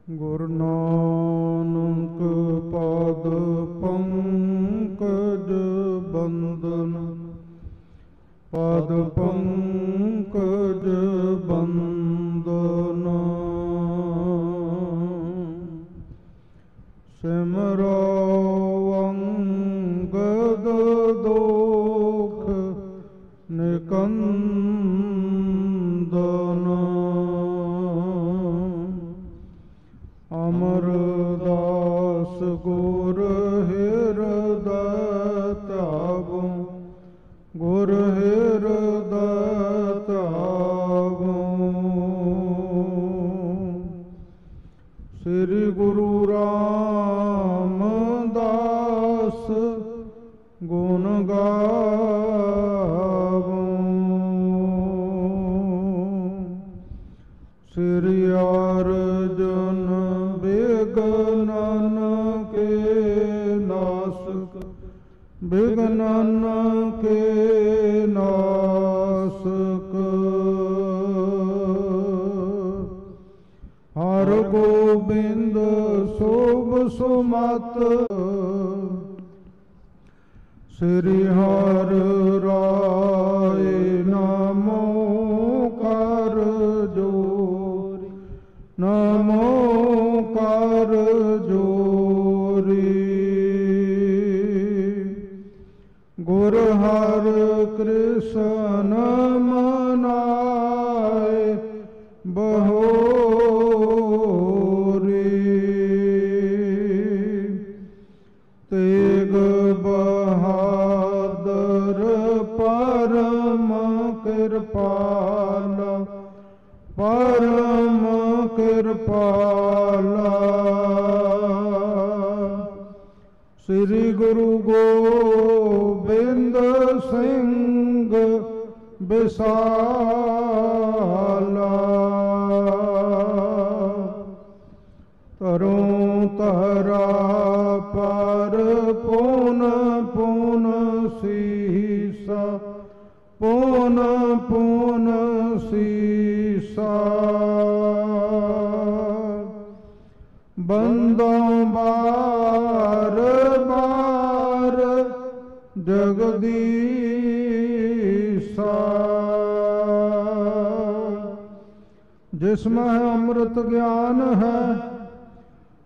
ਗੁਰੂ ਨਾਨਕ ਪਾਦ ਪੰਕਜ ਬੰਦਨ, ਪਾਦ ਪੰਕਜ ਬੰਦਨ। ਸਿਮਰੋ ਅੰਗਦ ਦੋਖ ਨਿਕੰਦਨ, ਅਮਰਦਾਸ ਗੁਰ ਹਿਰਦੈ ਧਿਆਵੋ, ਗੁਰ ਹਿਰਦੈ ਧਿਆਵੋ। ਸ੍ਰੀ ਗੁਰੂ ਰਾਮਦਾਸ ਗੁਣ ਗਾਵੋ, ਸ੍ਰੀ ਅਰਜਨ ਬਿਗਨਨ ਕੇ ਨਾਸਕ, ਬਿਗਨਨ ਕੇ ਨਾਸਕ। ਹਰ ਗੋਬਿੰਦ ਸੋਭ ਸੁਮਤ, ਸ੍ਰੀ ਹਰਿ ਰਾਏ ਨਮੋ ਕਰ ਜੋਰੀ, ਨਮੋ ਕਰ ਜੋਰੀ। ਗੁਰ ਹਰਿ ਕ੍ਰਿਸ਼ਨ ਮਨਾਏ ਬਹੋਰੀ, ਤੇਗ ਬਹਾਦਰ ਪਰਮ ਕਿਰਪਾਲ, ਪਰਮ ਕਿਰਪਾਲਾ। ਸ੍ਰੀ ਗੁਰੂ ਗੋਬਿੰਦ ਸਿੰਘ ਬਿਸਾਲਾ, ਤਰੋਂ ਤਰਾ ਪਰ ਪੁਨ ਪੁਨ ਸੀਸਾ, ਪੁਨ ਪੁਨ ਸੀਸਾ। ਬੰਦੋਂ ਬਾਰ ਬਾਰ ਜਗਦੀਸਾ, ਜਿਸਮਹਿ ਅੰਮ੍ਰਿਤ ਗਿਆਨ ਹੈ,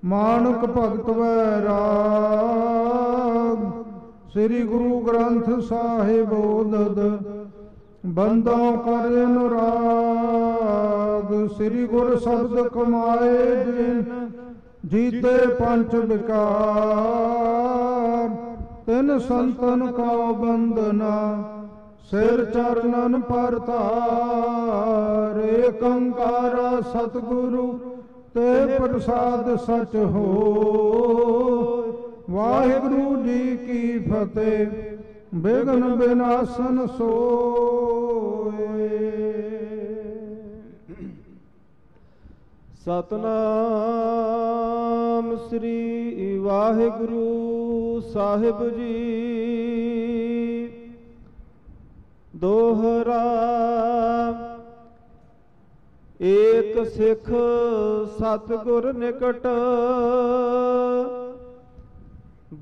ਮਾਨਕ ਭਗਤ ਵੈਰਾਗ। ਸ੍ਰੀ ਗੁਰੂ ਗ੍ਰੰਥ ਸਾਹਿਬ ਓਦਦ ਬੰਦੋਂ ਕਰ ਅਨੁਰਾਗ। ਸ੍ਰੀ ਗੁਰ ਸ਼ਬਦ ਕਮਾਏ ਜਿਨ, ਜੀਤੇ ਪੰਚ ਵਿਕਾਰ। ਤਿਨ ਸੰਤਨ ਕਉ ਬੰਦਨਾ, ਸਿਰ ਚਰਨਨ ਪਰ ਧਾਰ। ਏਕ ਓੰਕਾਰ ਸਤਿਗੁਰੂ ਤੇ ਪ੍ਰਸਾਦ ਸਚ ਹੋਇ। ਵਾਹਿਗੁਰੂ ਜੀ ਕੀ ਫਤਿਹ। ਬਿਘਨ ਬਿਨਾਸਨ ਸੋਇ। ਸਤਨਾਮ ਸ੍ਰੀ ਵਾਹਿਗੁਰੂ ਸਾਹਿਬ ਜੀ। ਦੋਹਰਾ ਏਕ ਸਿੱਖ ਸਤਿਗੁਰ ਨਿਕਟ,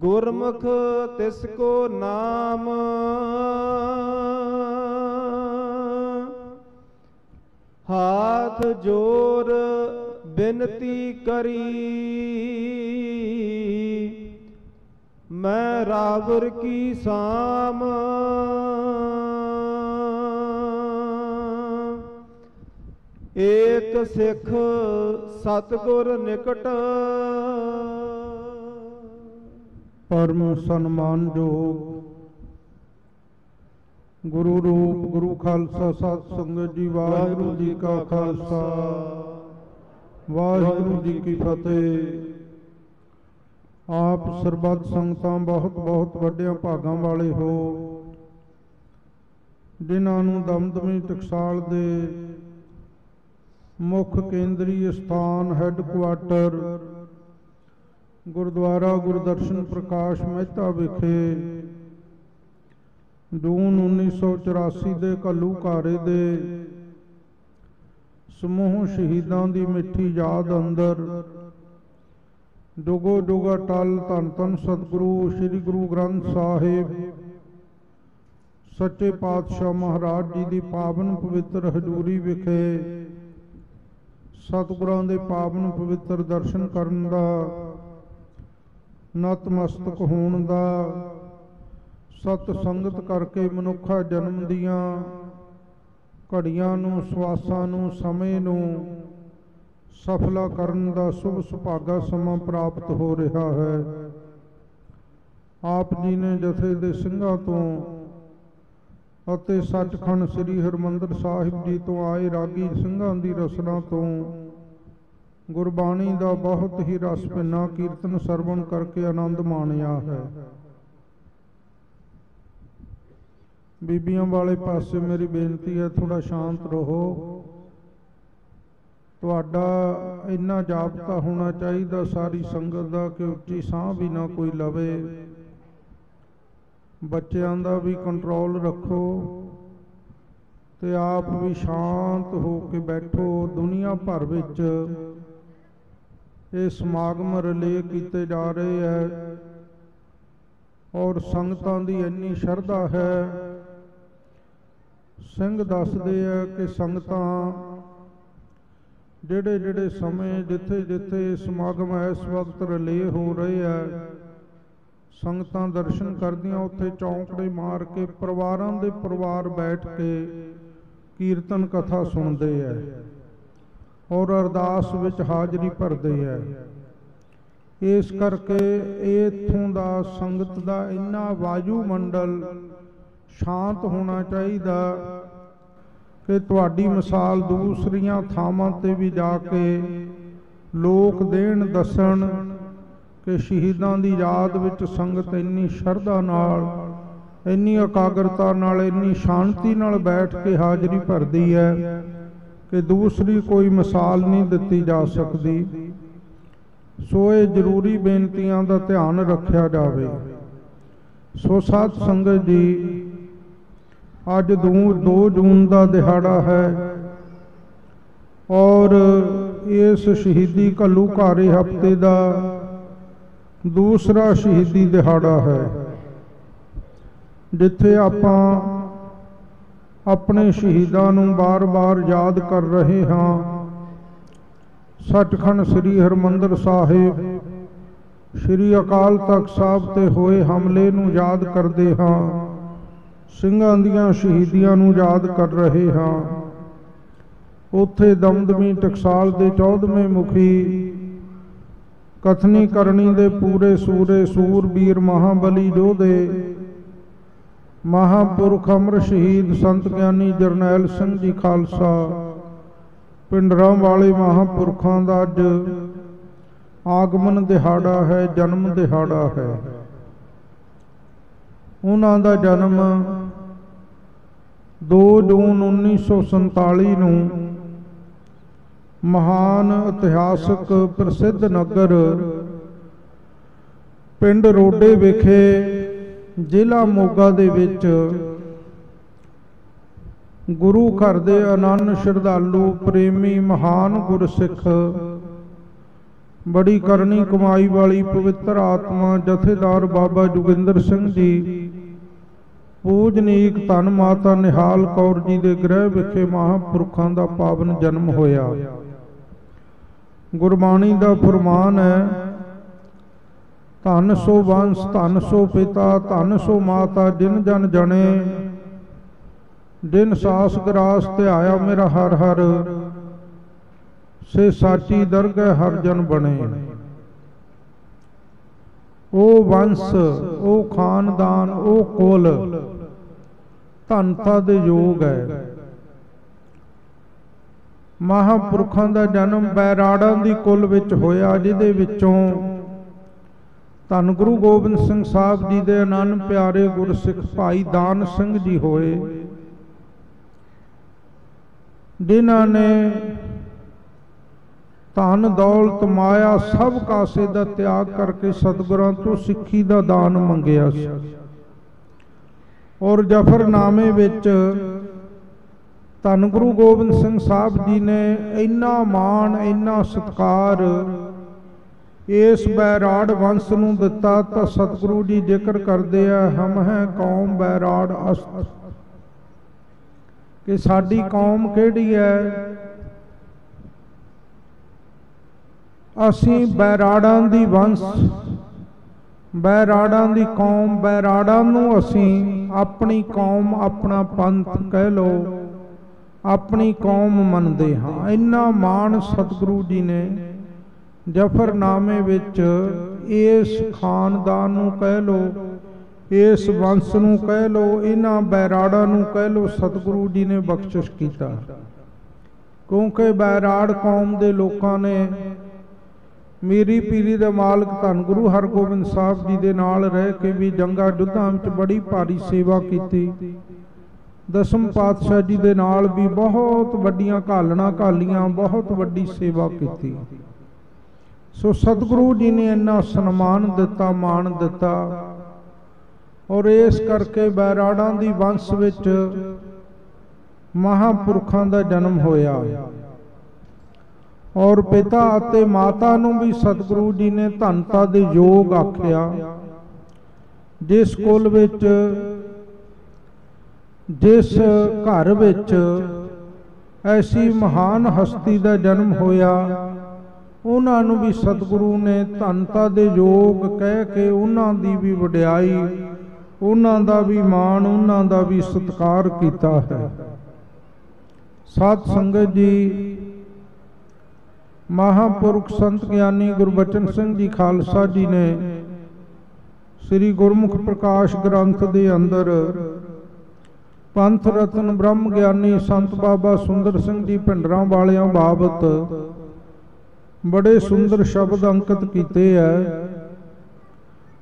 ਗੁਰਮੁਖ ਤਿਸ ਕੋ ਨਾਮ। ਹਾਥ ਜੋਰ ਬਿਨਤੀ ਕਰੀ, ਮੈਂ ਰਾਵਰ ਕੀ ਸਾਮ। ਏਕ ਸਿੱਖ ਸਤਿਗੁਰ ਨਿਕਟ, ਪਰਮ ਸਨਮਾਨਯੋਗ ਗੁਰੂ ਰੂਪ ਗੁਰੂ ਖਾਲਸਾ ਸਤ ਸੰਗਤ ਜੀ। ਵਾਹਿਗੁਰੂ ਜੀ ਕਾ ਖਾਲਸਾ, ਵਾਹਿਗੁਰੂ ਜੀ ਕੀ ਫਤਿਹ। ਆਪ ਸਰਬੱਤ ਸੰਗਤਾਂ ਬਹੁਤ ਬਹੁਤ ਵੱਡਿਆਂ ਭਾਗਾਂ ਵਾਲੇ ਹੋ, ਜਿਨ੍ਹਾਂ ਨੂੰ ਦਮਦਮੀ ਟਕਸਾਲ ਦੇ ਮੁੱਖ ਕੇਂਦਰੀ ਸਥਾਨ ਹੈੱਡਕੁਆਟਰ ਗੁਰਦੁਆਰਾ ਗੁਰਦਰਸ਼ਨ ਪ੍ਰਕਾਸ਼ ਮਹਿਤਾ ਵਿਖੇ ਜੂਨ 1984 ਦੇ ਘੱਲੂਘਾਰੇ ਦੇ ਸਮੂਹ ਸ਼ਹੀਦਾਂ ਦੀ ਮਿੱਠੀ ਯਾਦ ਅੰਦਰ ਜੁਗੋ ਜੁਗਾ ਟਲ ਧੰਨ ਧੰਨ ਸਤਿਗੁਰੂ ਸ੍ਰੀ ਗੁਰੂ ਗ੍ਰੰਥ ਸਾਹਿਬ ਸੱਚੇ ਪਾਤਸ਼ਾਹ ਮਹਾਰਾਜ ਜੀ ਦੀ ਪਾਵਨ ਪਵਿੱਤਰ ਹਜ਼ੂਰੀ ਵਿਖੇ ਸਤਿਗੁਰਾਂ ਦੇ ਪਾਵਨ ਪਵਿੱਤਰ ਦਰਸ਼ਨ ਕਰਨ ਦਾ, ਨਤਮਸਤਕ ਹੋਣ ਦਾ, ਸਤ ਸੰਗਤ ਕਰਕੇ ਮਨੁੱਖਾ ਜਨਮ ਦੀਆਂ ਘੜੀਆਂ ਨੂੰ, ਸਵਾਸਾਂ ਨੂੰ, ਸਮੇਂ ਨੂੰ ਸਫਲਾ ਕਰਨ ਦਾ ਸ਼ੁਭ ਸੁਭਾਗਾ ਸਮਾਂ ਪ੍ਰਾਪਤ ਹੋ ਰਿਹਾ ਹੈ। ਆਪ ਜੀ ਨੇ ਜਥੇ ਦੇ ਸਿੰਘਾਂ ਤੋਂ ਅਤੇ ਸੱਚਖੰਡ ਸ੍ਰੀ ਹਰਿਮੰਦਰ ਸਾਹਿਬ ਜੀ ਤੋਂ ਆਏ ਰਾਗੀ ਸਿੰਘਾਂ ਦੀ ਰਸਨਾ ਤੋਂ ਗੁਰਬਾਣੀ ਦਾ ਬਹੁਤ ਹੀ ਰਸ ਭਿੰਨਾ ਕੀਰਤਨ ਸਰਵਣ ਕਰਕੇ ਆਨੰਦ ਮਾਣਿਆ ਹੈ। ਬੀਬੀਆਂ ਵਾਲੇ ਪਾਸੇ ਮੇਰੀ ਬੇਨਤੀ ਹੈ, ਥੋੜਾ ਸ਼ਾਂਤ ਰਹੋ। ਤੁਹਾਡਾ ਇੰਨਾ ਜਾਬਤਾ ਹੋਣਾ ਚਾਹੀਦਾ ਸਾਰੀ ਸੰਗਤ ਦਾ ਕਿ ਉੱਚੀ ਸਾਹ ਵੀ ਨਾ ਕੋਈ ਲਵੇ। ਬੱਚਿਆਂ ਦਾ ਵੀ ਕੰਟਰੋਲ ਰੱਖੋ ਤੇ ਆਪ ਵੀ ਸ਼ਾਂਤ ਹੋ ਕੇ ਬੈਠੋ। ਦੁਨੀਆ ਭਰ ਵਿੱਚ ਇਹ ਸਮਾਗਮ ਰਿਲੇ ਕੀਤੇ ਜਾ ਰਹੇ ਹੈ ਔਰ ਸੰਗਤਾਂ ਦੀ ਇੰਨੀ ਸ਼ਰਧਾ ਹੈ। ਸਿੰਘ ਦੱਸਦੇ ਆ ਕਿ ਸੰਗਤਾਂ ਜਿਹੜੇ ਸਮੇਂ ਜਿੱਥੇ ਜਿੱਥੇ ਸਮਾਗਮ ਇਸ ਵਕਤ ਰਿਲੇ ਹੋ ਰਹੇ ਹੈ, ਸੰਗਤਾਂ ਦਰਸ਼ਨ ਕਰਦੀਆਂ, ਉੱਥੇ ਚੌਂਕੜੇ ਮਾਰ ਕੇ ਪਰਿਵਾਰਾਂ ਦੇ ਪਰਿਵਾਰ ਬੈਠ ਕੇ ਕੀਰਤਨ ਕਥਾ ਸੁਣਦੇ ਹੈ ਔਰ ਅਰਦਾਸ ਵਿੱਚ ਹਾਜ਼ਰੀ ਭਰਦੇ ਹੈ। ਇਸ ਕਰਕੇ ਇੱਥੋਂ ਦਾ ਸੰਗਤ ਦਾ ਇੰਨਾ ਵਾਯੂਮੰਡਲ ਸ਼ਾਂਤ ਹੋਣਾ ਚਾਹੀਦਾ ਕਿ ਤੁਹਾਡੀ ਮਿਸਾਲ ਦੂਸਰੀਆਂ ਥਾਵਾਂ ਤੇ ਵੀ ਜਾ ਕੇ ਲੋਕ ਦੇਣ ਦੱਸਣ ਕਿ ਸ਼ਹੀਦਾਂ ਦੀ ਯਾਦ ਵਿੱਚ ਸੰਗਤ ਇੰਨੀ ਸ਼ਰਧਾ ਨਾਲ, ਇੰਨੀ ਇਕਾਗਰਤਾ ਨਾਲ, ਇੰਨੀ ਸ਼ਾਂਤੀ ਨਾਲ ਬੈਠ ਕੇ ਹਾਜ਼ਰੀ ਭਰਦੀ ਹੈ ਕਿ ਦੂਸਰੀ ਕੋਈ ਮਿਸਾਲ ਨਹੀਂ ਦਿੱਤੀ ਜਾ ਸਕਦੀ। ਸੋ ਇਹ ਜ਼ਰੂਰੀ ਬੇਨਤੀਆਂ ਦਾ ਧਿਆਨ ਰੱਖਿਆ ਜਾਵੇ। ਸੋ ਸਾਧ ਸੰਗਤ ਜੀ, ਅੱਜ 2 ਜੂਨ ਦਾ ਦਿਹਾੜਾ ਹੈ ਔਰ ਇਸ ਸ਼ਹੀਦੀ ਘੱਲੂਘਾਰੇ ਹਫ਼ਤੇ ਦਾ ਦੂਸਰਾ ਸ਼ਹੀਦੀ ਦਿਹਾੜਾ ਹੈ, ਜਿੱਥੇ ਆਪਾਂ ਆਪਣੇ ਸ਼ਹੀਦਾਂ ਨੂੰ ਬਾਰ-ਬਾਰ ਯਾਦ ਕਰ ਰਹੇ ਹਾਂ। ਸੱਚਖੰਡ ਸ੍ਰੀ ਹਰਿਮੰਦਰ ਸਾਹਿਬ, ਸ੍ਰੀ ਅਕਾਲ ਤਖਤ ਸਾਹਿਬ ਤੇ ਹੋਏ ਹਮਲੇ ਨੂੰ ਯਾਦ ਕਰਦੇ ਹਾਂ। ਸਿੰਘਾਂ ਦੀਆਂ ਸ਼ਹੀਦੀਆਂ ਨੂੰ ਯਾਦ ਕਰ ਰਹੇ ਹਾਂ। ਉੱਥੇ ਦਮਦਮੀ ਟਕਸਾਲ ਦੇ 14ਵੇਂ ਮੁਖੀ, ਕਥਨੀ ਕਰਨੀ ਦੇ ਪੂਰੇ ਸੂਰੇ ਸੂਰਬੀਰ ਮਹਾਬਲੀ ਯੋਧੇ, ਮਹਾਂਪੁਰਖ ਅਮਰ ਸ਼ਹੀਦ ਸੰਤ ਗਿਆਨੀ ਜਰਨੈਲ ਸਿੰਘ ਜੀ ਖਾਲਸਾ, ਪਿੰਡਰਾਂ ਵਾਲੇ ਮਹਾਂਪੁਰਖਾਂ ਦਾ ਅੱਜ ਆਗਮਨ ਦਿਹਾੜਾ ਹੈ, ਜਨਮ ਦਿਹਾੜਾ ਹੈ। ਉਹਨਾਂ ਦਾ ਜਨਮ 2 ਜੂਨ 1947 ਨੂੰ ਮਹਾਨ ਇਤਿਹਾਸਕ ਪ੍ਰਸਿੱਧ ਨਗਰ ਪਿੰਡ ਰੋਡੇ ਵਿਖੇ ਜ਼ਿਲ੍ਹਾ ਮੋਗਾ ਦੇ ਵਿੱਚ ਗੁਰੂ ਘਰ ਦੇ ਅਨੰਨ ਸ਼ਰਧਾਲੂ ਪ੍ਰੇਮੀ ਮਹਾਨ ਗੁਰਸਿੱਖ, ਬੜੀ ਕਰਨੀ ਕਮਾਈ ਵਾਲੀ ਪਵਿੱਤਰ ਆਤਮਾ ਜਥੇਦਾਰ ਬਾਬਾ ਜੋਗਿੰਦਰ ਸਿੰਘ ਜੀ, ਪੂਜਨੀਕ ਧੰਨ ਮਾਤਾ ਨਿਹਾਲ ਕੌਰ ਜੀ ਦੇ ਗ੍ਰਹਿ ਵਿਖੇ ਮਹਾਂਪੁਰਖਾਂ ਦਾ ਪਾਵਨ ਜਨਮ ਹੋਇਆ। ਗੁਰਬਾਣੀ ਦਾ ਫਰਮਾਨ ਹੈ, ਧੰਨ ਸੋ ਵੰਸ, ਧੰਨ ਸੋ ਪਿਤਾ, ਧੰਨ ਸੋ ਮਾਤਾ, ਜਿਨ ਜਨ ਜਣੇ, ਜਿਨ ਸਾਸ ਗਰਾਸ ਧਿਆਇਆ ਮੇਰਾ ਹਰ ਹਰ, ਸੇ ਸਾਚੀ ਦਰਗਹਿ ਹਰ ਜਨ ਬਣੇ। ਉਹ ਵੰਸ, ਉਹ ਖਾਨਦਾਨ, ਉਹ ਕੁਲ ਧਨਤਾ ਦੇ ਯੋਗ ਹੈ। ਮਹਾਂਪੁਰਖਾਂ ਦਾ ਜਨਮ ਬੈਰਾੜਾਂ ਦੀ ਕੁਲ ਵਿੱਚ ਹੋਇਆ, ਜਿਹਦੇ ਵਿੱਚੋਂ ਧੰਨ ਗੁਰੂ ਗੋਬਿੰਦ ਸਿੰਘ ਸਾਹਿਬ ਜੀ ਦੇ ਅਨੰਨ ਪਿਆਰੇ ਗੁਰਸਿੱਖ ਭਾਈ ਦਾਨ ਸਿੰਘ ਜੀ ਹੋਏ, ਜਿਨ੍ਹਾਂ ਨੇ ਧਨ ਦੌਲਤ ਮਾਇਆ ਸਭ ਕਾਸੇ ਦਾ ਤਿਆਗ ਕਰਕੇ ਸਤਿਗੁਰਾਂ ਤੋਂ ਸਿੱਖੀ ਦਾ ਦਾਨ ਮੰਗਿਆ ਸੀ। ਔਰ ਜਫਰਨਾਮੇ ਵਿੱਚ ਧੰਨ ਗੁਰੂ ਗੋਬਿੰਦ ਸਿੰਘ ਸਾਹਿਬ जी ने इन्ना मान इन्ना सत्कार इस बैराड़ वंश नूं दिता। तो सतगुरु जी जिक्र करते हैं, हम हैं कौम बैराड़ अस्त, कि साडी कौम किहड़ी है, असीं बैराड़ां दी वंश, बैराड़ां दी कौम, बैराड़ां नूं असीं अपनी कौम, अपना पंथ कह लो, अपनी कौम मनते हाँ। इन्ना मान सतगुरु जी ने जफरनामे विच इस खानदान नूं कह लो, इस वंश नूं कह लो, इन्हां बैराड़ां नूं कह लो, सतगुरु जी ने बख्शिश कीता। क्योंकि बैराड़ कौम दे लोकां ने मेरी पीरी दे मालक धन गुरु हरगोबिंद साहब जी दे नाल रह के भी जंगा युद्धां विच बड़ी भारी सेवा कीती। दसम पातशाह जी दे नाल भी बहुत वड्डियां घालना घालियां, बहुत वड्डी सेवा की। सो सतगुरु जी ने इन्ना सन्मान दिता, मान दिता, और इस करके बैराड़ां दी वंश विच महापुरखां दा जन्म होया। और पिता अते माता नूं भी सतगुरु जी ने धनता दे योग आख्या। जिस कुल विच, जिस घर विच ऐसी महान हस्ती का जन्म होया, उन्हां नूं भी सतगुरु ने धनता दे योग कह के उन्हां दी भी वडियाई, उन्हां दा भी मान, उन्हां दा भी सत्कार कीता है। साध संगत जी, महापुरख संत ज्ञानी गुरबचन सिंह जी खालसा जी ने श्री गुरमुख प्रकाश ग्रंथ के अंदर पंथ रतन ब्रह्म ज्ञानी संत बाबा सुंदर सिंह जी भिंडरां वालियां बाबत बड़े सुंदर शब्द अंकित किए है।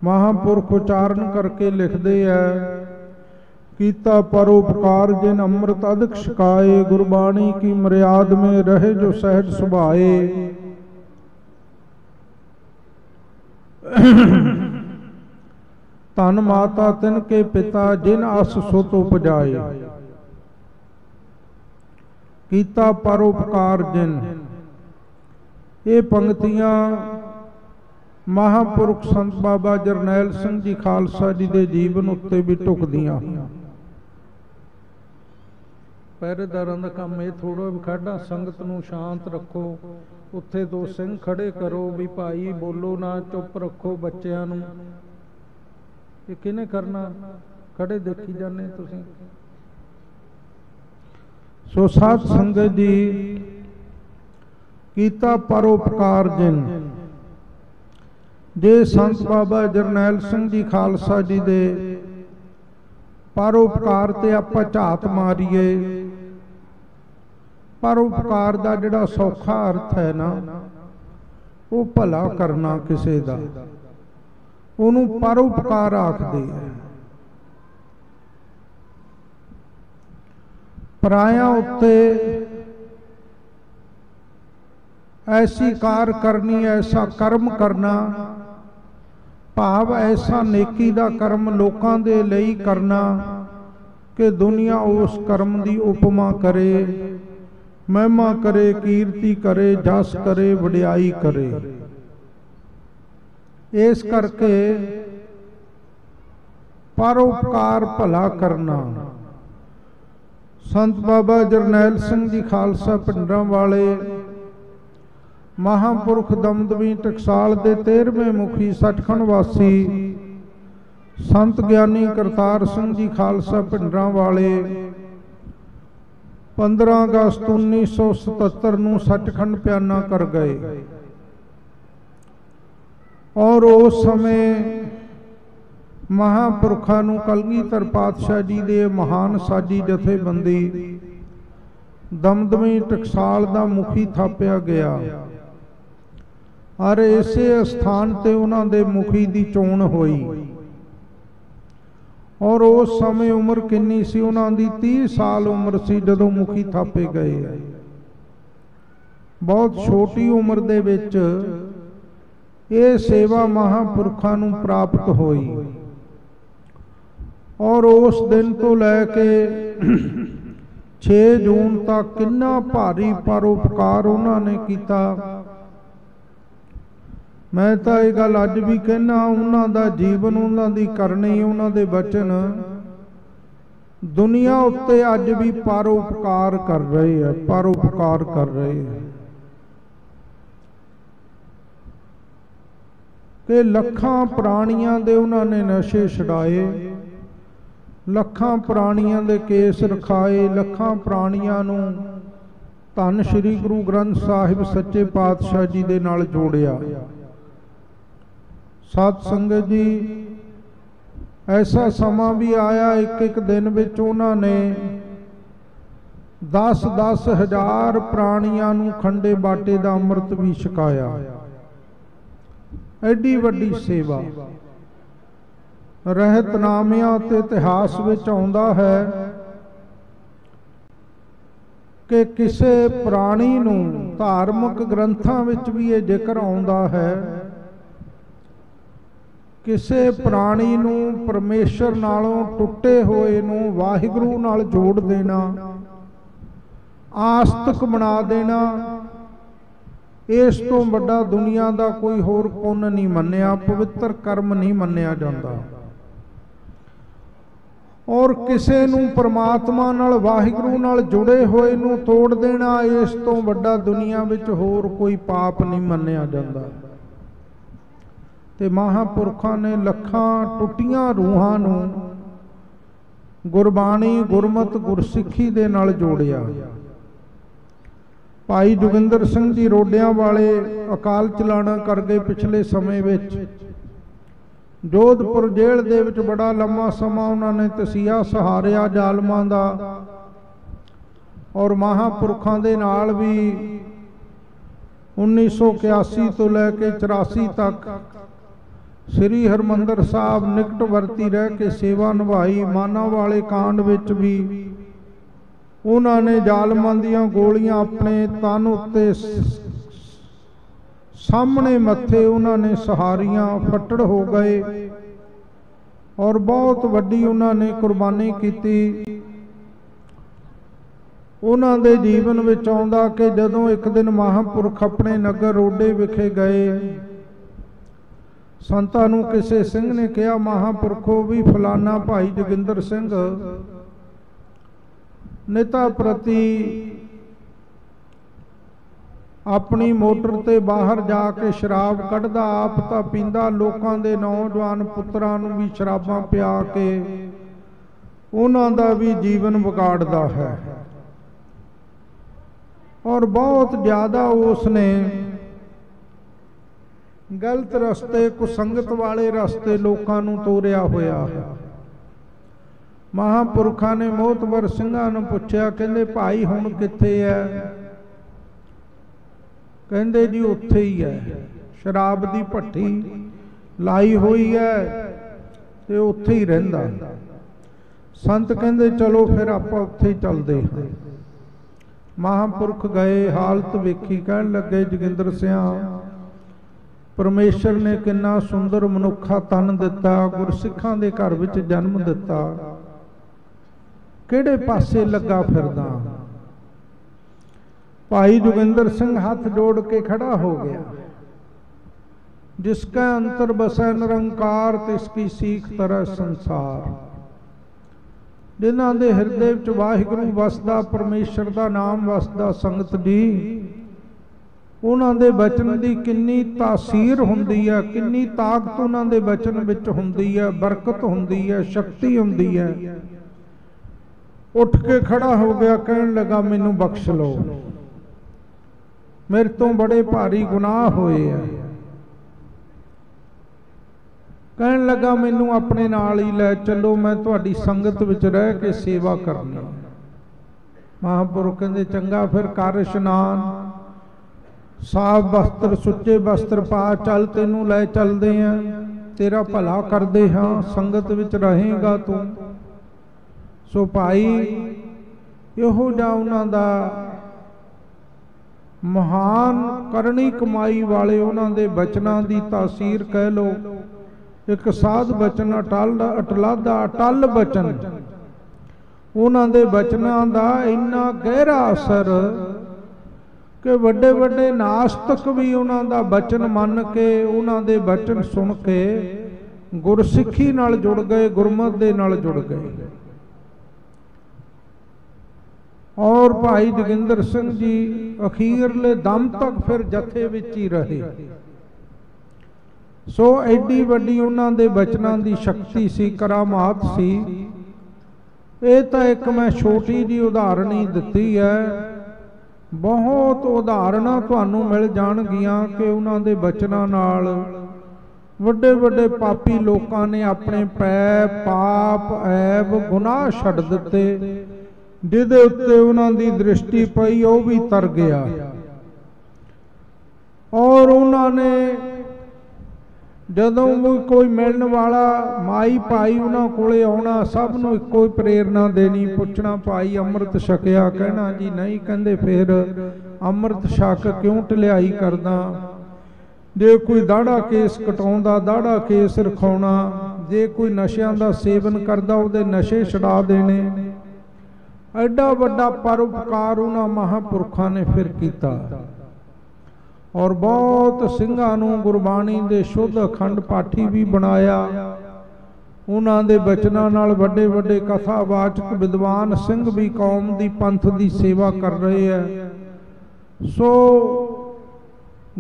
महापुरख उचारण करके लिखते हैं, कीता परोपकार जिन अमृत अधिक छकाए, गुरबाणी की मर्याद में रहे जो सहज सुभाए। धन माता तिनके पिता जिन अस सुत उपजाए, कीता परोपकार जिन। ये पंक्तियां महापुरख संत बाबा जरनैल सिंह जी खालसा जी के जीवन उत्ते भी ढुकदियां। पहरेदारां दा काम ये थोड़ा भी खाड़ा संगत नूं शांत रखो, उत्थे दो सिंह खड़े करो भी भाई बोलो ना, चुप रखो बच्चियां नूं। ये किने करना, खड़े देखी जाने तुसीं। सो साध संगत जी, कीता परोपकार जिन। जे संत बाबा जरनैल सिंह जी खालसा जी दे परोपकार ते आपां झात मारीए, परोपकार दा जिहड़ा सौखा अर्थ है ना, वो भला करना किसे दा, उन्हों परोपकार आखदे है। पराया उत्ते ऐसी कार करनी, ऐसा कर्म करना, भाव ऐसा नेकी दा कर्म लोकां दे लई करना कि दुनिया उस कर्म दी उपमा करे, महिमा करे, कीर्ति करे, जस करे, वडियाई करे। इस करके परोपकार भला करना। संत बाबा जरनैल सिंह जी खालसा भिंडरां वाले महापुरख दमदमी टकसाल के 13वें मुखी सचखंड वासी संत ज्ञानी करतार सिंह जी खालसा भिंडरां वाले 15 अगस्त 1977 नूं सचखंड प्याना कर गए। और उस समय महापुरखा नूं कलगीधर पातशाह जी दे महान साजी जथेबंदी दमदमी टकसाल दा मुखी थापिया गया। और इसे स्थान ते उन्हां दे मुखी दी चोण होई। और उस समय उम्र किन्नी सी उन्हां दी 30 साल उम्र सी जदों मुखी थापे गए। बहुत छोटी उम्र दे विच ये सेवा महापुरखा नूं प्राप्त होई। और उस दिन तो लैके 6 जून तक किन्ना भारी परोपकार उन्होंने किया। मैं तो ये गल अज भी कहना, उन्हों का जीवन, उन्हों की करनी, उन्हों के वचन दुनिया उत्ते अज भी परोपकार कर रहे हैं, परोपकार कर रहे हैं। कि लखां प्राणियां दे उन्होंने नशे छुड़ाए, लखां प्राणियां दे केस रखाए, लखां प्राणियां नूं धन श्री गुरु ग्रंथ साहिब सच्चे पातशाह जी दे नाल जोड़िया। सत संगत जी, ऐसा समा भी आया, एक एक दिन विच उन्होंने 10-10 हज़ार प्राणियां नूं खंडे बाटे दा अमृत भी छकाया। एडी वड्डी सेवा रहतनामियां ते इतिहास विच आउंदा है कि किसे प्राणी नूं, धार्मिक ग्रंथां विच भी ये जिक्र आउंदा है, किसे प्राणी नूं परमेश्वर नालों टुटे होए नूं वाहिगुरू नाल जोड़ देना, आस्तिक बना देना, इस तो बड़ा दुनिया का कोई होर पुण्य नहीं मन्निया, पवित्र कर्म नहीं मन्निया जाता। और किसे नूं परमात्मा नाल वाहिगुरू नाल जुड़े होए नूं तोड़ देना, इस तो बड़ा दुनिया विच होर कोई पाप नहीं मन्निया जाता। ते महापुरखों ने लखां टुटियां रूहां नूं गुरबाणी, गुरमत, गुरसिੱਖੀ दे नाल जोड़िया। भाई जोगिंदर सिंह जी रोडियां वाले अकाल चलाना कर गए पिछले समय विच। जोधपुर जेल दे विच बड़ा लंबा समा उन्होंने तसीहा सहारिया जालमां दा, और महापुरखों दे नाल भी 1981 तो लैके 84 तक श्री हरमंदर साहब निकटवर्ती रह के सेवा निभाई। माना वाले कांड विच भी उन्होंने जालमां दियां गोलियां अपने तन उत्ते सामने मथे उन्होंने सहारियां, फट्टड़ हो गए, और बहुत वड्डी उन्होंने कुर्बानी की। उन्हों दे जीवन विच आउंदा कि जदों एक दिन महापुरख अपने नगर रोडे विखे गए, संतां नूं किसे सिंह ने कहा, महापुरखो भी फलाना भाई जोगिंदर सिंह नेता प्रति अपनी मोटर ते बाहर जाके शराब कढ़दा, आप तां पींदा, लोकां दे नौजवान पुत्रां नूं भी शराबां पिया के उन्हां दा भी जीवन बिगाड़दा है। और बहुत ज़्यादा उसने गलत रस्ते, कुसंगत वाले रस्ते लोकां नूं तोरिया होया है। महापुरखों ने मोहतबर सिंघां नूं पुछया, कहंदे भाई हुण कित्थे है? कहंदे जी उत्थे ही है, शराब दी भट्टी लाई हुई है ते उत्थे ही रहिंदा। संत कहंदे चलो फिर आपां उत्थे ही चलदे हां। महापुरख गए, हालत वेखी, कहण लगे जोगिंदर सिंह, परमेश्वर ने किन्ना सुंदर मनुखा तन दिता, गुरसिखां दे घर विच जन्म दिता, किहड़े पासे लगा फिरदा? भाई जोगिंदर सिंह हाथ जोड़ के खड़ा हो गया। जिसका अंतर बसै निरंकार, तिसकी सीख तरह संसार। जिन्हां दे हिरदे विच वाहिगुरू वसदा, परमेश्वर दा नाम वसदा, संगत जी उन्हां दे वचन दी किन्नी तासीर हुंदी है, किन्नी ताकत उन्हां दे वचन विच हुंदी है, बरकत हुंदी है, शक्ति हुंदी है। उठ के खड़ा हो गया, कहन लगा मैनू बख्श लो, मेरे तो बड़े भारी गुनाह होए हैं। कहन लगा मैनू अपने नाल ही लै चलो, मैं तुहाडी संगत विच रह के सेवा करनी। महापुरुख कहंदे चंगा फिर कर इशनान, साफ वस्त्र, सुच्चे वस्त्र पा, चल तेनू लै चलदे हैं, तेरा भला करदे हां, संगत विच रहेगा तू। सो भाई इहो जिहा उन्हां दा महान करनी कमाई वाले उन्हां दे बचनां दी तासीर कह लो। एक साध बचन, अटल अटलादा अटल बचन, उन्हां दे बचनां दा इन्ना गहरा असर कि वड्डे वड्डे नास्तिक भी उन्हां दा बचन मन के, उन्हां दे बचन सुन के गुरसिੱਖੀ नाल जुड़ गए, गुरमत दे नाल जुड़ गए। और भाई जोगिंदर सिंह जी अखीरले दम तक फिर जथे विच ही रहे। सो एडी वड्डी उन्हां दे बचनां दी शक्ति सी, करामात सी। ये तो एक मैं छोटी जी उदाहरण ही दिती है, बहुत उदाहरणां तुहानूं मिल जाणगियां कि उन्हां दे बचनां नाल वड्डे वड्डे पापी लोकां ने अपने पै पाप ऐब गुनाह छड्ड दिते, जिहदे उत्ते उन्हां दी दृष्टि पई वो भी तर गया। और उन्हां ने जदों भी कोई मिलण वाला माई भाई उन्हां कोले आउणा, सब नूं इक्को ही प्रेरणा देनी, पुछना भाई अमृत छकिया, कहना जी नहीं, कहंदे फिर अमृत छक क्यों ढिलाई करदा, जे कोई दाड़ा केस कटाउंदा दाड़ा केस रखाउणा, जे कोई नशियां दा सेवन करदा उहदे नशे छुड़ा देने। एडा वड्डा परोपकार उन्हां महापुरखां ने फिर कीता। और बहुत ਸਿੰਘਾਂ ਨੂੰ गुरबाणी दे शुद्ध अखंड पाठी भी बनाया। उन्हां दे बचनां नाल वड्डे वड्डे कथावाचक विद्वान सिंह भी कौम दी पंथ दी सेवा कर रहे हैं। सो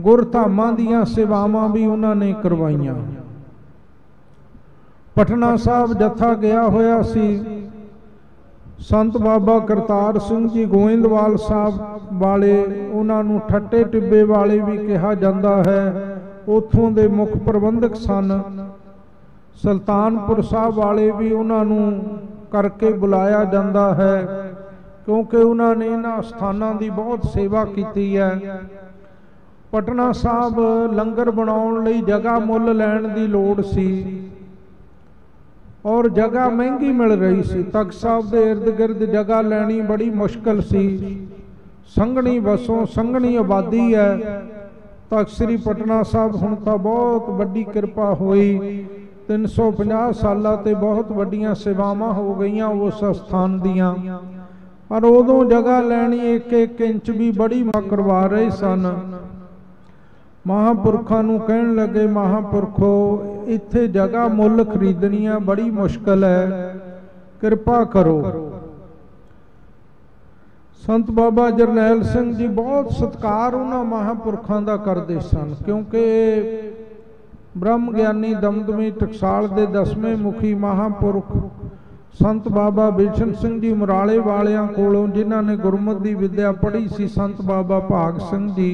गुरधामां दीयां सेवावां भी उन्हां ने करवाईयां। पटना साहब जत्था गया होया सी, संत बाबा करतार सिंह जी गोइंदवाल साहब वाले, उन्होंने ठट्टे टिब्बे वाले भी कहा जाता है, उथों दे मुख प्रबंधक सन। सुल्तानपुर साहब वाले भी उन्होंने करके बुलाया जाता है, क्योंकि उन्होंने इन्हां स्थानां दी बहुत सेवा की है। पटना साहब लंगर बनाउण लई जगह मुल लैण दी लोड़ सी, और जगह महंगी मिल रही सी। तख्त साहब के इर्द गिर्द जगह लैनी बड़ी मुश्किल सी। संघनी बसों संघनी आबादी है। तख्त श्री पटना साहब हुण तां बहुत वड्डी किरपा हुई, 350 साल ते बहुत वड्डियां सेवावां हो गईयां उस स्थान दियां। पर उदों जगह लैनी 1-1 इंच भी बड़ी करवा रहे सन। महापुरखों नूं कहण लगे, महापुरखो इत्थे जगह मुल खरीदनी बड़ी मुश्किल है, कृपा करो। संत बाबा जरनैल सिंह जी बहुत सत्कार उन्हां महापुरखों का करते सन, क्योंकि ब्रह्म ज्ञानी दमदमी टकसाल के 10वें मुखी महापुरख संत बाबा बिशन सिंह जी मुराले वालियां कोलों, जिन्हां ने गुरमत की विद्या पढ़ी सी, संत बाबा भाग सिंह जी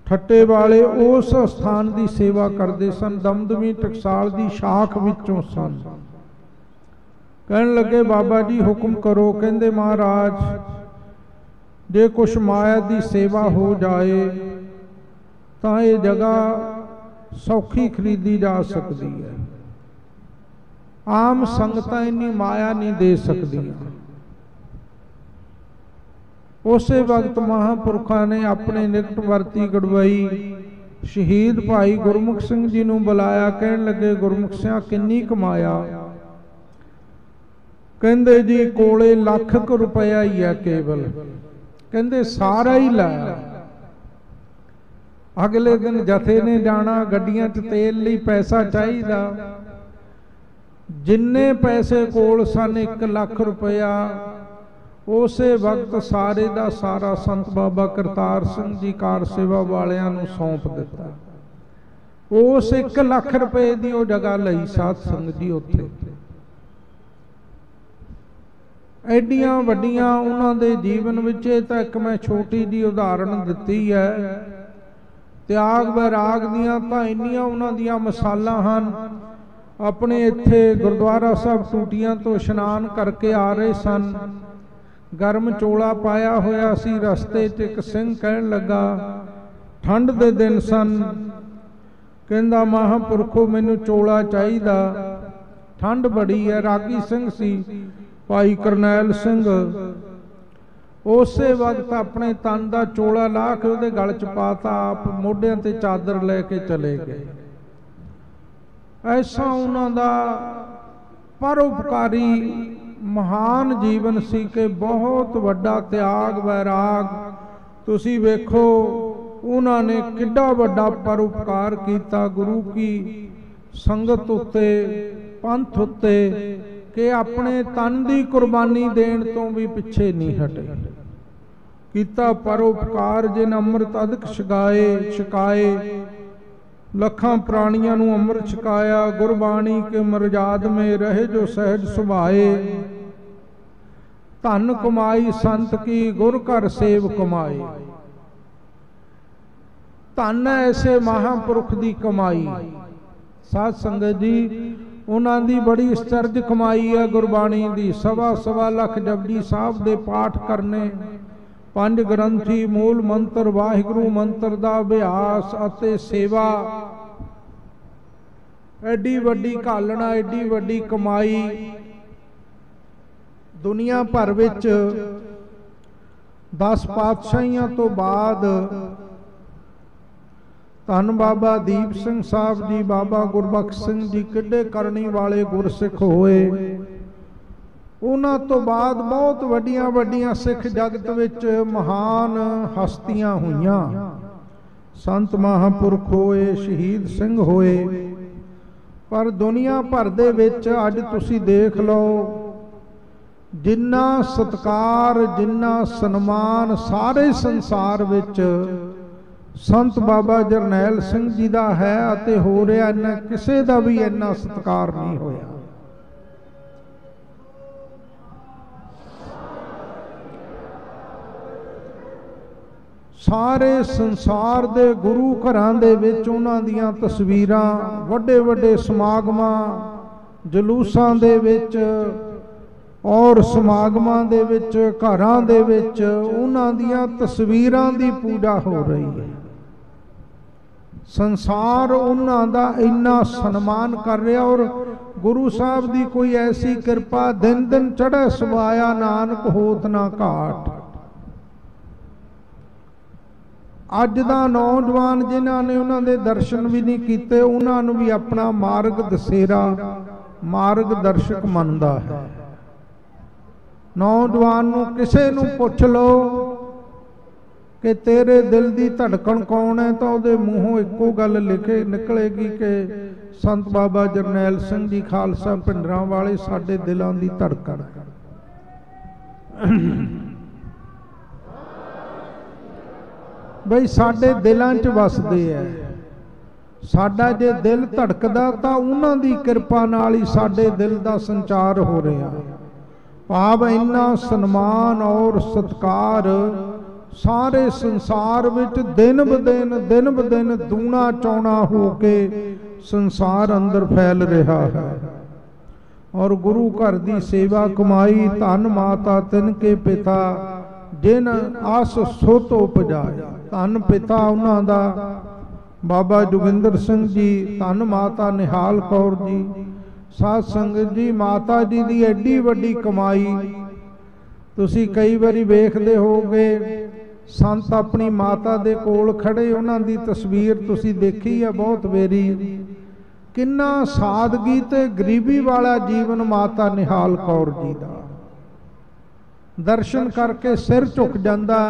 ठट्टे वाले उस स्थान की सेवा करते सन। दमदमी टकसाल की शाख विचों सन। कहन लगे, बाबा जी हुक्म करो। कहंदे, महाराज जे कुछ माया की सेवा हो जाए तो ये जगह सौखी खरीदी जा सकती है, आम संगतां इन्नी माया नहीं दे सकदियां। उस वक्त महापुरखों ने अपने निकटवर्ती गड़वई शहीद भाई गुरमुख सिंह जी नूं बुलाया। कहन लगे, गुरमुख सिंह किन्नी कमाया? कहंदे जी कोले ₹1,00,000 रुपया ही है केवल। कहंदे सारा ही लाया। अगले दिन जथे ने जाना, गड्डियां च तेल लई पैसा चाहिदा, जिन्ने पैसे कोल सन 1,00,000 रुपया उस वक्त सारे का सारा संत बाबा करतार सिंह जी कार सेवा वालियां नूं सौंप दिता। उस 1,00,000 रुपए की वो जगह लई साध संगत जी उत्थे। एडियां वड्डियां उन्हां दे जीवन विच तां एक मैं छोटी जी उदाहरण दिती है। त्याग वैराग दियां तां इन्नियां उन्हां दियां मिसालां हन। अपने इत्थे गुरुद्वारा साहब टूटियां तो इशनान करके आ रहे सन, गर्म चोला पाया होया सी। रस्ते च एक सिंह कहन लगा, ठंड दे दिन सन, कहंदा महापुरखो मैनू चोला चाहिदा, ठंड बड़ी है। रागी सिंह सी भाई करनैल सिंह। उस वक्त अपने तन का चोला ला के उहदे गल च पाता, आप मोढियां ते चादर लैके चले गए। ऐसा उन्हां दा परोपकारी महान जीवन सी कि बहुत वड्डा त्याग वैराग। तुसी वेखो उन्होंने किड्डा वड्डा परोपकार किया गुरु की संगत उत्ते, पंथ उत्ते, कि अपने तन की कुर्बानी देण तो भी पिछे नहीं हटे। किता परोपकार जिन अमृत अधिक छकाए, लखां प्राणियां नूं अमृत छकाया। गुरबाणी के मर्याद में रहे जो सहज सुभाए। धन कमाई संत की गुर घर सेव कमाए। धन ऐसे महापुरुष की कमाई। साध संगत जी उन्हां दी बड़ी अचरज कमाई है गुरबाणी दी। सवा लख जपजी साहब दे पाठ करने, 5 ग्रंथी मूल मंत्र वाहिगुरू मंत्र दा अभ्यास अते सेवा। एडी वड्डी घालना, एडी वड्डी कमाई। दुनिया भर विच 10 पातशाहियां तो बाद धन बाबा दीप सिंह साहब जी, बाबा गुरबख्श सिंह जी किड्डे करनी वाले गुरसिख होए। उन्हां तो बाद बहुत वड्डियां वड्डियां सिख जगत विच महान हस्तियां हुईयां। संत महापुरख होए, शहीद सिंह होए। पर दुनिया भर दे विच अज तुसी देख लो, जिन्ना सत्कार, जिन्ना सन्मान सारे संसार विच संत बाबा जरनैल सिंह जी दा है अते हो रहा, इन्ना किसे दा भी इन्ना सत्कार नहीं होया। सारे संसार दे गुरु घरां दे विच उन्हां दीयां तस्वीरां, वड्डे वड्डे समागमां, जलूसां दे विच और समागमां दे विच, घरां दे विच उन्हां दीयां तस्वीरां दी पूजा हो रही है। संसार उन्हां दा इन्ना सन्मान कर रहा। और गुरु साहब दी कोई ऐसी कृपा, दिन दिन चढ़े सुभाया नानक होत ना घाट। अज दा नौजवान जिन्हां ने उन्हां दे दर्शन भी नहीं कीते, उन्हां नूं भी अपना मार्ग दसेरा, मार्ग दर्शक मनदा है। नौजवान नूं किसे नूं पुछ लो कि तेरे दिल की धड़कन कौन है, तो उहदे मूहों इक्को गल लिखे निकलेगी कि संत बाबा जरनैल सिंह जी खालसा पिंडरां वाले साडे दिलों की धड़कन है। बई साडे दिलों च वसदे है। साडा जे दिल धड़कदा तां उन्हां दी किरपा नाल ही साडे दिल दा संचार हो रहा। भाव इन्ना सन्मान और सत्कार सारे संसार विच दिन ब दिन दूना चौना हो के संसार अंदर फैल रहा है। और गुरु घर की सेवा कमाई, धन माता तिनके पिता जिन आस सुत उपजाए। धन पिता उन्हां दा बाबा जोगिंदर सिंह जी, धन माता निहाल कौर जी। साध संगत जी माता जी की एडी वड्डी कमाई। तुसी कई बारी वेखदे होगे संत अपनी माता दे कोल खड़े, उन्हां दी तस्वीर तुसी देखी है बहुत वेरी। किन्ना सादगी ते गरीबी वाला जीवन माता निहाल कौर जी दा। दर्शन करके सिर झुक जांदा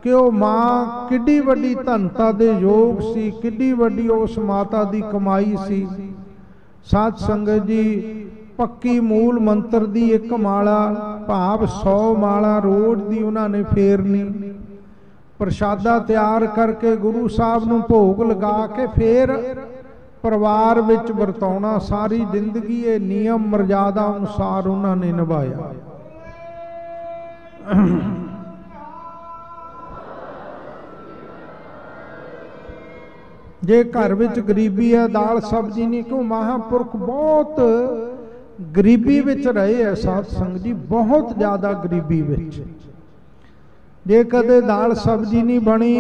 कि वो मां किड्डी वड्डी धनता दे योग सी, किड्डी वड्डी उस माता दी कमाई सी। साध संगत जी पक्की मूल मंत्र दी एक माला, भाव 100 माला रोज दी उन्होंने फेरनी। प्रशादा तैयार करके गुरु साहब नूं भोग लगा के फिर परिवार विच वरताउणा। सारी जिंदगी ये नियम मर्यादा अनुसार उन्होंने निभाया। जे घर विच गरीबी है, दाल सब्जी नहीं, क्यों महापुरख बहुत गरीबी विच रहे है। साध संगत जी बहुत ज़्यादा गरीबी विच। जे कदे दाल सब्जी नहीं बनी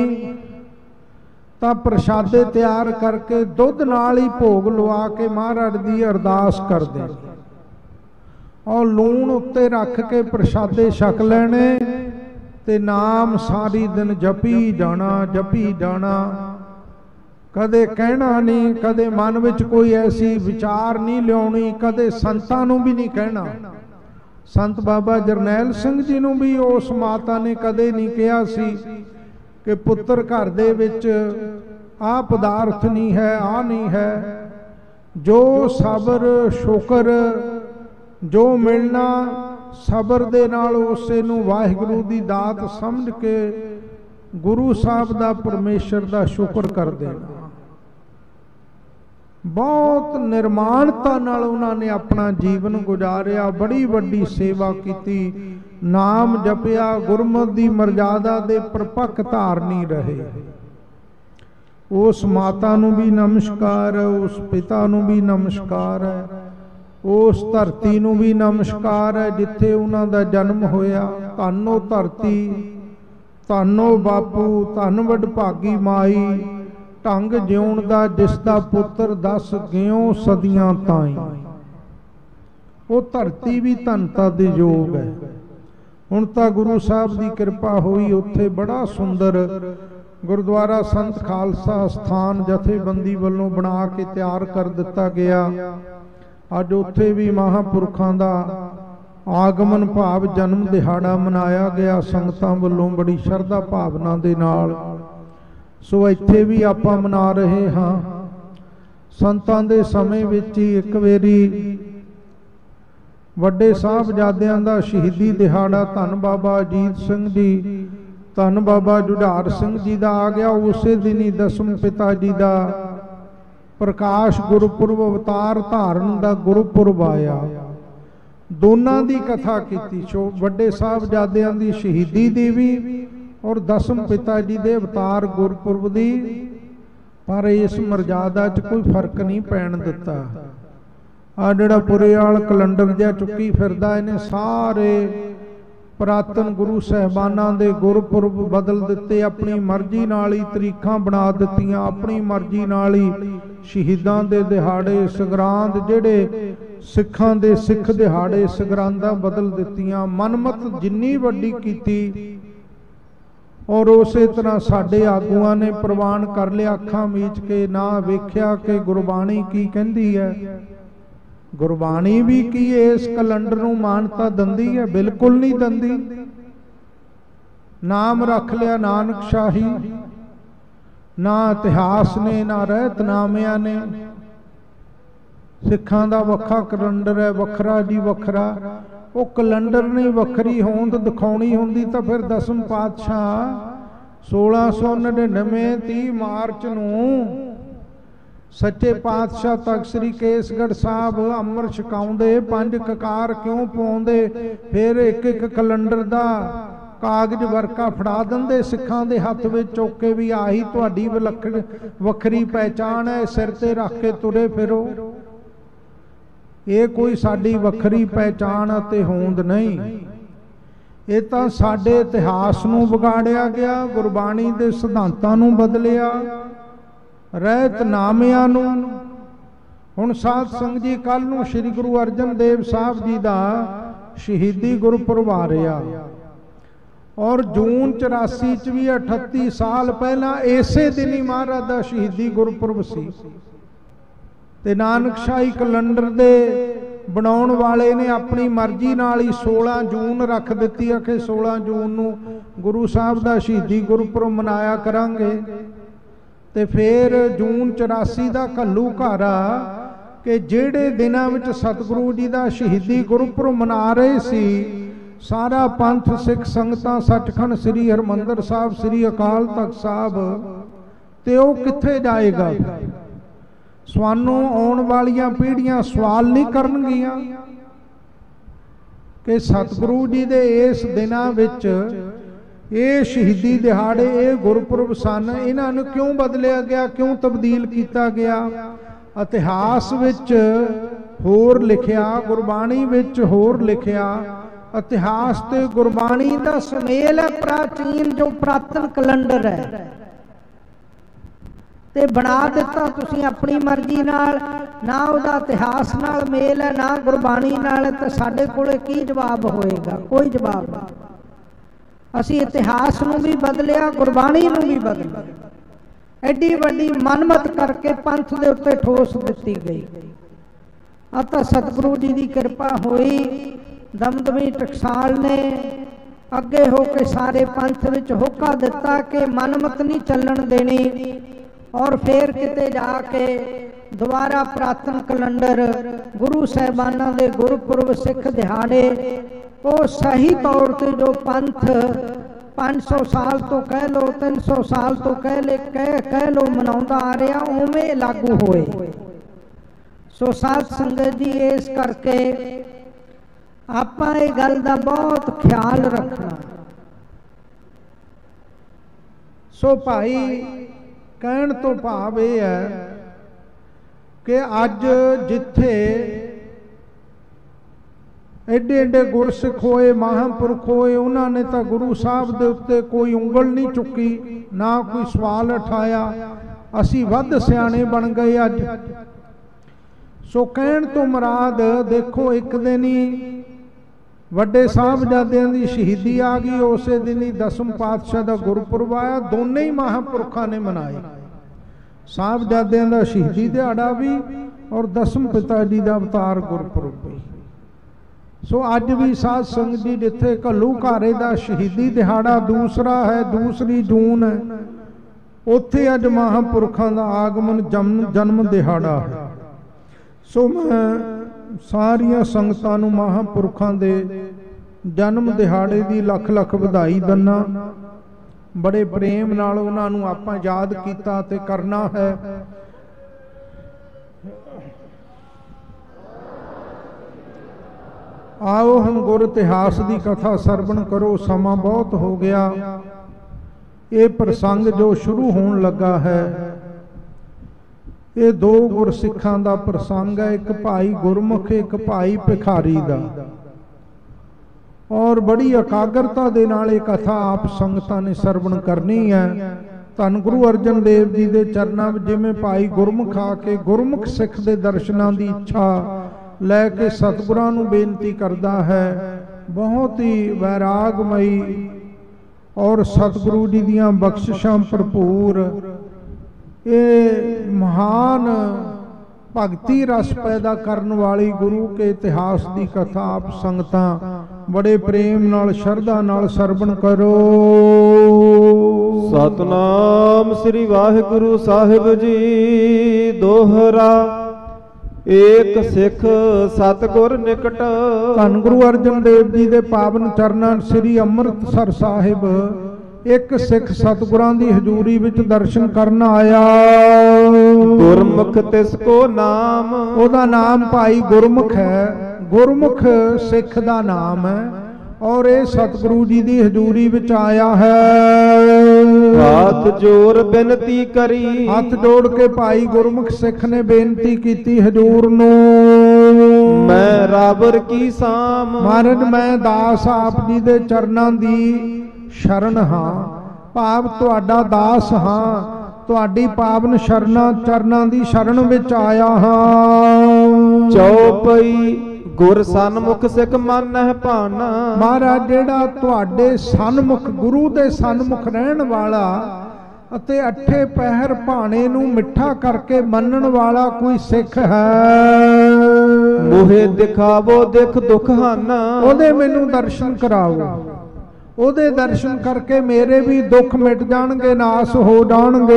तो प्रशादे तैयार करके दुध नाल ही भोग लवा के महाराज की अरदास कर दे और लूण उत्ते रख के प्रशादे छक लेने ते नाम सारी दिन जपी जाना, जपी जाना। कदे कहना नहीं, कदे मन विच कोई ऐसी विचार नहीं लियाउणी, कदे संतां नूं भी नहीं कहना। संत बाबा जरनैल सिंह जी नूं भी उस माता ने कदे नहीं कहा सी कि पुत्र घर दे विच आ पदार्थ नहीं है, आ नहीं है। जो सबर शुकर जो मिलना सबर दे नाल उसे नूं वाहिगुरू दी दात समझ के गुरु साहब दा परमेश्वर दा शुक्र कर देना। बहुत निर्माणता नाल उन्होंने अपना जीवन गुजारिया, बड़ी वड्डी सेवा की, नाम जपिया, गुरमत दी मर्यादा दे परपक्ष धारनी रहे। उस माता नूं भी नमस्कार है, उस पिता नूं भी नमस्कार है, उस धरती नूं भी नमस्कार है जिथे उन्हां दा जन्म होया। धन ओ धरती, धन ओ बापू, धन वडभागी माई, ढंग जिउण दा जिसदा पुत्र 10 ਗਿਓ सदियां ताई। वो धरती भी धनता दे योग है। हुण तां गुरु साहब की कृपा हुई, उत्थे बड़ा सुंदर गुरुद्वारा संत खालसा स्थान जथेबंदी वालों बना के तैयार कर दिता गया। अज उत्थे भी महापुरखों का आगमन भाव जन्म दिहाड़ा मनाया गया संगतां वालों बड़ी शरधा भावना दे नाल। सो इत्थे भी आपां मना रहे हाँ। संतां दे समय विच ही एक वेरी वड्डे साहबजादियां दा शहीदी दिहाड़ा धन बाबा अजीत सिंह जी, धन बाबा जुझार सिंह जी का आ गया। उसे दिन ही दसम पिता जी का प्रकाश गुरुपुरब अवतार धारण का गुरुपुरब आया। दोनों की कथा की, वड्डे साहबजादियां दी शहीदी दी भी और दसम पिता जी के अवतार गुरपुरब दी। पर इस मर्यादा च कोई फर्क नहीं पैण दिता। आ जिहड़ा पुरे वाल कैलेंडर जिहा चुक्की फिरदा, इन्हें सारे पुरातन गुरु साहिबानां दे गुरपुरब बदल दिते, अपनी मर्जी नाल ही तरीखां बना दित्तियां, अपनी मर्जी नाल ही शहीदां दे दिहाड़े संगरांद जिहड़े सिखां दे सिख दिहाड़े संगरांदां बदल दित्तियां। मनमत जिन्नी वड्डी कीती और उस तरह साडे आगूआं ने प्रवान कर लिया, अखां मीच के ना वेख्या कि गुरबाणी की कहंदी है। गुरबाणी भी की इस कैलेंडर नूं मानता दंदी है? बिल्कुल नहीं दंदी। नाम रख लिया नानक शाही, ना इतिहास ने ना रहतनामियां ने। सिखां दा वखरा कैलेंडर है, वखरा जी वखरा। वो कैलेंडर नहीं वखरी होंद दिखाउणी हुंदी तां फिर दसम पातशाह 1699 30 मार्च नूं सच्चे पातशाह तख्त श्री केसगढ़ साहब अमर छकाउंदे, 5 ककार क्यों पाउंदे, फिर एक एक कैलेंडर दा कागज वर्का फड़ा दिंदे सिखां दे हत्थ विच चुक के भी आही तुहाडी विलखण वखरी पहचान है, सिर ते रख के तुरे फिरो। ये कोई साडी वखरी पहचान अते होंद नहीं। ये तां साडे इतिहास नूं विगाड़िया गया, गुरबाणी दे सिद्धांतां नूं बदलिया, रहतनामियां नूं। हुण साध संग जी कल नूं श्री गुरु अर्जन देव साहब जी का शहीदी गुरपुरब आ रहा और जून 84 च भी 38 साल पहला इसे दिन ही महाराज का शहीदी गुरपुरब सी। ते नानकशाही कैलेंडर दे बनाउण वाले ने अपनी मर्जी नाल ही 16 जून रख दित्ती है कि 16 जून नूं गुरु साहब का शहीदी गुरपुरब मनाया करांगे। ते फिर जून 84 का घल्लू घारा कि जिहड़े दिनां विच सतगुरु जी का शहीदी गुरपुरब मना रहे सी, सारा पंथ सिख संगतां सचखंड श्री हरमंदर साहब श्री अकाल तख्त साहब, ते वो कित्थे जाएगा? सानू आउण वालियां पीढ़ियां सवाल नहीं करनगियां कि सतगुरु जी दे इस दिनां विच ये शहीदी दिहाड़े ये गुरपुरब सन, इन्हां नूं क्यों बदलिया गया, क्यों तब्दील किया गया? इतिहास विच होर लिखिया, गुरबाणी विच होर लिखिया। इतिहास ते गुरबाणी दा सुमेल है। प्राचीन जो पुरातन कैलेंडर है ते बना दिता तुसीं अपनी मर्जी नाल, ना उहदा इतिहास नाल मेल है ना गुरबाणी नाल, ते साडे कोले की जवाब होएगा? कोई जवाब नहीं। असी इतिहास नूं भी बदलिया, गुरबाणी नूं भी बदलिया। एडी वड्डी मनमत करके पंथ दे उत्ते ठोस दित्ती गई। आता सतगुरु जी की कृपा हुई, दमदमी टकसाल ने अगे हो के सारे पंथ विच होका दिता कि मनमत नहीं चलन देनी। और फिर किते जाके दोबारा पुरातन कैलेंडर गुरु साहिबाना दे गुरपुरब सिख दिहाड़े वो सही तौर पर जो पंथ 500 साल तो कह लो 300 साल तो कह लो मनाउंदा आ रहा उवें लागू होए। सो साध संगत जी इस करके आपां इह गल दा बहुत ख्याल रखना। सो भाई कहण तो भाव यह है कि अज जिथे एडे एडे गुरसिख होए महापुरख होए उन्होंने तो गुरु साहब के उत्ते कोई उंगल नहीं चुकी ना कोई सवाल उठाया। असी वध सियाणे बन गए अज। सो कहण तो मुराद देखो एक दिन ही वड्डे साहबजादियां दी शहीदी आ गई, उस दिन ही 10वें पातशाह का गुरपुरब आया। दोनों ही महापुरखों ने मनाए, साहबजादियां दा शहीदी दिहाड़ा भी और 10वें पिता जी का अवतार गुरपुरब भी। सो अज भी साध संगत जी जिथे घल्लूघारे का शहीदी दिहाड़ा दूसरा है 2 जून है, उत्थे अज महापुरखों का आगमन जन्म दिहाड़ा है। सो मैं सारिया संगतां नूं महापुरखों के जन्म दिहाड़े की लख लख बधाई दिना। बड़े प्रेम नाल उन्हां नूं आपां याद कीता ते करना है। आओ हम गुर इतिहास की कथा सरवण करो। समा बहुत हो गया। ये प्रसंग जो शुरू होने लगा है ये 2 गुरसिखां दा प्रसंग है, एक भाई गुरमुख एक भाई भिखारी दा। और बड़ी एकाग्रता दे नाल ये कथा आप संगतां ने सरवण करनी है। धन गुरु अर्जन देव जी के चरणों में जिवें भाई गुरमुख आके गुरमुख सिख के दर्शनां की इच्छा लैके सतगुरां नूं बेनती करता है, बहुत ही वैरागमई और सतगुरु जी दियां बख्शिशां भरपूर ये महान भगती रस पैदा करने वाली गुरु के इतिहास की कथा आप संगतां बड़े प्रेम नाल श्रद्धा नाल सरवण करो। सतनाम श्री वाहिगुरु साहिब जी। दोहरा एक सिख सतगुर निकट। धन गुरु अर्जन देव जी के पावन चरणों श्री अमृतसर साहिब एक सिख सतगुरां दी हजूरी विच दर्शन करन आया। गुरमुख तिसको नाम, ओदा नाम भाई गुरमुख है। गुरमुख सिख दा नाम है और ये सतगुरु जी दी हजूरी विच आया है। हाथ जोड़ बेनती करी, हाथ जोड़ के भाई गुरमुख सिख ने बेनती की हजूर नूं, मैं राबर की साम। महाराज मैं दास आप जी दे चरणां दी शरण हाँ, भाव तुहाडा दास हाँ, तुहाडी पावन शरणा चरणां दी शरण विच आया हाँ। चौपई गुर सन्मुख सिख मन है भाना। महाराज जेड़ा तुहाडे सन्मुख गुरु दे सन्मुख रहन वाला अते अठे पहर भाणे नूं मिठा करके मनन वाला कोई सिख है। मोहे दिखावो दिख दुख हाना, ओदे मैनू दर्शन कराओ। ओदे दर्शन करके मेरे भी दुख मिट जाणगे नाश हो जाणगे।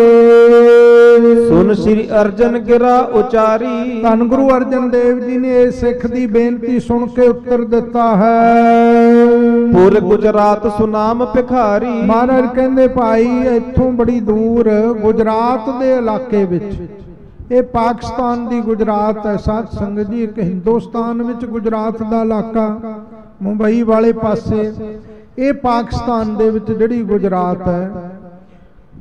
सुन श्री अर्जन गिरा उचारी। धन गुरु अर्जन देव जी ने सिख दी बेनती सुन के उत्तर दिता है। पुर गुजरात सुनाम भिखारी। महाराज कहंदे भाई इत्थों बड़ी दूर गुजरात दे इलाके विच, ये पाकिस्तान दी गुजरात है साध संगत जी, एक हिंदुस्तान विच गुजरात दा इलाका मुंबई वाले पासे, ये पाकिस्तान दे विच जिहड़ी गुजरात है।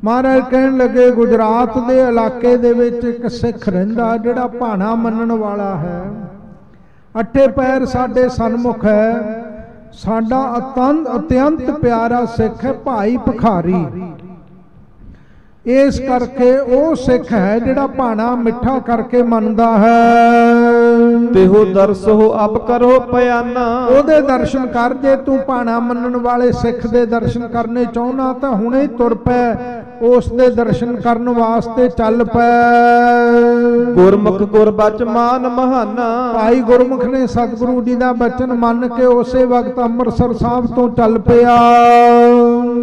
महाराज कहन लगे गुजरात दे इलाके दे विच एक सिख रहिंदा जिहड़ा भाणा मनन वाला है। अठे पैर साडे सन्मुख है, साडा अत्यंत प्यारा सिख है भाई भिखारी। इस करके वो सिख है जिहड़ा भाणा मिठा करके मनदा है। तेहो दर्शो अब करो पयाना। ओदे दर्शन कर, जे तू भाणा मनन वाले सिख दे दर्शन करने चाहना तो हुणे ही तुर पै, उस दे दर्शन करन वास्ते चल पै। ਗੁਰਮੁਖ ਗੁਰ ਬਚ ਮਾਨ ਮਹਾਨਾ। ਭਾਈ ਗੁਰਮੁਖ ਨੇ ਸਤਿਗੁਰੂ ਜੀ ਦਾ ਬਚਨ ਮੰਨ ਕੇ ਉਸੇ ਵਕਤ ਅੰਮ੍ਰਿਤਸਰ ਸਾਹਿਬ ਤੋਂ ਚੱਲ ਪਿਆ।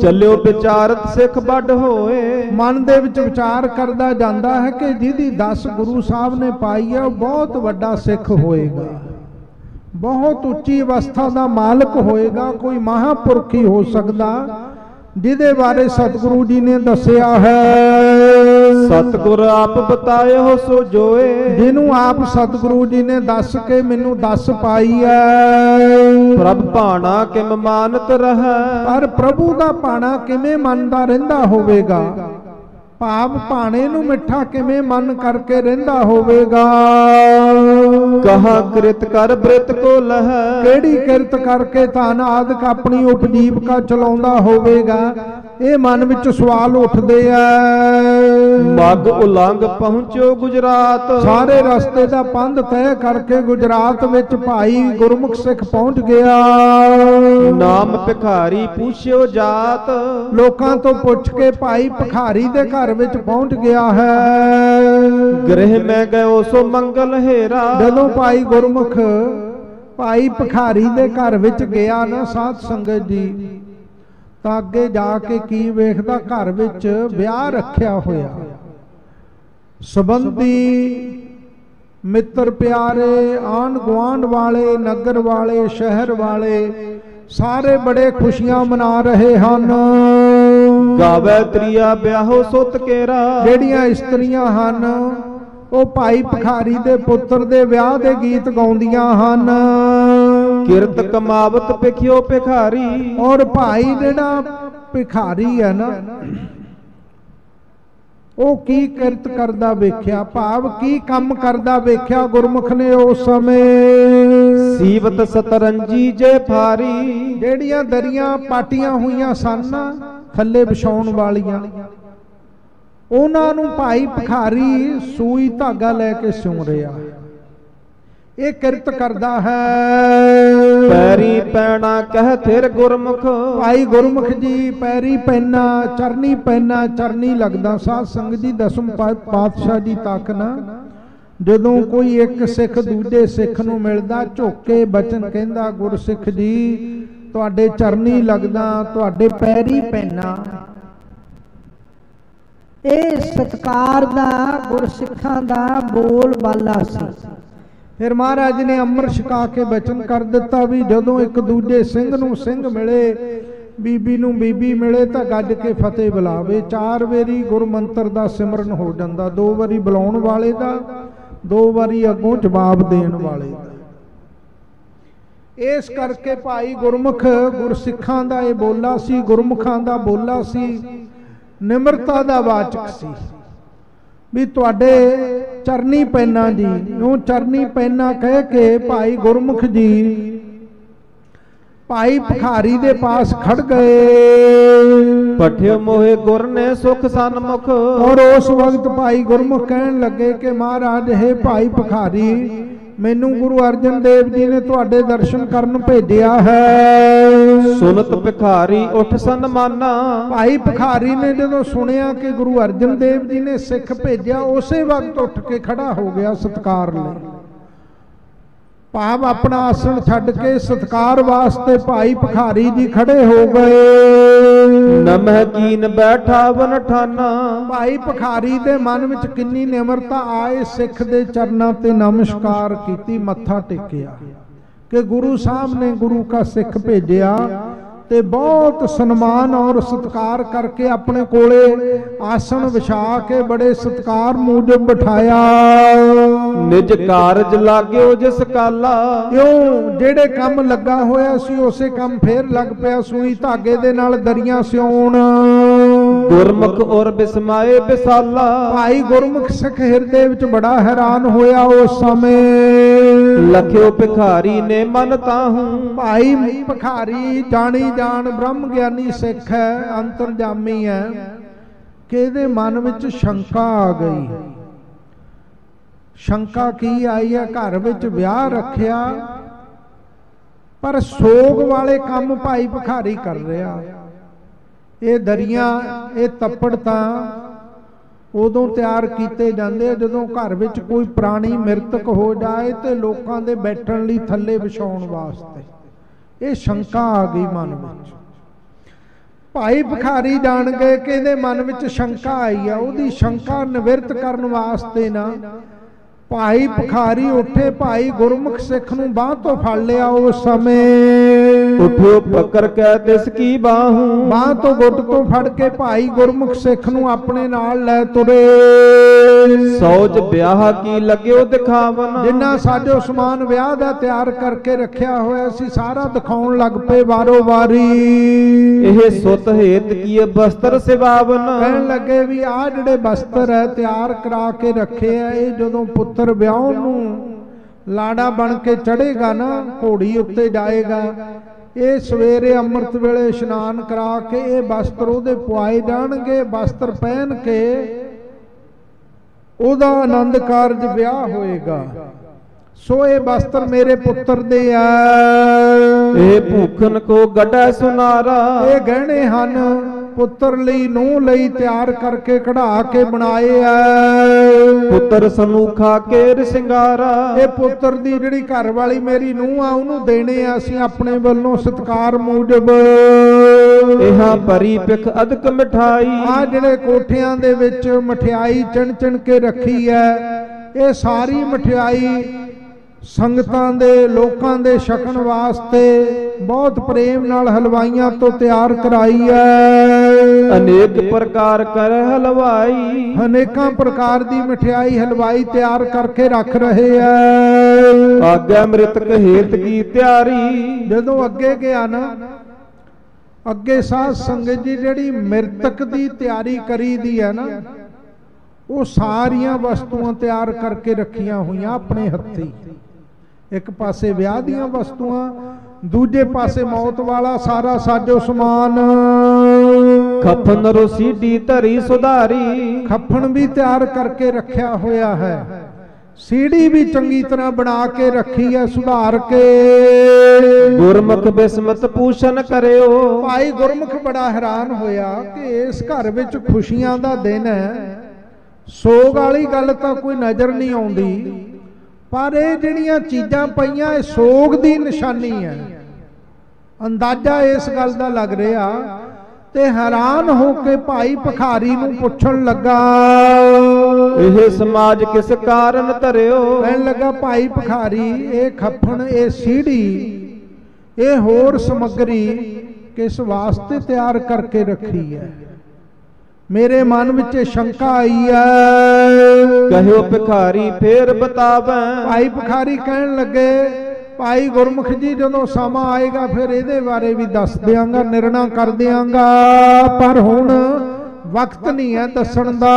ਚੱਲਿਓ ਵਿਚਾਰਤ ਸਿੱਖ ਵੱਡ ਹੋਏ। ਮਨ ਦੇ ਵਿੱਚ ਵਿਚਾਰ ਕਰਦਾ ਜਾਂਦਾ ਹੈ ਕਿ ਜਿਹਦੀ 10 ਗੁਰੂ ਸਾਹਿਬ ਨੇ ਪਾਈ ਹੈ ਉਹ ਬਹੁਤ ਵੱਡਾ ਸਿੱਖ ਹੋਏਗਾ, ਬਹੁਤ ਉੱਚੀ ਅਵਸਥਾ ਦਾ ਮਾਲਕ ਹੋਏਗਾ, ਕੋਈ ਮਹਾਂਪੁਰਖ ਹੀ ਹੋ ਸਕਦਾ ਜਿਹਦੇ ਬਾਰੇ ਸਤਿਗੁਰੂ ਜੀ ਨੇ ਦੱਸਿਆ ਹੈ। ਸਤਿਗੁਰ ਆਪ ਬਤਾਏ ਹੋ ਸੋ ਜੋਏ। ਜਿਹਨੂੰ ਆਪ ਸਤਿਗੁਰੂ ਜੀ ਨੇ ਦੱਸ ਕੇ ਮੈਨੂੰ 10 ਪਾਈ ਹੈ। ਪ੍ਰਭ ਭਾਣਾ ਕਿਮ ਮਾਨਤ ਰਹੈ। ਪਰ ਪ੍ਰਭੂ ਦਾ ਭਾਣਾ ਕਿਵੇਂ ਮੰਨਦਾ ਰਹਿੰਦਾ ਹੋਵੇਗਾ, ਭਾਵ ਭਾਣੇ ਨੂੰ ਮਿੱਠਾ ਕਿਵੇਂ ਮਨ ਕਰਕੇ ਰਹਿੰਦਾ ਹੋਵੇਗਾ। ਕਹਾ ਕਿਰਤ ਕਰ ਬ੍ਰਿਤ ਕੋ ਲਹੈ। ਕਿਹੜੀ ਕਿਰਤ ਕਰਕੇ ਧਨ ਆਦਿਕ ਆਪਣੀ ਉਪਜੀਵਕਾ ਚਲਾਉਂਦਾ ਹੋਵੇਗਾ, ਇਹ ਮਨ ਵਿੱਚ ਸਵਾਲ ਉੱਠਦੇ ਆ। ਮਗ ਉਲੰਘ ਪਹੁੰਚੋ ਗੁਜਰਾਤ। ਸਾਰੇ ਰਸਤੇ ਦਾ ਪੰਧ ਤੈਅ ਕਰਕੇ ਗੁਜਰਾਤ ਵਿੱਚ ਭਾਈ ਗੁਰਮੁਖ ਸਿੱਖ ਪਹੁੰਚ ਗਿਆ। ਨਾਮ ਭਿਖਾਰੀ ਪੁੱਛਿਓ ਜਾਤ। ਲੋਕਾਂ ਤੋਂ ਪੁੱਛ ਕੇ ਭਾਈ ਭਿਖਾਰੀ ਦੇ ਘਰ ਵਿੱਚ ਪਹੁੰਚ ਗਿਆ ਹੈ। ਗ੍ਰਹਿ ਮੈਂ ਗਇਓ ਸੋ ਮੰਗਲ ਹੇਰਾ। ਜਦੋਂ ਭਾਈ ਗੁਰਮੁਖ ਭਾਈ ਭਿਖਾਰੀ ਦੇ ਘਰ ਵਿੱਚ ਗਿਆ ਨਾ ਸਾਧ ਸੰਗਤ ਜੀ, ਤਾਂ ਅੱਗੇ ਜਾ ਕੇ ਕੀ ਵੇਖਦਾ, ਘਰ ਵਿੱਚ ਵਿਆਹ ਰੱਖਿਆ ਹੋਇਆ। ਸੰਬੰਧੀ ਮਿੱਤਰ ਪਿਆਰੇ, ਆਂਢ ਗੁਆਂਢ ਵਾਲੇ, ਨਗਰ ਵਾਲੇ, ਸ਼ਹਿਰ ਵਾਲੇ ਸਾਰੇ ਬੜੇ ਖੁਸ਼ੀਆਂ ਮਨਾ ਰਹੇ ਹਨ। ਗਾਵੇ ਤ੍ਰਿਆ ਵਿਆਹੋ ਸੁਤ ਕੇਰਾ। ਜਿਹੜੀਆਂ ਇਸਤਰੀਆਂ ਹਨ ਉਹ ਭਾਈ ਭਿਖਾਰੀ ਦੇ ਪੁੱਤਰ ਦੇ ਵਿਆਹ ਦੇ ਗੀਤ ਗਾਉਂਦੀਆਂ ਹਨ। ਕਿਰਤ ਕਮਾਵਤ ਭਿਖਿਓ ਭਿਖਾਰੀ। ਔਰ ਭਾਈ ਜਿਹੜਾ ਭਿਖਾਰੀ ਹੈ ਨਾ, ਉਹ ਕੀ ਕਿਰਤ ਕਰਦਾ ਵੇਖਿਆ, ਭਾਵ ਕੀ ਕੰਮ ਕਰਦਾ ਵੇਖਿਆ ਗੁਰਮੁਖ ਨੇ ਉਸ ਸਮੇਂ। ਸੀਵਤ ਸਤਰੰਜੀ ਜੇ ਫਾਰੀ। ਜਿਹੜੀਆਂ ਦਰੀਆਂ ਪਾਟੀਆਂ ਹੋਈਆਂ ਸਨ ਥੱਲੇ ਵਿਛਾਉਣ ਵਾਲੀਆਂ, ਉਹਨਾਂ ਨੂੰ ਭਾਈ ਭਿਖਾਰੀ ਸੂਈ ਧਾਗਾ ਲੈ ਕੇ ਸਿਉਂ ਰਿਹਾ। ਇਹ ਕਿਰਤ ਕਰਦਾ ਹੈ। ਪੈਰੀ ਪੈਣਾ ਕਹਿ ਥਿਰ ਗੁਰਮੁਖ। ਭਾਈ ਗੁਰਮੁਖ ਜੀ ਪੈਰੀ ਪੈਨਾ, ਚਰਨੀ ਪੈਨਾ, ਚਰਨੀ ਲੱਗਦਾ। ਸਾਧ ਸੰਗਤ ਜੀ ਦਸਮ ਪਾਤਸ਼ਾਹ ਜੀ ਤੱਕ ਨਾ ਜਦੋਂ ਕੋਈ ਇੱਕ ਸਿੱਖ ਦੂਜੇ ਸਿੱਖ ਨੂੰ ਮਿਲਦਾ, ਝੁੱਕ ਕੇ ਬਚਨ ਕਹਿੰਦਾ, ਗੁਰਸਿੱਖ ਜੀ ਤੁਹਾਡੇ ਚਰਨੀ ਲੱਗਦਾ, ਤੁਹਾਡੇ ਪੈਰੀ ਪੈਨਾ। ਇਹ ਸਤਿਕਾਰ ਦਾ ਗੁਰਸਿੱਖਾਂ ਦਾ ਬੋਲ ਬਾਲਾ ਸੀ। ਫਿਰ ਮਹਾਰਾਜ ਨੇ ਅੰਮ੍ਰਿਤ ਛਕਾ ਕੇ ਬਚਨ ਕਰ ਦਿੱਤਾ ਵੀ ਜਦੋਂ ਇੱਕ ਦੂਜੇ ਸਿੰਘ ਨੂੰ ਸਿੰਘ ਮਿਲੇ, ਬੀਬੀ ਨੂੰ ਬੀਬੀ ਮਿਲੇ ਤਾਂ ਗੱਜ ਕੇ ਫਤਿਹ ਬੁਲਾਵੇ। 4 ਵਾਰੀ ਗੁਰਮੰਤਰ ਦਾ ਸਿਮਰਨ ਹੋ ਜਾਂਦਾ, 2 ਵਾਰੀ ਬੁਲਾਉਣ ਵਾਲੇ ਦਾ, 2 ਵਾਰੀ ਅੱਗੋਂ ਜਵਾਬ ਦੇਣ ਵਾਲੇ ਦਾ। ਇਸ ਕਰਕੇ ਭਾਈ ਗੁਰਮੁਖ ਗੁਰਸਿੱਖਾਂ ਦਾ ਇਹ ਬੋਲਾ ਸੀ, ਗੁਰਮੁਖਾਂ ਦਾ ਬੋਲਾ ਸੀ, ਨਿਮਰਤਾ ਦਾ ਵਾਚਕ ਸੀ ਵੀ ਤੁਹਾਡੇ ਚਰਨੀ ਪੈਨਾ ਜੀ। ਉਹ ਚਰਨੀ ਪੈਨਾ ਕਹਿ ਕੇ ਭਾਈ ਗੁਰਮੁਖ ਜੀ ਭਾਈ ਭਿਖਾਰੀ ਦੇ ਪਾਸ ਖੜ ਗਏ। ਪਠਿਓ ਮੋਹਿ ਗੁਰ ਨੇ ਸੁਖ ਸਨਮੁਖ। ਔਰ ਉਸ ਵਕਤ ਭਾਈ ਗੁਰਮੁਖ ਕਹਿਣ ਲੱਗੇ ਕਿ ਮਹਾਰਾਜ ਹੈ ਭਾਈ ਭਿਖਾਰੀ, ਮੈਨੂੰ ਗੁਰੂ ਅਰਜਨ ਦੇਵ ਜੀ ਨੇ ਤੁਹਾਡੇ ਦਰਸ਼ਨ ਕਰਨ ਭੇਜਿਆ ਹੈ। ਸੁਨਤ ਭਿਖਾਰੀ ਉੱਠ ਸਨਮਾਨਾ। ਭਾਈ ਭਿਖਾਰੀ ਨੇ ਜਦੋਂ ਸੁਣਿਆ ਕਿ ਗੁਰੂ ਅਰਜਨ ਦੇਵ ਜੀ ਨੇ ਸਿੱਖ ਭੇਜਿਆ, ਉਸੇ ਵਕਤ ਉੱਠ ਕੇ ਖੜਾ ਹੋ ਗਿਆ ਸਤਿਕਾਰ ਲਈ। ਭਾਵ ਆਪਣਾ ਆਸਣ ਛੱਡ ਕੇ ਸਤਿਕਾਰ ਵਾਸਤੇ ਭਾਈ ਭਿਖਾਰੀ ਜੀ ਖੜੇ ਹੋ ਗਏ। ਨਮਹਿ ਕੀਨ ਬੈਠਾ ਬਨ ਠਾਨਾ। ਭਾਈ ਭਿਖਾਰੀ ਦੇ ਮਨ ਵਿੱਚ ਕਿੰਨੀ ਨਿਮਰਤਾ ਆਏ, ਸਿੱਖ ਦੇ ਚਰਨਾਂ ਤੇ ਨਮਸਕਾਰ ਕੀਤੀ, ਮੱਥਾ ਟੇਕਿਆ ਕਿ ਗੁਰੂ ਸਾਹਿਬ ਨੇ ਗੁਰੂ ਕਾ ਸਿੱਖ ਭੇਜਿਆ। ਤੇ ਬਹੁਤ ਸਨਮਾਨ ਔਰ ਸਤਿਕਾਰ ਕਰਕੇ ਆਪਣੇ ਕੋਲੇ ਆਸਣ ਵਿਛਾ ਕੇ ਬੜੇ ਸਤਿਕਾਰ ਮੂਜਬ ਬਿਠਾਇਆ। ਨਿਜ ਕਾਰਜ ਲਾਗਿਓ ਜਿਸ ਕਾਲਾ। ਕਿਉਂ ਜਿਹੜੇ ਕੰਮ ਲੱਗਾ ਹੋਇਆ ਸੀ ਉਸੇ ਕੰਮ ਫੇਰ ਲੱਗ ਪਿਆ, ਸੂਈ ਧਾਗੇ ਦੇ ਨਾਲ ਦਰੀਆਂ ਸਿਉਣ। ਗੁਰਮੁਖ ਔਰ ਬਿਸਮਾਏ ਬਿਸਾਲਾ। ਭਾਈ ਗੁਰਮੁਖ ਸਿੱਖ ਹਿਰਦੇ ਵਿੱਚ ਬੜਾ ਹੈਰਾਨ ਹੋਇਆ ਉਸ ਸਮੇਂ। ਲਖਿਓ ਭਿਖਾਰੀ ਨੇ ਮਨ ਤਾਹੂ। ਭਾਈ ਭਿਖਾਰੀ ਜਾਣੀ ਜਾਣ ਬ੍ਰਹਮ ਗਿਆਨੀ ਸਿੱਖ ਹੈ, ਅੰਤਰਜਾਮੀ ਹੈ, ਕਿ ਇਹਦੇ ਮਨ ਵਿੱਚ ਸ਼ੰਕਾ ਆ ਗਈ। ਸ਼ੰਕਾ ਕੀ ਆਈ ਹੈ? ਘਰ ਵਿੱਚ ਵਿਆਹ ਰੱਖਿਆ ਪਰ ਸੋਗ ਵਾਲੇ ਕੰਮ ਭਾਈ ਭਿਖਾਰੀ ਕਰ ਰਿਹਾ। ਇਹ ਦਰੀਆਂ, ਇਹ ਤੱਪੜ ਤਾਂ ਉਦੋਂ ਤਿਆਰ ਕੀਤੇ ਜਾਂਦੇ ਆ ਜਦੋਂ ਘਰ ਵਿੱਚ ਕੋਈ ਪ੍ਰਾਣੀ ਮ੍ਰਿਤਕ ਹੋ ਜਾਏ ਤੇ ਲੋਕਾਂ ਦੇ ਬੈਠਣ ਲਈ ਥੱਲੇ ਵਿਛਾਉਣ ਵਾਸਤੇ। ਇਹ ਸ਼ੰਕਾ ਆ ਗਈ ਮਨ ਵਿੱਚ। ਭਾਈ ਭਿਖਾਰੀ ਜਾਣ ਗਏ ਕਿ ਇਹਦੇ ਮਨ ਵਿੱਚ ਸ਼ੰਕਾ ਆਈ ਆ। ਉਹਦੀ ਸ਼ੰਕਾ ਨਿਵਰਤ ਕਰਨ ਵਾਸਤੇ ਨਾ ਭਾਈ ਭਿਖਾਰੀ ਉੱਠੇ, ਭਾਈ ਗੁਰਮੁਖ ਸਿੱਖ ਨੂੰ ਬਾਂਹ ਤੋਂ ਫੜ ਲਿਆ। ਉਸ ਸਮੇਂ ਉਠਿਓ ਪਕੜ ਕੇ ਤਿਸ ਕੀ ਬਾਹੂ, ਬਾਂਹ ਤੋਂ ਗੁੱਟ ਤੋਂ ਫੜ ਕੇ ਭਾਈ ਗੁਰਮੁਖ ਸਿੱਖ ਨੂੰ ਆਪਣੇ ਨਾਲ ਲੈ ਤੁਰੇ। ਸੌਜ ਵਿਆਹ ਕੀ ਲੱਗਿਓ ਦਿਖਾਵਨ, ਜਿੰਨਾ ਸਾਜੋ ਸਮਾਨ ਵਿਆਹ ਦਾ ਤਿਆਰ ਕਰਕੇ ਰੱਖਿਆ ਹੋਇਆ ਸੀ ਸਾਰਾ ਦਿਖਾਉਣ ਲੱਗ ਪਏ ਵਾਰੋ ਵਾਰੀ। ਇਹ ਸੁਤ ਹੇਤ ਕੀ ਬਸਤਰ ਸਿਵਾਵਨ, ਕਹਿਣ ਲੱਗੇ ਵੀ ਆਹ ਜਿਹੜੇ ਬਸਤਰ ਹੈ ਤਿਆਰ ਕਰਾ ਕੇ ਰੱਖੇ ਆ, ਇਹ ਜਦੋਂ ਪੁੱਤਰ ਵਿਆਹੁਣ ਨੂੰ ਲਾੜਾ ਬਣ ਕੇ ਚੜੇਗਾ ਨਾ, ਘੋੜੀ ਉੱਤੇ ਜਾਏਗਾ, ਇਹ ਸਵੇਰੇ ਅੰਮ੍ਰਿਤ ਵੇਲੇ ਇਸ਼ਨਾਨ ਕਰਾ ਕੇ ਇਹ ਵਸਤਰ ਉਹਦੇ ਪੁਆਏ ਜਾਣਗੇ। ਵਸਤਰ ਪਹਿਨ ਕੇ ਉਹਦਾ ਆਨੰਦ ਕਾਰਜ ਵਿਆਹ ਹੋਏਗਾ। ਸੋ ਇਹ ਵਸਤਰ ਮੇਰੇ ਪੁੱਤਰ ਦੇ ਆ। ਇਹ ਭੂਖਨ ਕੋ ਗੱਡਾ ਸੁਨਾਰਾ, ਇਹ ਗਹਿਣੇ ਹਨ ਪੁੱਤਰ ਲਈ ਨੂੰਹ ਲਈ ਤਿਆਰ ਕਰਕੇ ਕਢਾ ਕੇ ਬਣਾਏ ਆ। ਪੁੱਤਰ ਸਨੂਖਾ ਕੇ ਸਿੰਗਾਰਾ, ਇਹ ਪੁੱਤਰ ਦੀ ਜਿਹੜੀ ਘਰ ਵਾਲੀ ਮੇਰੀ ਨੂੰਹ ਆ ਉਹਨੂੰ ਦੇਣੇ ਆ ਅਸੀਂ ਆਪਣੇ ਵੱਲੋਂ ਸਤਿਕਾਰ ਮੂਜਬ। ਇਹਾਂ ਭਰੀ ਪਿਖ ਅਦਕ ਮਿਠਾਈ, ਆ ਜਿਹੜੇ ਕੋਠਿਆਂ ਦੇ ਵਿੱਚ ਮਠਿਆਈ ਚਿਣ ਚਿਣ ਕੇ ਰੱਖੀ ਹੈ, ਇਹ ਸਾਰੀ ਮਠਿਆਈ ਸੰਗਤਾਂ ਦੇ ਲੋਕਾਂ ਦੇ ਛਕਣ ਵਾਸਤੇ ਬਹੁਤ ਪ੍ਰੇਮ ਨਾਲ ਹਲਵਾਈਆਂ ਤੋਂ ਤਿਆਰ ਕਰਾਈ ਹੈ। ਅਨੇਕ ਪ੍ਰਕਾਰ ਕਰ ਹਲਵਾਈ, ਅਨੇਕਾਂ ਪ੍ਰਕਾਰ ਦੀ ਮਠਿਆਈ ਹਲਵਾਈ ਤਿਆਰ ਕਰਕੇ ਰੱਖ ਰਹੇ ਆ। ਆਗਿਆ ਮ੍ਰਿਤਕ ਹੇਤ ਕੀ ਤਿਆਰੀ, ਜਦੋਂ ਅੱਗੇ ਗਿਆ ਨਾ, ਅੱਗੇ ਸਾਧ ਸੰਗਤ ਜੀ ਜਿਹੜੀ ਮ੍ਰਿਤਕ ਦੀ ਤਿਆਰੀ ਕਰੀ ਦੀ ਹੈ ਨਾ, ਉਹ ਸਾਰੀਆਂ ਵਸਤੂਆਂ ਤਿਆਰ ਕਰਕੇ ਰੱਖੀਆਂ ਹੋਈਆਂ ਆਪਣੇ ਹੱਥੀਂ। ਇੱਕ ਪਾਸੇ ਵਿਆਹ ਦੀਆਂ ਵਸਤੂਆਂ, ਦੂਜੇ ਪਾਸੇ ਮੌਤ ਵਾਲਾ ਸਾਰਾ ਸਾਜੋ ਸਮਾਨ। ਖਫਨ ਰੋਸੀਡੀ ਧਰੀ ਸੁਧਾਰੀ, ਖਫਨ ਵੀ ਤਿਆਰ ਕਰਕੇ ਰੱਖਿਆ ਹੋਇਆ ਹੈ। ਸੀੜੀ ਵੀ ਚੰਗੀ ਤਰ੍ਹਾਂ ਬਣਾ ਕੇ ਰੱਖੀ ਹੈ ਸੁਧਾਰ ਕੇ। ਗੁਰਮੁਖ ਬਿਸਮਤ ਪੂਸ਼ਨ ਕਰਿਓ, ਭਾਈ ਗੁਰਮੁਖ ਬੜਾ ਹੈਰਾਨ ਹੋਇਆ ਕਿ ਇਸ ਘਰ ਵਿੱਚ ਖੁਸ਼ੀਆਂ ਦਾ ਦਿਨ ਹੈ, ਸੋਗ ਵਾਲੀ ਗੱਲ ਤਾਂ ਕੋਈ ਨਜ਼ਰ ਨਹੀਂ ਆਉਂਦੀ, ਪਰ ਇਹ ਜਿਹੜੀਆਂ ਚੀਜ਼ਾਂ ਪਈਆਂ ਇਹ ਸੋਗ ਦੀ ਨਿਸ਼ਾਨੀ ਹੈ। ਅੰਦਾਜ਼ਾ ਇਸ ਗੱਲ ਦਾ ਲੱਗ ਰਿਹਾ ਤੇ ਹੈਰਾਨ ਹੋ ਕੇ ਭਾਈ ਭਿਖਾਰੀ ਨੂੰ ਪੁੱਛਣ ਲੱਗਾ, ਇਹ ਸਮਾਜ ਕਿਸ ਕਾਰਨ ਧਰਿਓ। ਕਹਿਣ ਲੱਗਾ ਭਾਈ ਭਿਖਾਰੀ, ਇਹ ਖੱਫਣ, ਇਹ ਸੀੜੀ, ਇਹ ਹੋਰ ਸਮੱਗਰੀ ਕਿਸ ਵਾਸਤੇ ਤਿਆਰ ਕਰਕੇ ਰੱਖੀ ਹੈ। ਮੇਰੇ ਮਨ ਵਿੱਚ ਸ਼ੰਕਾ ਆਈ ਹੈ। ਕਹਿਓ ਭਿਖਾਰੀ ਫੇਰ ਬਤਾਵੈ, ਭਾਈ ਭਿਖਾਰੀ ਕਹਿਣ ਲੱਗੇ, ਭਾਈ ਗੁਰਮੁਖ ਜੀ ਜਦੋਂ ਸਮਾਂ ਆਏਗਾ ਫਿਰ ਇਹਦੇ ਬਾਰੇ ਵੀ ਦੱਸ ਦਿਆਂਗਾ, ਨਿਰਣਾ ਕਰ ਦਿਆਂਗਾ, ਪਰ ਹੁਣ ਵਕਤ ਨਹੀਂ ਹੈ ਦੱਸਣ ਦਾ।